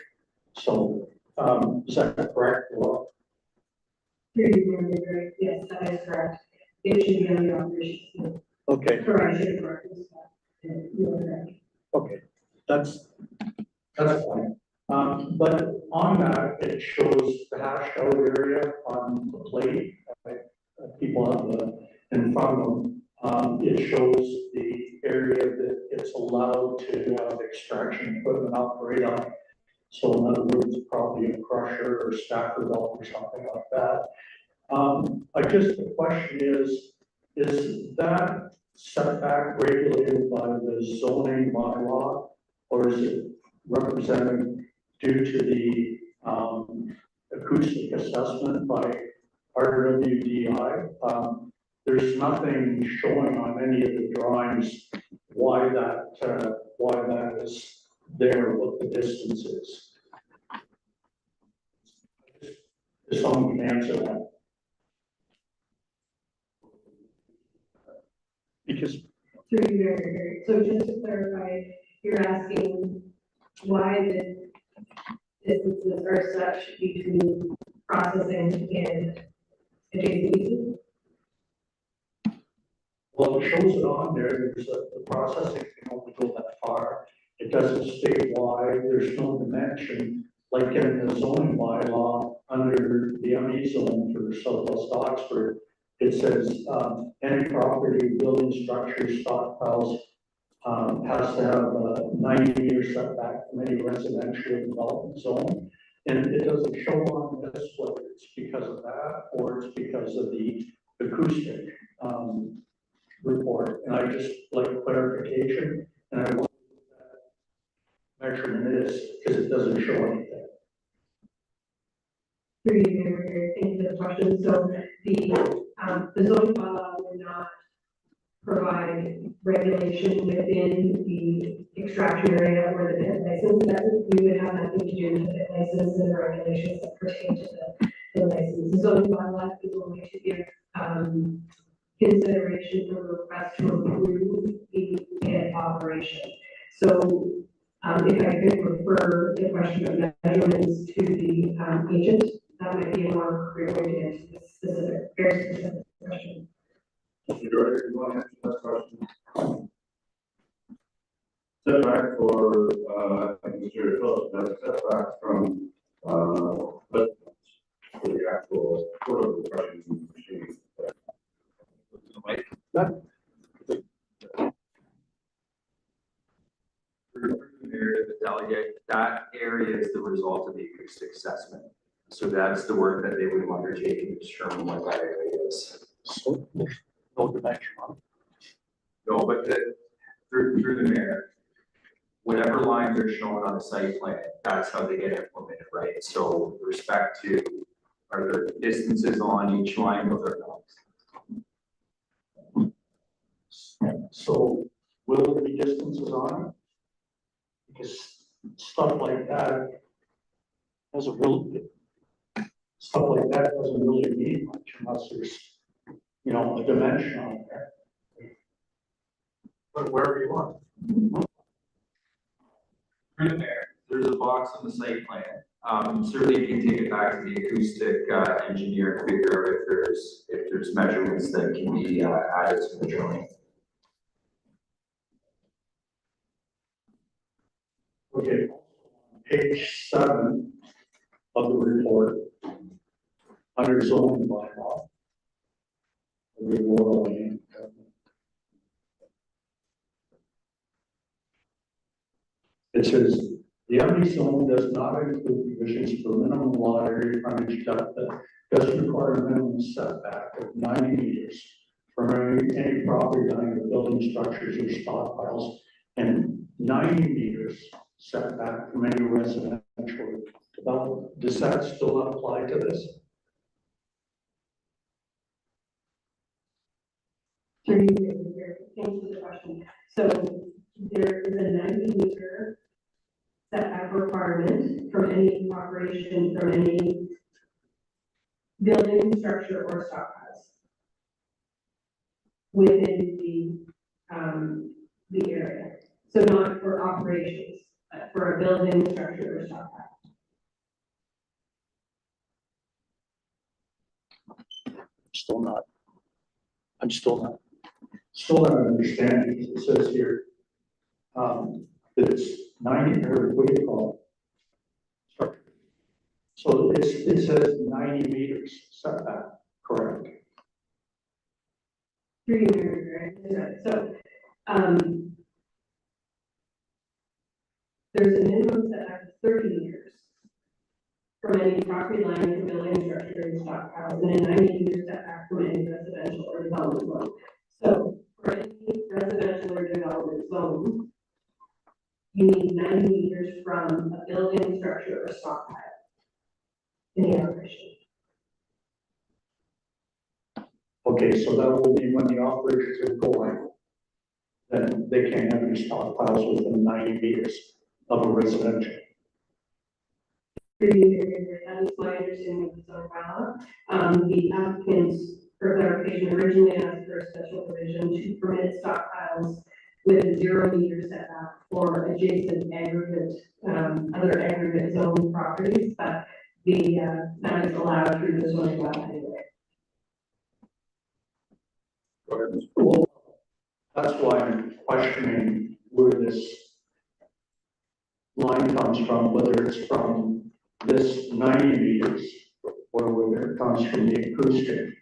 Speaker 10: So is that correct, Laura?
Speaker 5: Yes, that is correct. It should be on the operations.
Speaker 10: Okay.
Speaker 5: Correct, should correct. You are correct.
Speaker 10: Okay, that's fine. But on that, it shows the hashed out area on the plate. People have in front of them. It shows the area that it's allowed to have extraction equipment operate on. So in other words, probably a crusher or stacker belt or something like that. The question is that setback regulated by the zoning bylaw, or is it represented due to the acoustic assessment by RWDI? There's nothing showing on any of the drawings why that is there, what the distance is. If someone can answer that. Because
Speaker 5: so just to clarify, you're asking why the distances are such between processing and adjacent uses?
Speaker 10: well, it shows it on there, the processing can only go that far. It doesn't state why, there's no dimension, like in the zoning bylaw, under the ME zone for Southwest Oxford, it says, any property, building structures, stockpiles, has to have a 90-meter setback from any residential development zone. And it doesn't show on this whether it's because of that or it's because of the acoustic report. And I just like clarification, and I want that measurement is because it doesn't show anything.
Speaker 5: Thank you for the question. So the zoning bylaw would not provide regulation within the extraction area or the pit license, that we would have nothing to do with the pit license and the regulations that pertain to the license. The zoning bylaw is only to give, consideration for request to approve the pit operation. So, if I could refer the question of measurements to the, agent, that might be a more appropriate way to answer this specific, very specific question.
Speaker 1: Mr. Director, you want to answer that question? Setback for, I think Mr. Phillips, that's setback from, but for the actual sort of the crushing machine.
Speaker 6: That area is the result of the acoustic assessment. So that's the work that they would have undertaken to determine what that area is.
Speaker 10: So, there's no dimension on it.
Speaker 6: No, but through the mayor, whatever lines are shown on the site plan, that's how they get implemented, right? So with respect to, are there distances on each line of their lines?
Speaker 10: So will there be distances on it? Because stuff like that doesn't really mean much unless there's, you know, a dimension on there.
Speaker 9: But wherever you want.
Speaker 6: Through the mayor, there's a box on the site plan. Certainly you can take it back to the acoustic engineer and figure out if there's measurements that can be added to the drawing.
Speaker 10: Okay, page 7 of the report, under zoning bylaw. The rural land covenant. It says, the MD zone does not include provisions for minimum lot area frontage depth that does require a minimum setback of 90 meters from any property line or building structures or stockpiles, and 90 meters setback from any residential development. Does that still apply to this?
Speaker 5: Thank you for the question. So there is a 90-meter setback requirement from any operation, from any building, structure, or stockpiles within the area. So not for operations, but for a building, structure, or stockpile.
Speaker 10: I'm still not understanding. It says here, that it's 90, or what do you call it? Sorry. So it says 90 meters setback, correct?
Speaker 5: 3 meters, right? So, there's a minimum setback of 30 meters from any property line to building, structure, and stockpiles, and a 90-meter setback from any residential or development zone. So, for any residential or development zone, you need 90 meters from a building, structure, or stockpile in the operation.
Speaker 10: Okay, so that will be when the operators are going, then they can't have any stockpiles within 90 meters of a residential.
Speaker 5: That is my understanding of the zone bylaw. The applicants, for clarification, originally asked for a special provision to permit stockpiles with a 0-meter setback for adjacent aggregate, other aggregate zone properties, but that is allowed through the zoning bylaw anyway.
Speaker 10: Well, that's why I'm questioning where this line comes from, whether it's from this 90 meters or whether it comes from the acoustic.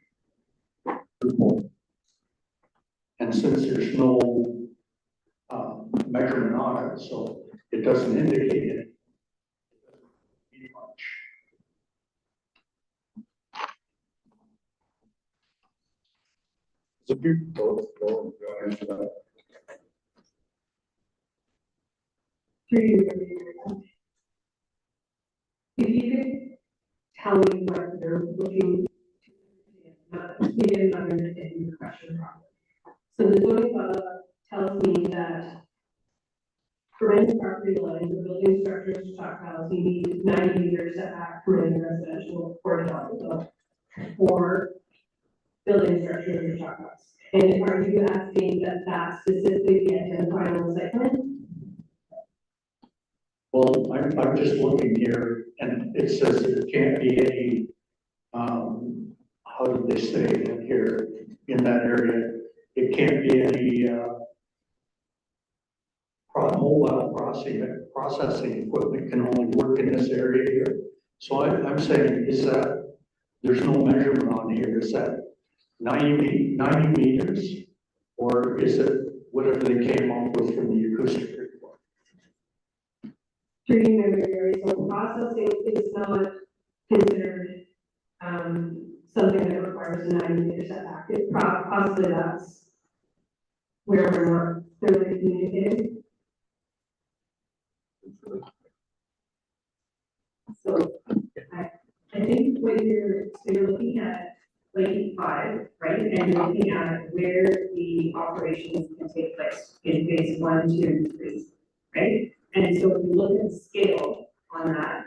Speaker 10: And since there's no measurement on it, so it doesn't indicate it. Much.
Speaker 1: It's a beautiful, go answer that.
Speaker 5: If you could tell me what they're looking to, we didn't understand the question properly. So the zoning bylaw tells me that for any property lines or building structures, stockpiles, you need 90 meters setback from any residential or development or building structures or stockpiles. And are you asking that that specifically be identified on the site plan?
Speaker 10: Well, I'm just looking here and it says that there can't be any, how did they say it here in that area? It can't be any, mobile processing equipment can only work in this area here. So I'm saying, is that, there's no measurement on here, is that 90 meters? Or is it whatever they came up with from the acoustic report?
Speaker 5: Through you, Member Gary, so processing is not considered, something that requires a 90 meter setback. It possibly that's where we're not clearly communicating. So I think what you're looking at Lake 5, right? And you're looking at where the operations can take place in phase 1, 2, 3, right? And so if you look at the scale on that,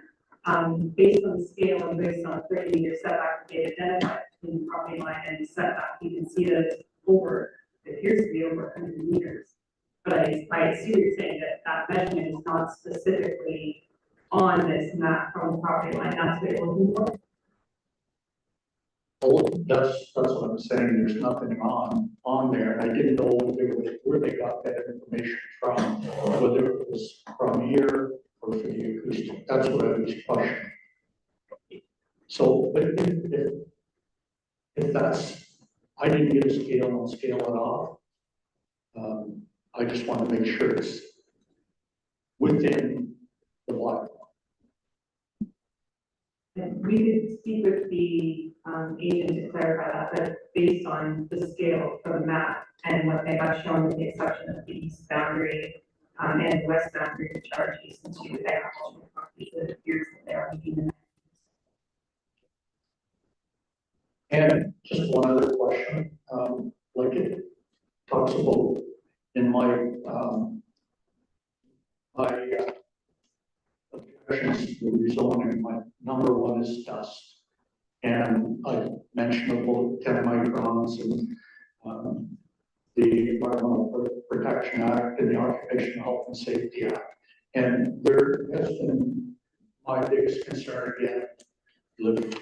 Speaker 5: based on the scale and based on 30 meter setback they identified in the property line and setback, you can see that it's over, it appears to be over 100 meters. But I see what you're saying, that measurement is not specifically on this map from the property line, that's what you're looking for?
Speaker 10: Oh, that's what I'm saying, there's nothing on there, I didn't know where they got that information from, whether it was from here or from the acoustic, that's what I was questioning. So, but if that's, I didn't get a scale and scale it off, I just want to make sure it's within the block.
Speaker 5: And we could speak with the agent to clarify that, but based on the scale for the map and what they have shown with the exception of the east boundary and west boundary to charge eastern to agricultural properties, it appears that they are meeting.
Speaker 10: And just one other question, like it talks about in my objections to rezoning, my number one is dust. And I mentioned about 10 microns and the Environmental Protection Act and the Occupational Health and Safety Act. And there has been my biggest concern again, living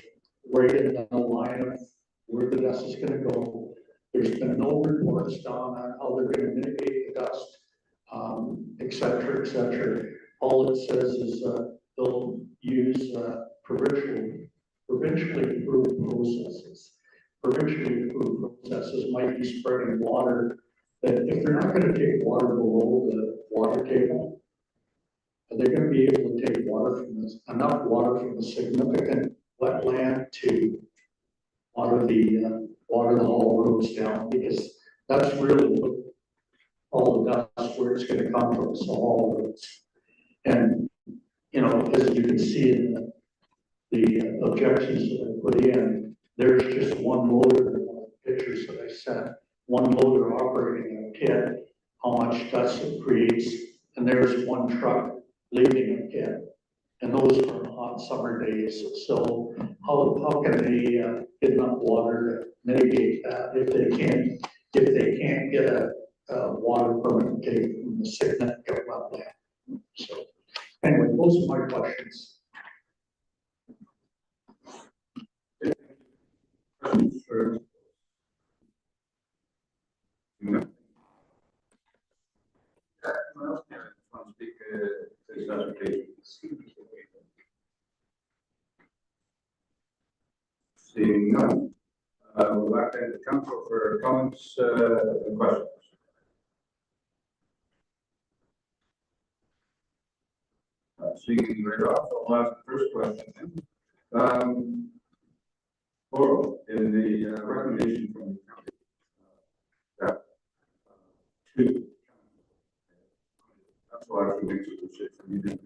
Speaker 10: right in the line of where the dust is going to go. There's been no reports done on how they're going to mitigate the dust, et cetera, et cetera. All it says is they'll use provincially approved processes. Provincially approved processes might be spreading water, that if they're not going to take water below the water table, are they going to be able to take water from this, enough water from a significant wetland to water the whole roads down? Because that's really what all the dust where it's going to come from, so all roads. And you know, as you can see in the objections that I put in, there's just one loader, pictures that I sent, one loader operating a pit, how much dust it creates, and there's one truck leaving a pit. And those are on hot summer days. So how can they get enough water to mitigate that if they can't get a water permit taken from the significant wetland? So anyway, those are my questions.
Speaker 1: Sure. No. Anyone else want to speak to this application? Seeing none, we'll back to the council for comments and questions. Speaking right off, I'll ask the first question then. Oral, in the recommendation from the county, that two, that's why I makes a decision.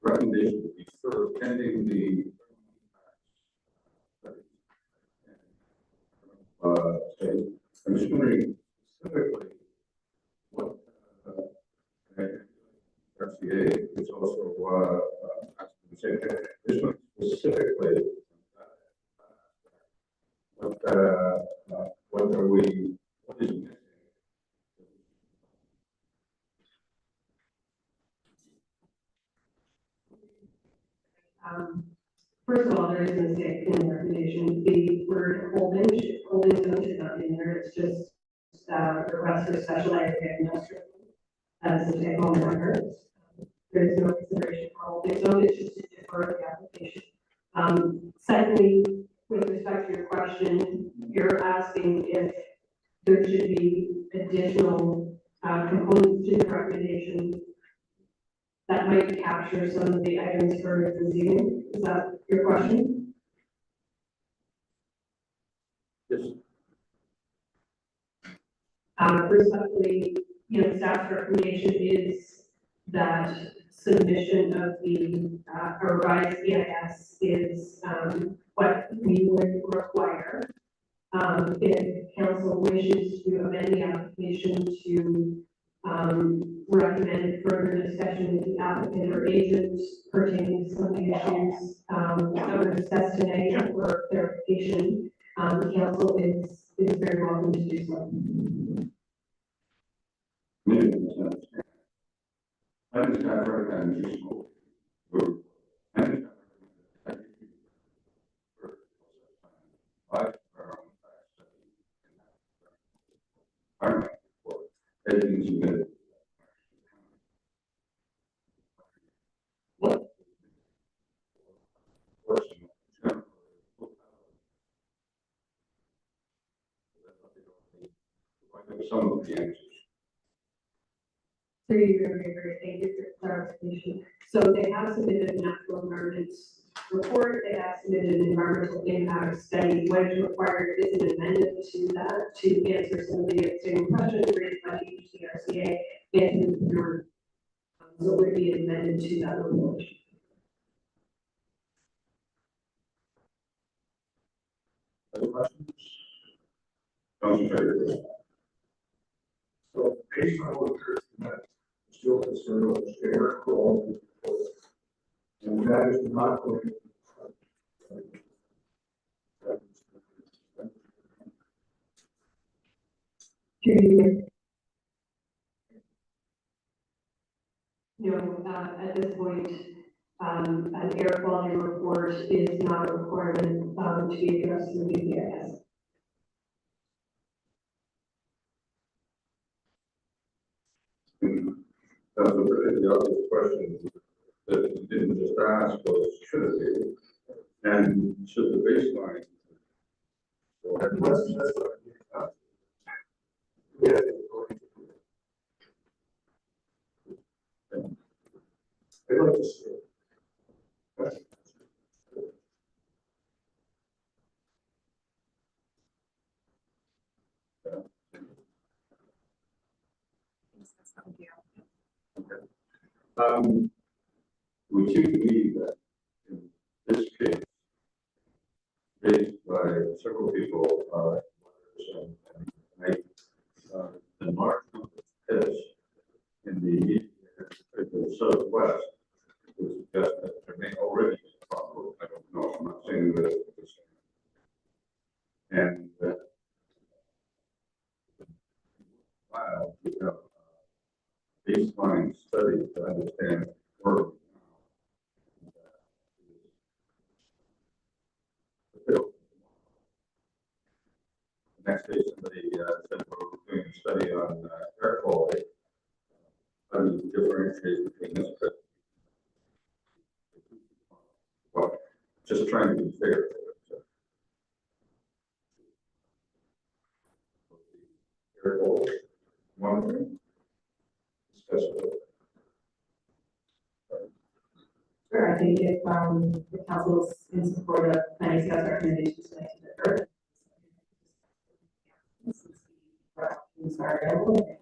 Speaker 1: Recommendation would be for pending the was wondering specifically what, RCA is also, this one specifically, what are we, what is missing?
Speaker 5: First of all, there is a mistake in the recommendation. The word holding zone should not be in there. It's just, request for special area industrial. As a take home records. There is no consideration for holding zone, it's just to defer the application. Secondly, with respect to your question, you're asking if there should be additional, components to the recommendation that might capture some of the items for this evening. Is that your question?
Speaker 1: Yes.
Speaker 5: Respectfully, staff's recommendation is that submission of the revised EIS is what we would require. If council wishes to amend the application to recommend further discussion with the applicant or agent pertaining to some of the issues that were discussed tonight for clarification, the council is very welcome to do so.
Speaker 1: I understand very kind of some of the answers.
Speaker 5: Very, very, very thank you for clarification. So they have submitted a natural environment report, they have submitted an environmental impact study. What is required is an amendment to that to answer some of the outstanding questions raised by the HDRCA and your, so it would be amended to that report.
Speaker 1: Other questions? Councilor.
Speaker 3: So based on what you're that still concerned with share crawl, and that is not going to.
Speaker 5: At this point, an air quality report is not a requirement to be addressed in the EIS.
Speaker 1: The obvious question that you didn't just ask was, should it be? And should the baseline?
Speaker 3: That's what yeah. I'd like to see it.
Speaker 1: Would you believe that in this case, raised by several people, the mark of the pitch in the southwest would suggest that there may already be a problem. I don't know, I'm not saying that it's the same. And wow, we have a baseline study to understand where next day somebody said we're doing a study on air quality. How do you differentiate between this? Well, just trying to be fair. Air quality monitoring. Discuss it.
Speaker 5: Sure, I think if the council is in support of planning staff's recommendations tonight to defer. Are available.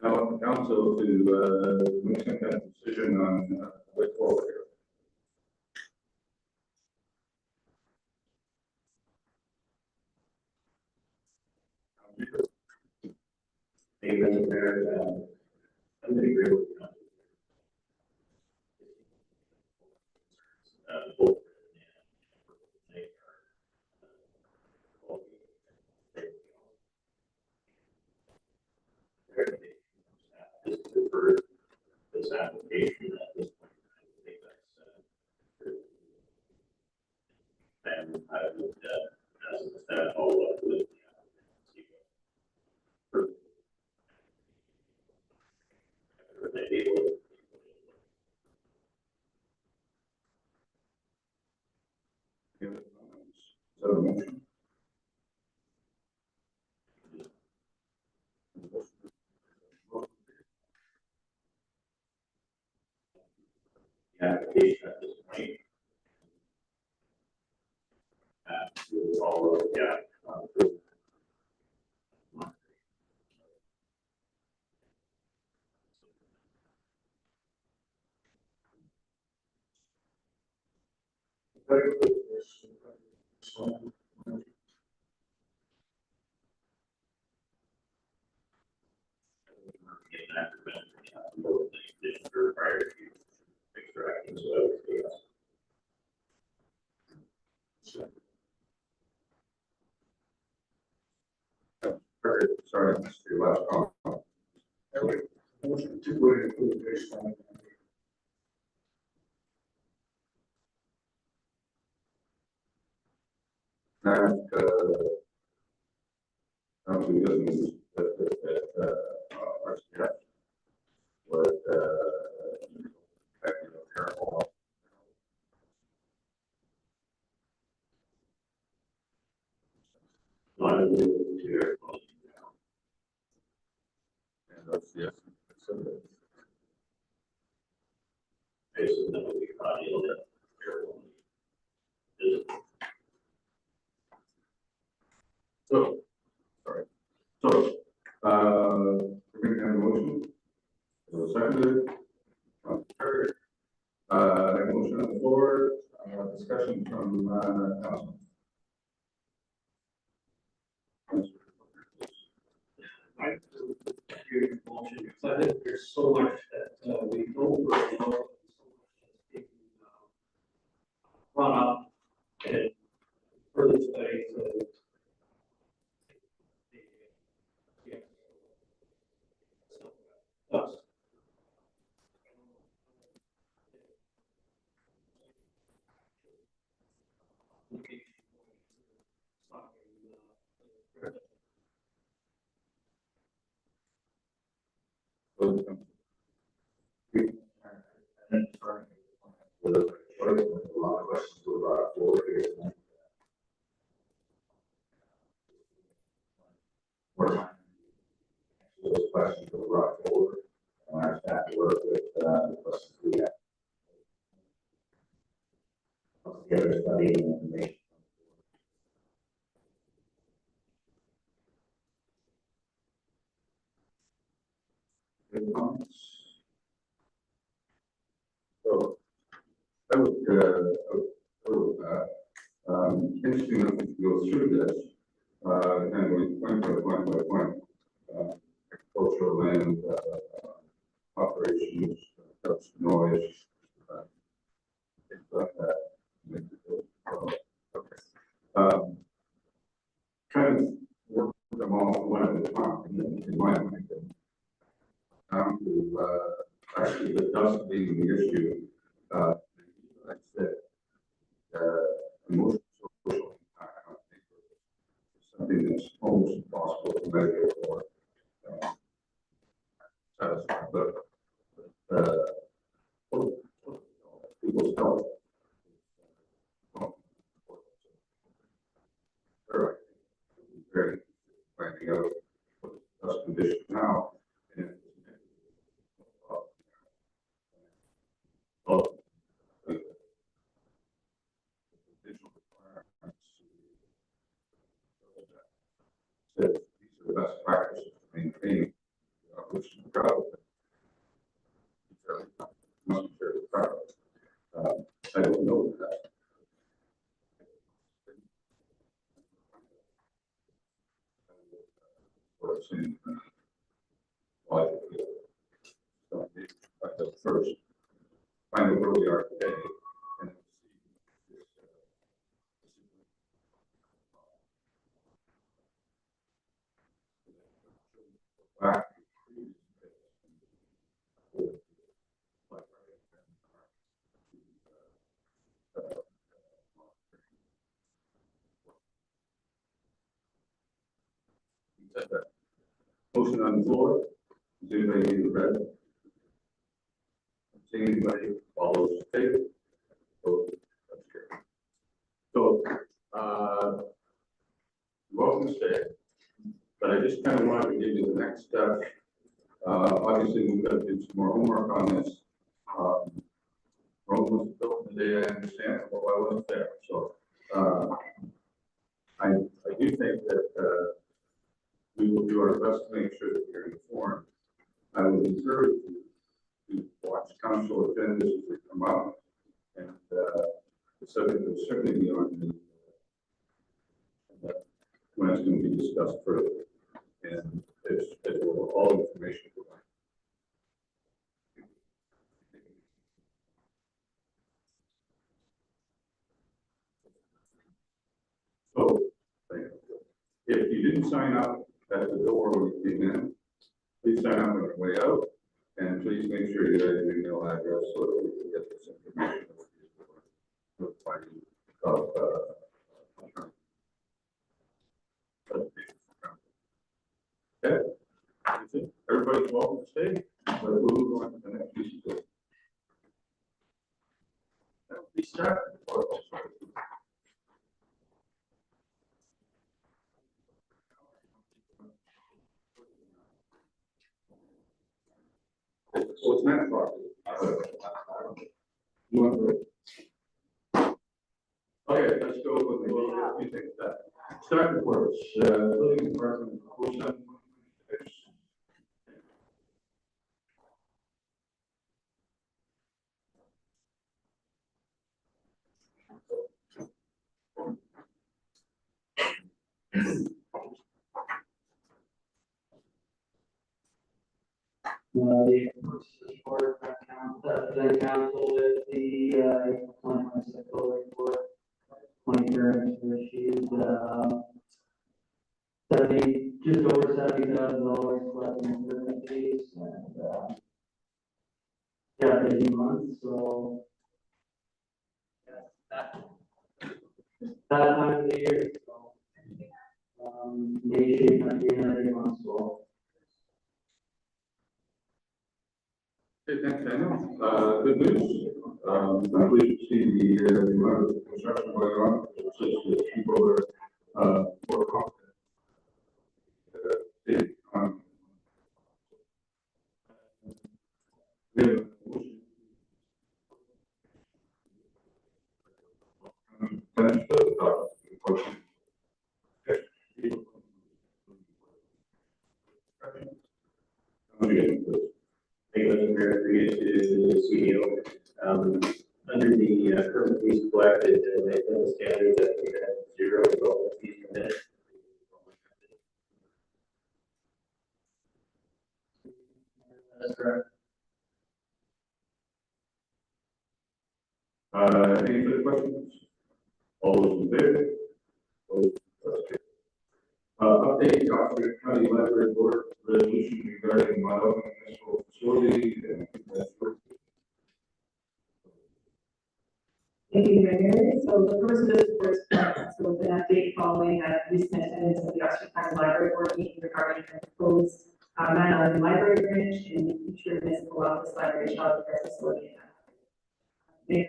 Speaker 1: I want the council to make some kind of decision on way forward here.
Speaker 7: Mr. Mayor, I'm gonna agree with you. Both. Just for this application at this point, I think that's, and I would, as a staff, follow up with.
Speaker 1: Any other comments? Is that a motion?
Speaker 7: The application at this point. To follow up, yeah. Get that prevented, prior to extracting, so I would say yes.
Speaker 1: Sorry, I missed your last comment.
Speaker 3: Motion to would include baseline.
Speaker 1: And, we doesn't use RCF, but, careful.
Speaker 7: Not a little too.
Speaker 1: And RCF.
Speaker 7: Basically, that would be probably a little bit careful.
Speaker 1: So, sorry. So, we're going to have a motion. So, seconded. Third. A motion on the floor, discussion from, council.
Speaker 13: I agree with the motion, because I think there's so much that we don't really know, so much that's being run up and further studies. Us.
Speaker 7: A lot of questions were brought forward here tonight. More time. Those questions were brought forward, and our staff to work with, the questions we have. The other study and information.
Speaker 1: Any comments? So, I would, interesting enough to go through this, and we point by point, agricultural land, operations, noise, things like that. Okay. Kind of work them all one at a time, in my mind. To, actually, the dust being the issue, like I said, emotional, social impact, I think, is something that's almost impossible to measure or satisfy, but people's health. Very finding out what the dust condition now. And digital requirements. These are the best practices to maintain, which is proud of. Must be fairly proud of. I don't know that. What's in first. Find out where we are today. And back. Motion on the floor. Does anybody need a red? See anybody? All those in favor? Vote. That's carried. So, welcome to stay. But I just kind of wanted to give you the next step. Obviously, we've got to do some more homework on this. Rome was built in the day, I understand, well, I wasn't there. So, I do think that we will do our best to make sure that you're informed. I would encourage you to watch council agendas as they come up, and the subject will certainly be on the when it's going to be discussed further, and it will all information provided. So, if you didn't sign up at the door when you came in, please sign up on your way out, and please make sure you have your email address so that we can get this information. Notify you of, okay, that's it. Everybody's welcome to stay, but we'll move on to the next piece of it. We start. So it's not property. You want to? Okay, let's go with the little bit. You take that. Start reports. Building department.
Speaker 14: The report the council with the 2026 report, 20 grants were issued, just over $70,000 collected in permit fees, and yeah, 18 months, so yeah, that time of the year, so maybe it might be another month, so.
Speaker 1: Okay, thanks, Daniel. Good news. I'm pleased to see the amount of construction going on. It's just that people are more confident. We have a motion. Finish the motion. Okay.
Speaker 7: To the CEO, under the current fees collected, they set a standard that we had 0 fees permitted.
Speaker 14: That's correct.
Speaker 1: Any further questions? All those in favor? Update Oxford County Library Board resolution regarding Wyoming Municipal Facility and
Speaker 5: Thank you, Mayor. So the purpose of this report is so an update following recent attendance of the Oxford County Library Board meeting regarding the proposed Mount Island Library branch and the future municipal office library child care facility. Mayor,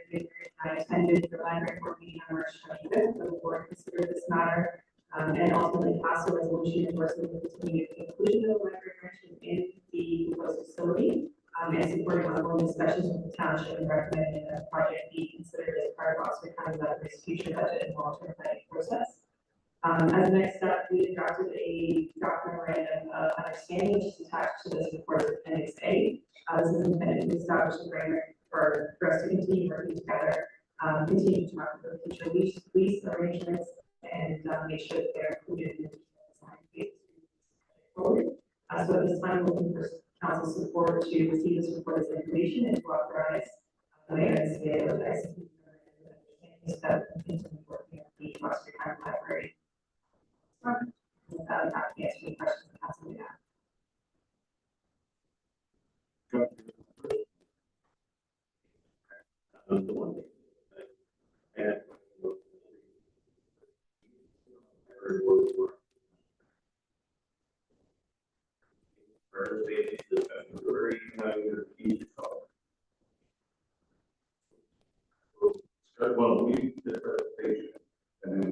Speaker 5: I attended the library board meeting on March 25th, so the board considered this matter and ultimately passed a resolution endorsing the continued inclusion of the library branch in the proposed facility. And supporting ongoing discussions with the township and recommending that the project be considered as part of Oxford County Library's future budget and long-term planning process. As a next step, we drafted a draft memorandum of understanding, which is attached to this report as Appendix A. This is intended to establish a framework for us to continue working together, continue to talk about future lease arrangements, and make sure that they're included in the design phase forward. So at this time, we're looking for council support to receive this report as information and to authorize the mayor and CAO to execute the step into working at the Western County Library. Without having to answer any questions the council may have.
Speaker 7: The one thing. And. Thursday, the February, well, we did the presentation and then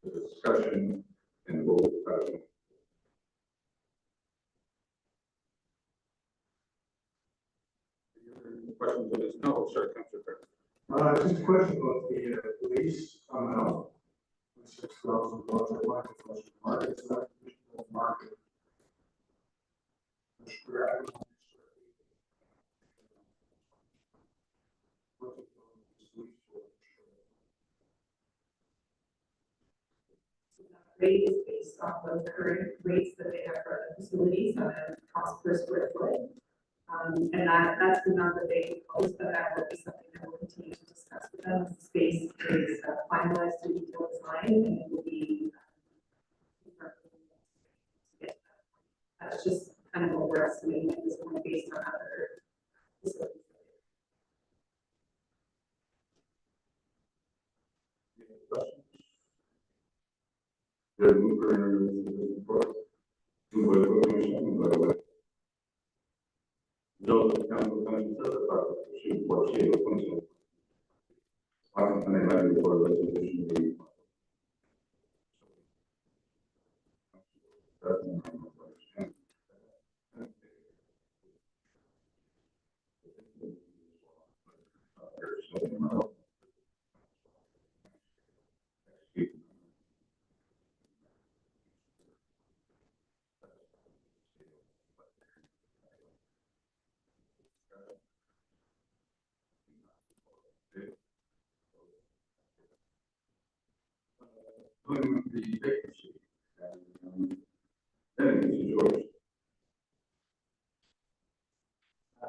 Speaker 7: the discussion and vote. Questions on this? No, sir, Councilor.
Speaker 3: Just a question about the police coming out. $6,000 a month, market, so that's the market.
Speaker 5: Rate is based off of the current rates that they have for the facilities on a cost per square foot. And that's the number they propose, but that will be something that we'll continue to discuss with them. The space is finalized to detail design and it will be. That's just kind of what we're estimating at this point based on other facilities.
Speaker 1: The mover is the report. No, the council can she what she was to. And then I will for resolution be. The vacancy. Then it's yours.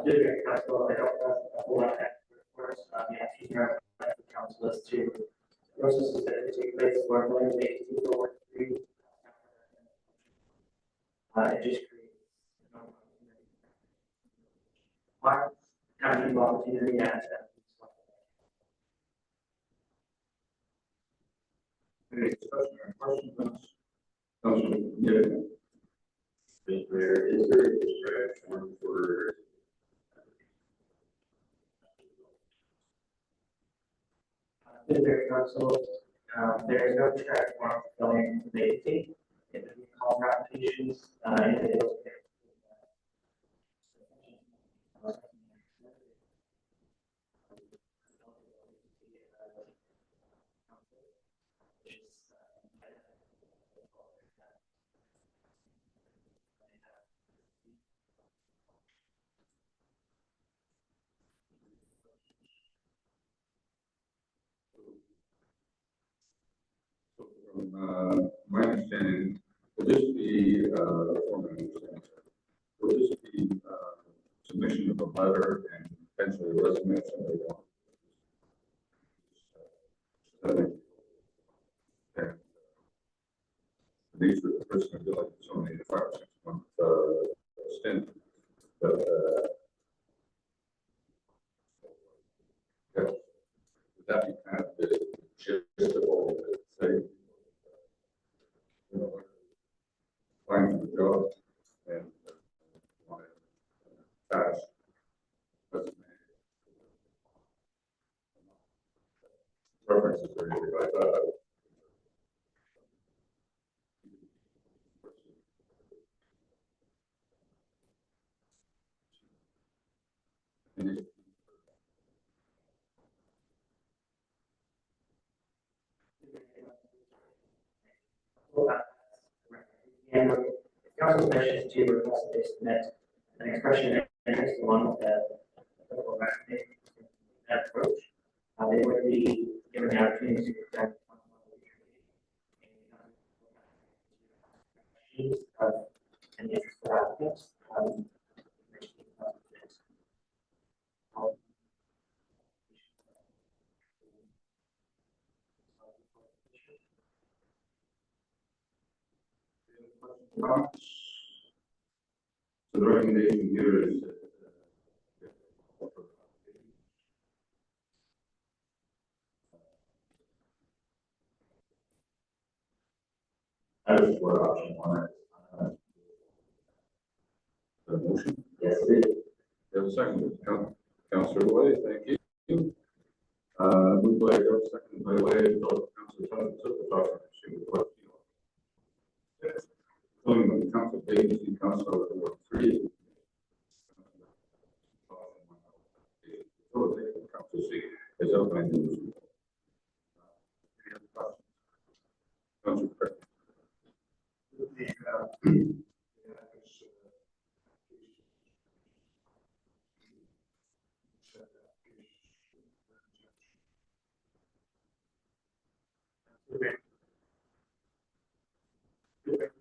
Speaker 2: District council, I don't have a whole lot of reports, the action here, the council list to processes that could take place for one vacancy for Ward 3. It just creates our county opportunity at
Speaker 1: Any discussion or questions? Councilor, yeah.
Speaker 7: Is there a stretch form for?
Speaker 2: District council, there is no track form for filling the vacancy. If we call for applications, individuals.
Speaker 1: From my understanding, will this be, will this be submission of a letter and potentially a resume if somebody wants? These are the person who like it's only a 5 or 6 month stint, but yeah. Would that be kind of the gist of all of it? Say, you know, applying for the job and want to pass. References or anything like that.
Speaker 2: And council wishes to request that they submit an expression of interest along with that approach. They would be given the opportunity to present any interest
Speaker 14: Yes.
Speaker 1: Comments? So the recommendation here is.
Speaker 4: I would support option one.
Speaker 1: The motion,
Speaker 4: Yes, it is.
Speaker 1: we have a second, Councillor Way, thank you. Moved by Doug, seconded by Way, Councillor Thompson took the talk, what, filling the council vacancy, Councillor Ward 3. Council seat is outlined in this report. Any other questions? Councillor Craig.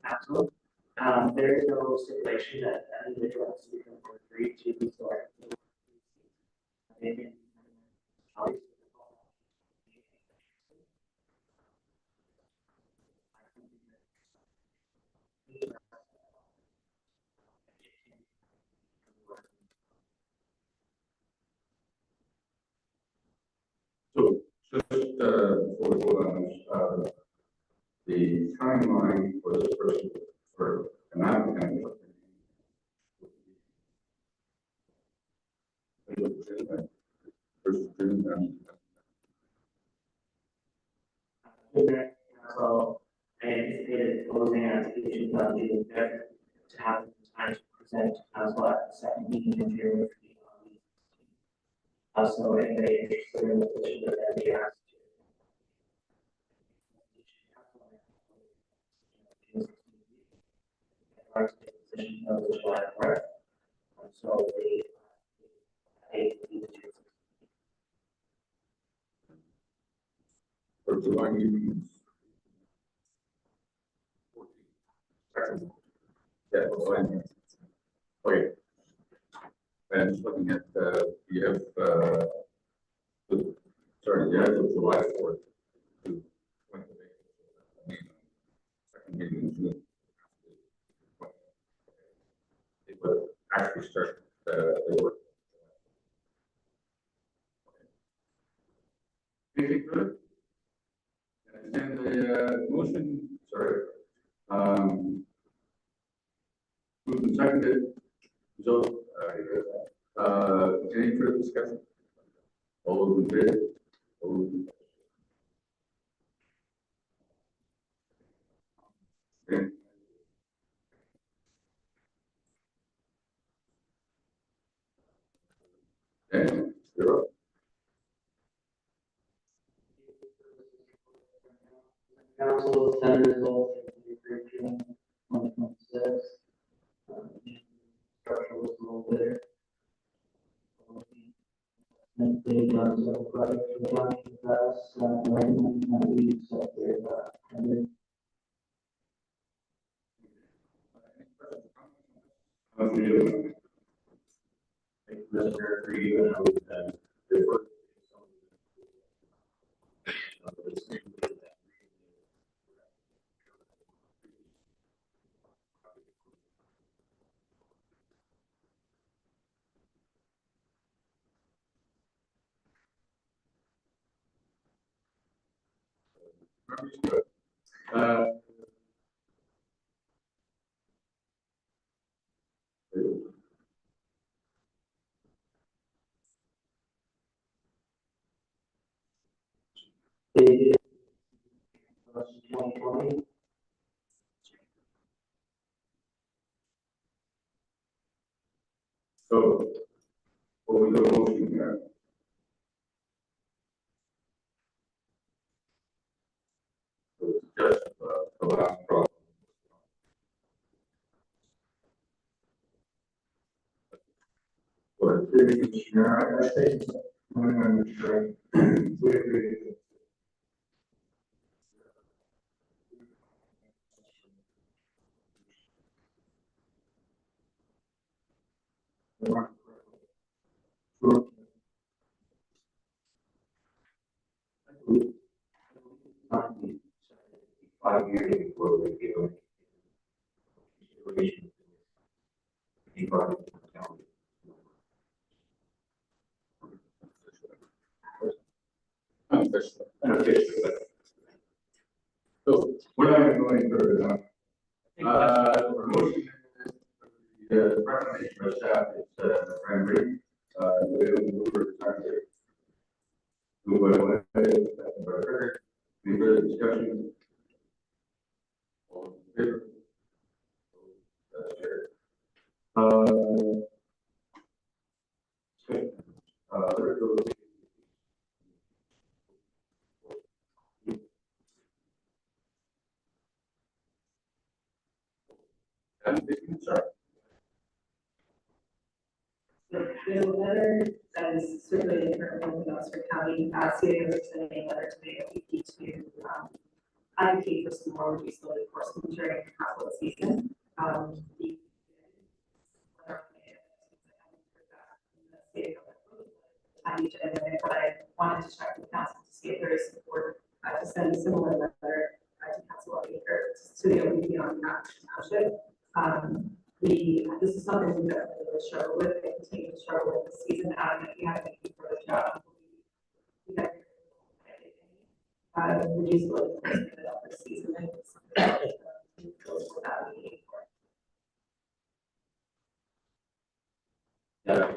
Speaker 14: Council, there is no stipulation that an individual has to become agree to these or.
Speaker 1: So just before we vote on this, the timeline for this person, for an applicant. First of June,
Speaker 14: So I anticipated closing applications on June 5th to have time to present council at the second meeting in June. Also, anybody interested in the position that they asked. So
Speaker 1: for July meetings. Yeah, fine. Okay. And just looking at, you have, sorry, you have July 4th. To second meeting in June. It would actually start the work. Anything further? And the motion, sorry, moved and seconded. So, any further discussion? All those in favor? All those in favor? Okay. And you're up.
Speaker 14: Council is 10 results in June 2026. Structure was a little better. And they've done several projects for the county in the past, recommending that we accept their tender.
Speaker 7: Mr. Mayor, for you, and I would defer.
Speaker 14: They did 2020.
Speaker 1: So, what was the motion here? Just the last problem. But
Speaker 3: Commissioner, I think, I'm sure, we agree.
Speaker 1: Sure.
Speaker 4: 5 years before we give them consideration. Any project in the county.
Speaker 1: Unofficially, but. So, we're not even going further now. Motion, the recommendation of staff is, primary, we move for the time here. Move by one, second by Ricker. Any further discussion? All in favor? That's carried. Okay. Ricker. Sorry.
Speaker 5: There's a letter that is circulating currently in Oxford County, stating there's a letter to the OPP to, advocate for some more reduced load enforcement during the household season. But I wanted to check with council to see if there is support to send a similar letter to council to the OPP on that township. This is something we definitely really struggle with, and continue to struggle with this season, and if you have any further job, we have reduce the load enforcement of this season, and it's something that goes without needing for.
Speaker 4: Yeah,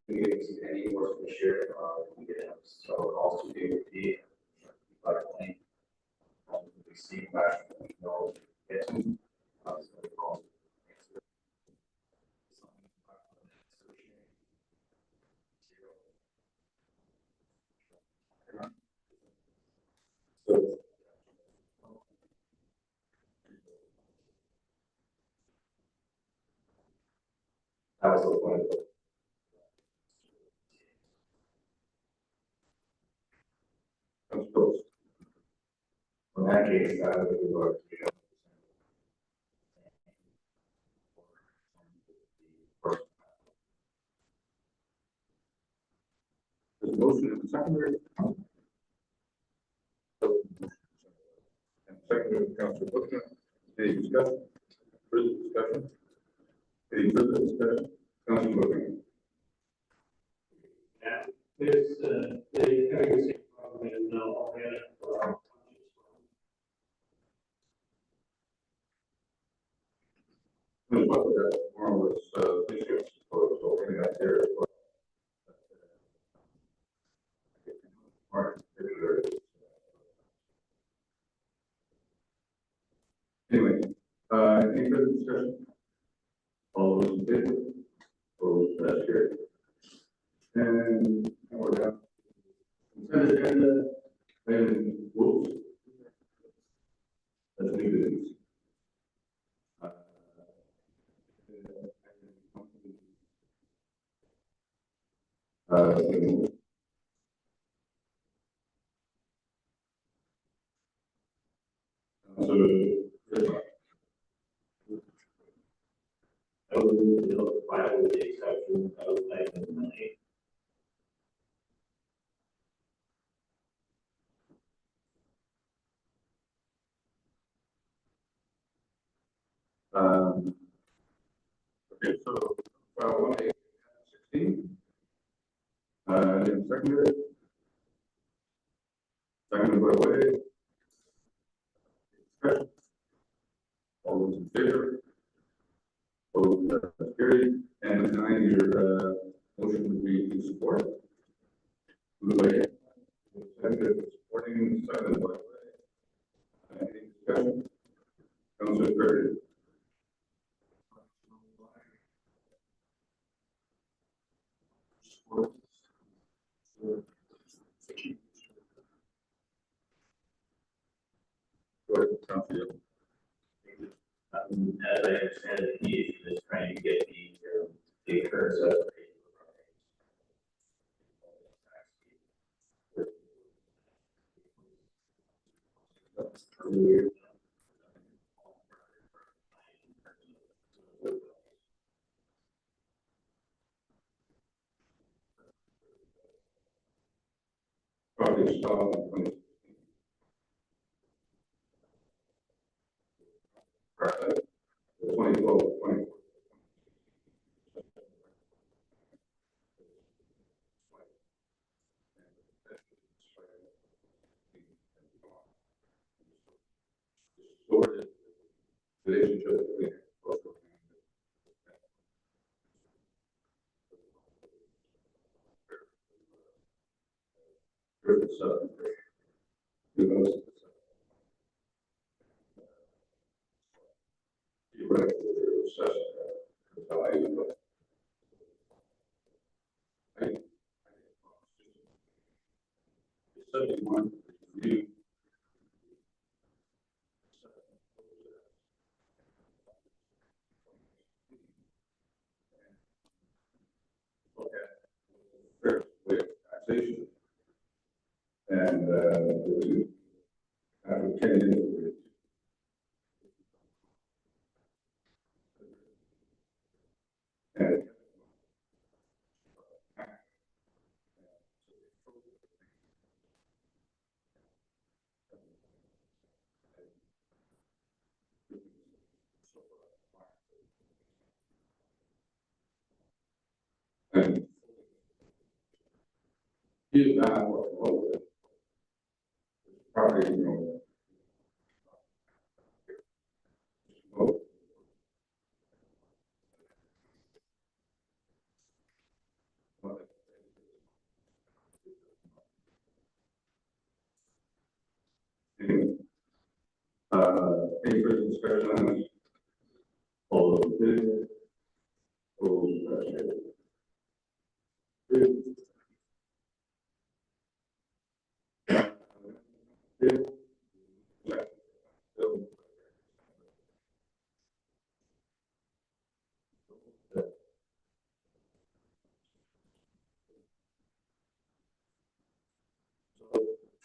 Speaker 4: we didn't see any work this year, we did have several calls to DOT, by plane. We see back, we know, get to, so we call. So, that was the point.
Speaker 1: Comes close.
Speaker 4: In that case, I would go to,
Speaker 1: There's a motion in the secondary. And secondary, Councilor Booker. Any discussion? Further discussion? Any further discussion? Councilor Booker.
Speaker 13: Yeah, there's, the having the same problem in, Alberta.
Speaker 1: We'll talk about that tomorrow with, issues, so we'll bring that there as well. All right. Anyway, any further discussion? All those in favor? Opposed, that's carried. And now we're down. Consent agenda, item rules. That's new business.
Speaker 4: I would notify with the exception of item 9.
Speaker 1: Okay, so, 1/8/16. Then secondary. Seconded by Wade. Discussion. All those in favor? Opposed, that's carried. And with 9, your, motion would be to support. Moved by Ed. Seconded, supporting, seconded by Wade. Any discussion? Councilor Curry. Go ahead, Councilor.
Speaker 4: As I understand it, the issue is trying to get the current separation.
Speaker 1: Property installed in 2016. Correct. 2012, 2014. Distorted relationship between agricultural and southern. One review. Look at fair way of taxation. And after 10 years. And and he is not what property, you know. Any further discussion on this? All those in favor? Opposed?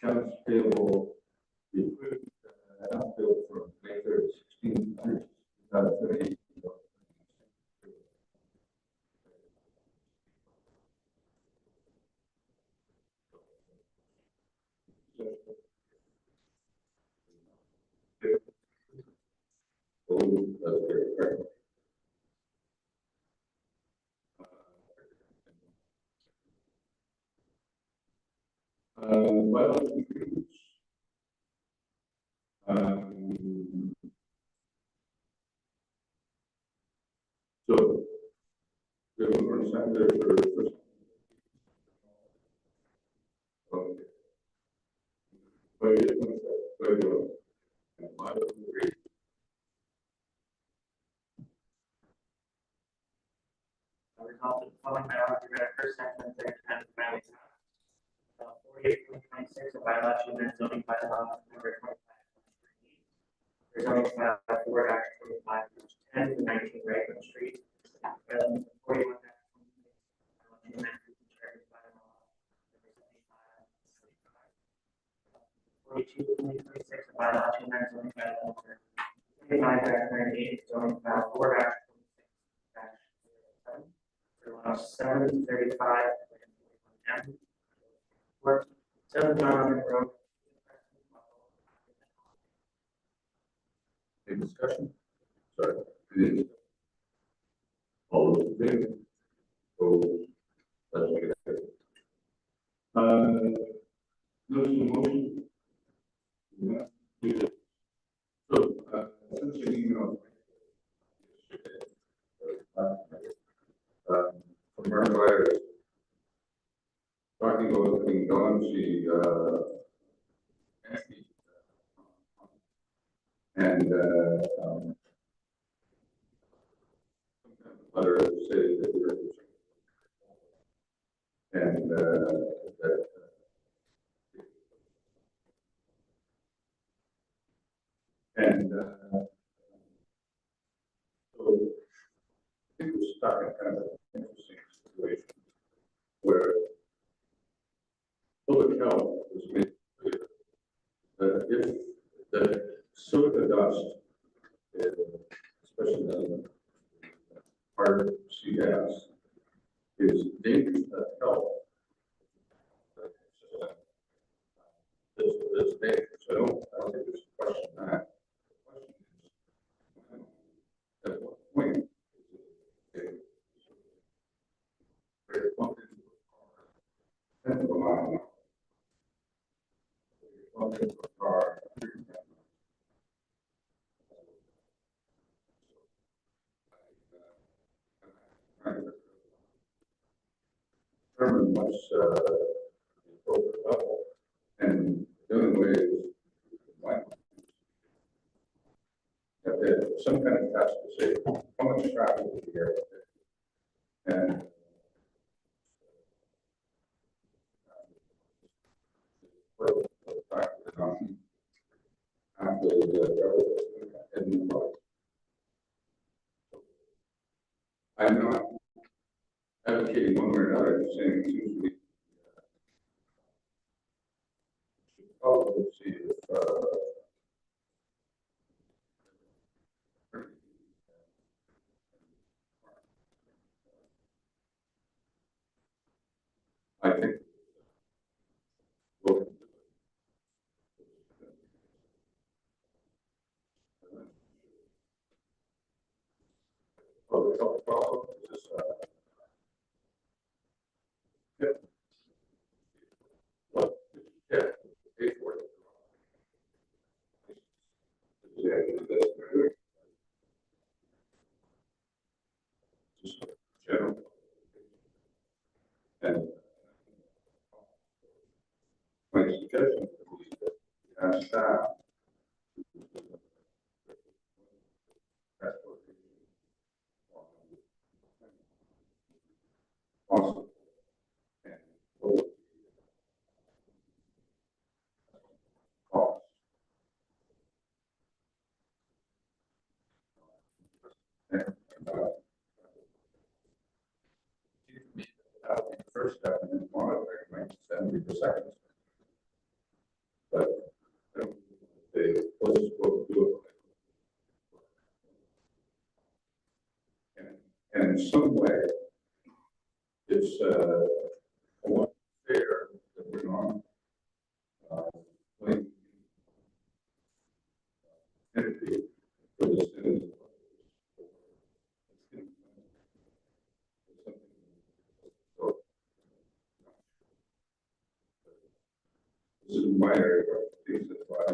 Speaker 1: Accounts payable, the account bill from May 3rd, 2017. Well, so, we have one second there for the first. Okay. Wait, wait. And my agree.
Speaker 14: I recall the following bylaws were read first, second, and third time the bylaws. 48.26, a bylaw to amend zoning bylaw number 25. Zoning bylaw 4-25-10 to 19 Franklin Street. 41. 42.26, a bylaw to amend zoning bylaw number 25-98, zoning bylaw 4-26-7. Allow 735 M. Work 7 Donovan Road.
Speaker 1: Any discussion? Sorry. Any discussion? All those in favor? Opposed? Let's make it happen. Notice the motion. Yeah, do this. So, since you emailed from our lawyers, talking about looking down, she asked me, and other say that we're and that and so I think we're stuck in kind of an interesting situation where public health was made clear that if the silica dust, especially the hard sea gas, is dangerous to health, this day, so I don't think there's a question on that. The question is, at what point is it a bump into a car, 10 mile an hour? Bump into a car, 110 miles. Determine what's the appropriate level, and the only way is like have to have some kind of test to say how much traffic is here, and after I'm not advocating one way or another, I'm saying it seems to be probably see if I think we'll public health problem is yeah. What? Yeah, pay for it. Yeah, that's very just general. And my suggestion would be that staff awesome. And cost. And the first step in this monitoring might send me the second. But they was supposed to do it. And in some way, it's one fair that we're on. Entity for the citizens. This is my area of expertise, that's why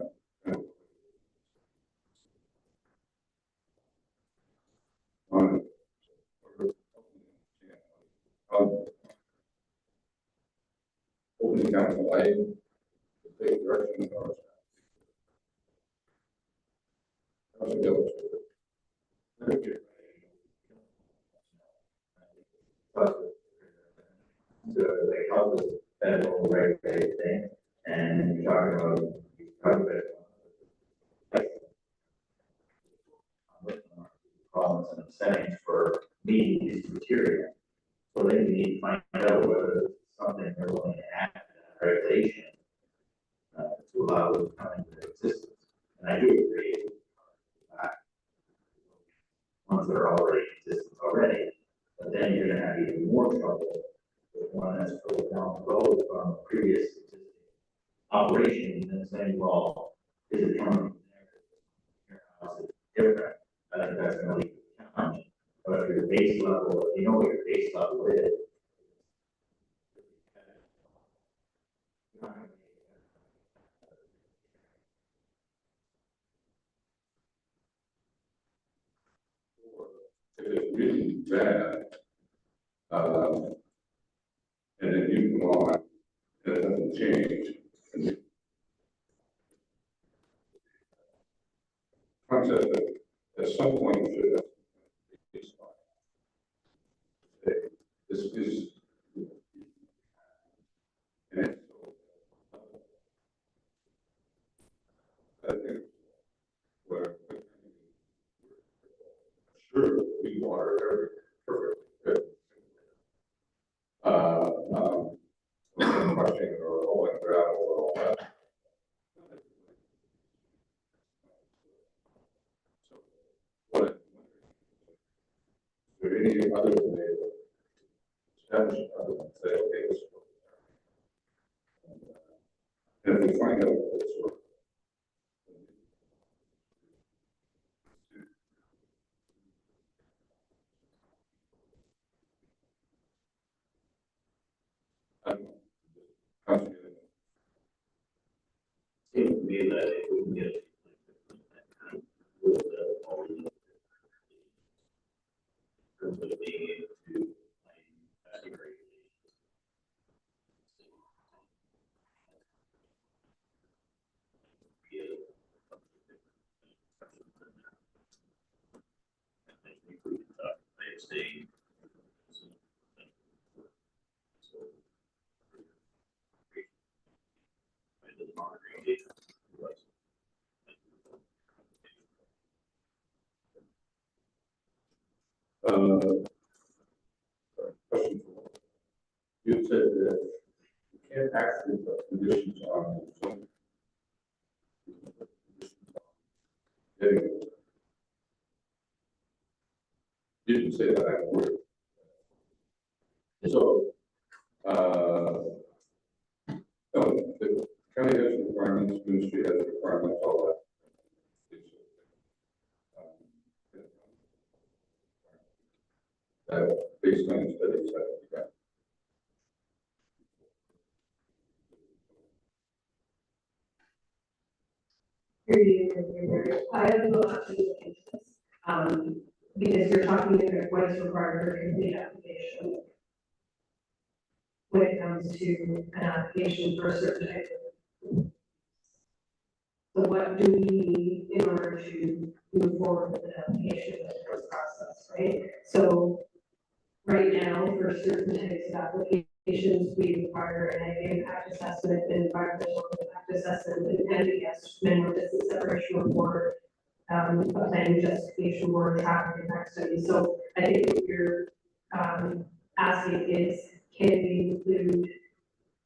Speaker 1: I'm opening down the light, the big direction of our
Speaker 4: They help with federal regulated thing, and you're talking about problems and settings for meeting these criteria. So they need to find out whether it's something they're willing to add to that regulation to allow it to come into existence. And I do agree with that. Ones that are already in existence already, but then you're gonna have even more trouble with one that's further down the road from a previous existing operation and saying, well, is it coming from there? Your house is different. I think that's gonna lead to a challenge. But if your base level, you know what your base level is.
Speaker 1: If it's really bad, and then you come on, and it doesn't change. And the concept that at some point you should have this is and I think where sure we water every perfectly good. Crushing or hauling gravel or all that. So, what? Is there any other way to establish other than say, okay, this is what we are. And if we find out that it's
Speaker 7: it's a.
Speaker 1: Question. You said that you can't actually put conditions on the zone. You didn't say that word. So, no, the county has requirements, ministry has requirements, all that. Baseline studies have to be done.
Speaker 5: I have no option to look into this, because you're talking about what is required for a complete application. When it comes to an application for a certain type of. So what do we need in order to move forward with an application in this process, right? So right now, for certain types of applications, we require an ag impact assessment, an environmental impact assessment, an NDS, minimum distance separation report, a planning justification or a traffic impact study. So I think what you're asking is, can we include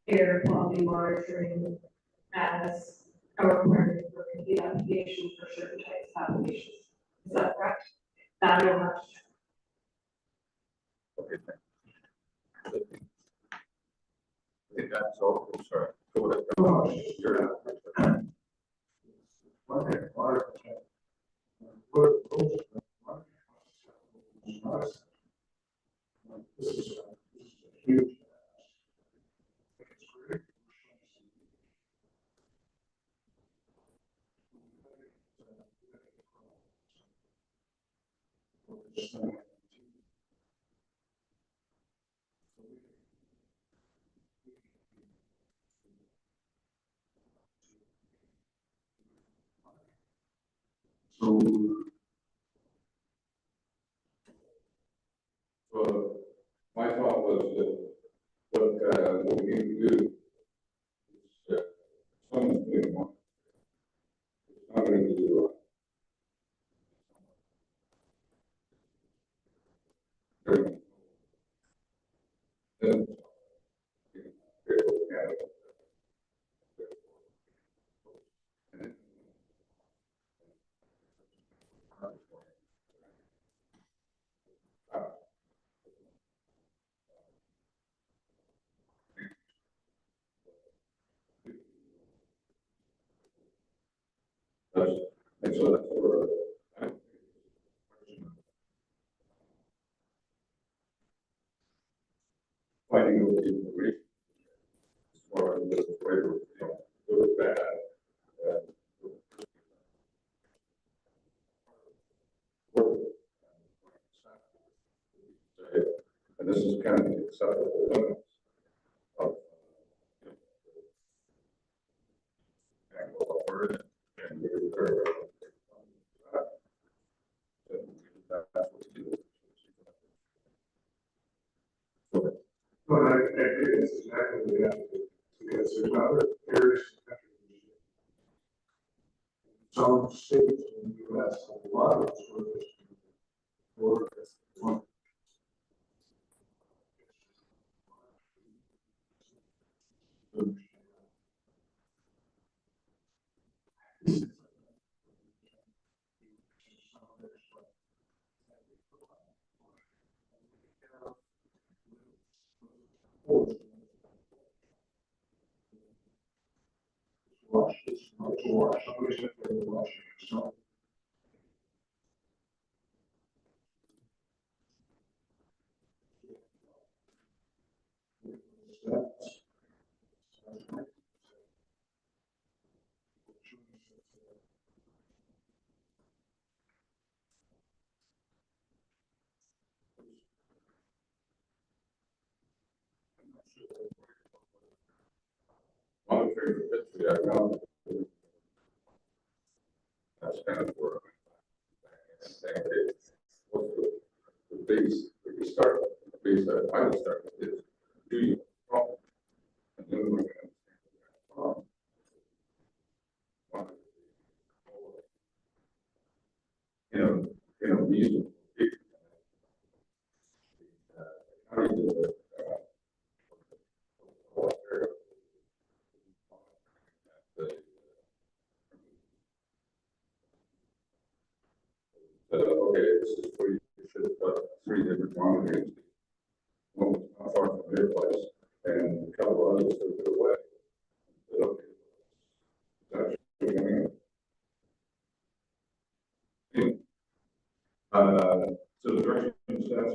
Speaker 5: air quality monitoring as a requirement for complete application for certain types of applications? Is that correct? That I don't have to check.
Speaker 1: Okay, thanks. I think that's all. I'm sorry. Go ahead. You're out.
Speaker 3: Okay, water. This is a huge. It's great.
Speaker 1: So, my thought was that what we need to do is someone's doing one. It's not going to do it. Then, and so that's where fighting over the information as far as the waiver, good, bad. And this is kind of the acceptable limits of and that's what we do.
Speaker 3: But I think it's exactly what we have to do, because there's other areas of the country. Some states in the US, a lot of it's for one. Watch this, not to watch, somebody's up there watching, so.
Speaker 1: Monitoring the history, I found that's kind of where I'm saying, what's the base, if you start, the base that I would start with is, do you have a problem? And then we're gonna understand the problem. Reasonable. How do you do it? Okay, this is where you should have put 3 different monitors. One was not far from their place, and a couple others took it away. But okay. That's actually going on. Anyway, so the direction of staff is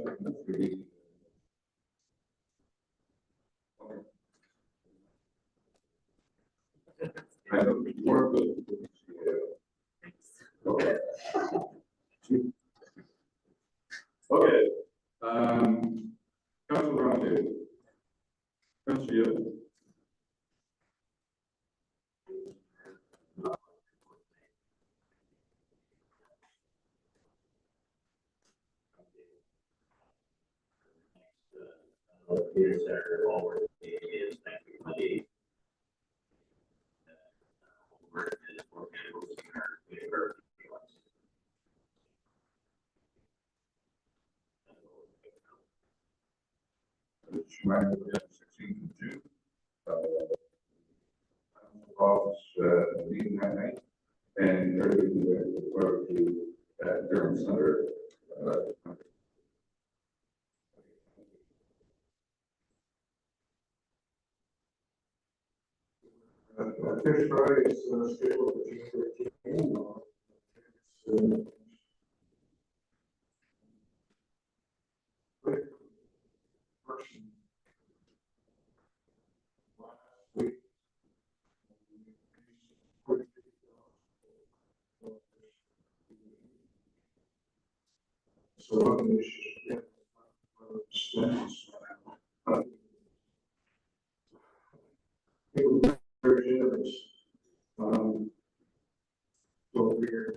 Speaker 1: really. I know you weren't good. Okay. Okay, Council Roundtable. Council Young.
Speaker 4: Peter Center, all work is next week, Monday. Work is
Speaker 1: Schumacher, 16th of June. Office meeting that night, and everything that required to at Durham Center.
Speaker 3: Fish Friday is scheduled for June 13th. So what we should get very generous. So we're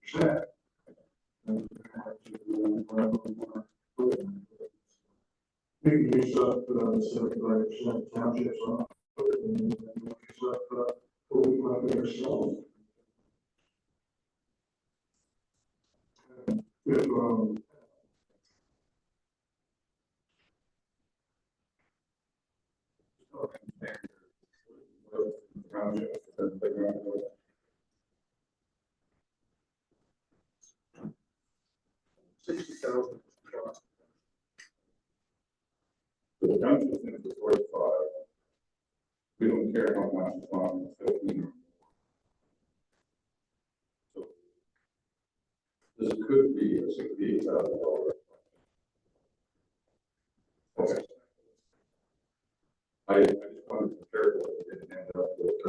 Speaker 3: percent. We can use up 75% townships on, and then use up 45% ourselves. If, $60,000.
Speaker 1: The township is for 45. We don't care how much it's on 15. So this could be a $68,000. Okay. I just wanted to be careful that we didn't end up with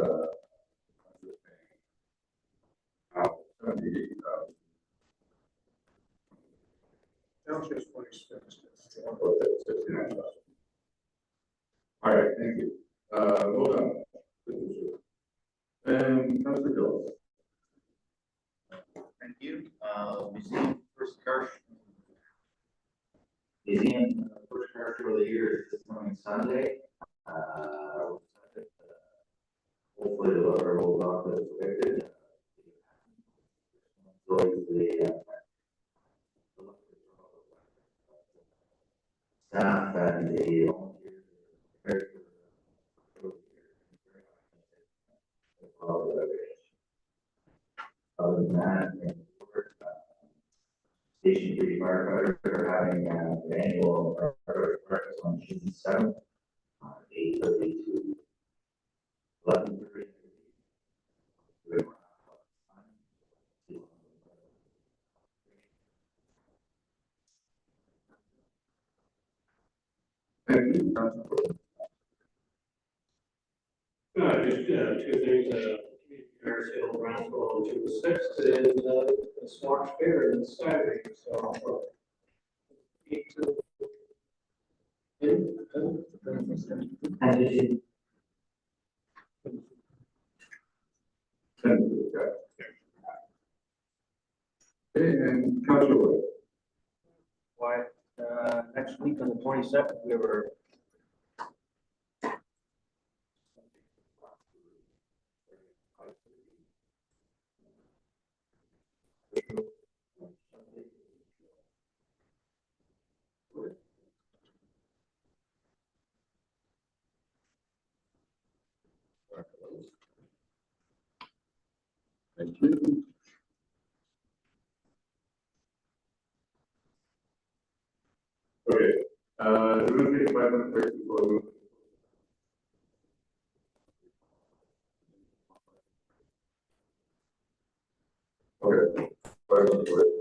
Speaker 1: $78,000.
Speaker 3: Township's pretty expensive.
Speaker 1: All right, thank you. Well done. And Councilor Gill.
Speaker 4: Thank you. Museum first car. Museum first car show of the year is this coming Sunday. Hopefully the weather will not be expected. Staff and the volunteers. Other than that, Station 3 firefighters are having their annual breakfast on June 7th, 8:30 to 11:30.
Speaker 1: Thank you, Councilor.
Speaker 13: Just two things, our sale roundtable on June 6th is the Smart Fair in Saturday, so.
Speaker 14: Transition.
Speaker 1: Okay, and Councilor Wood.
Speaker 13: Why, next week on the 22nd, we were.
Speaker 1: Thank you. Okay, we're gonna take a 5-minute break before we move. Okay, 5 minutes break.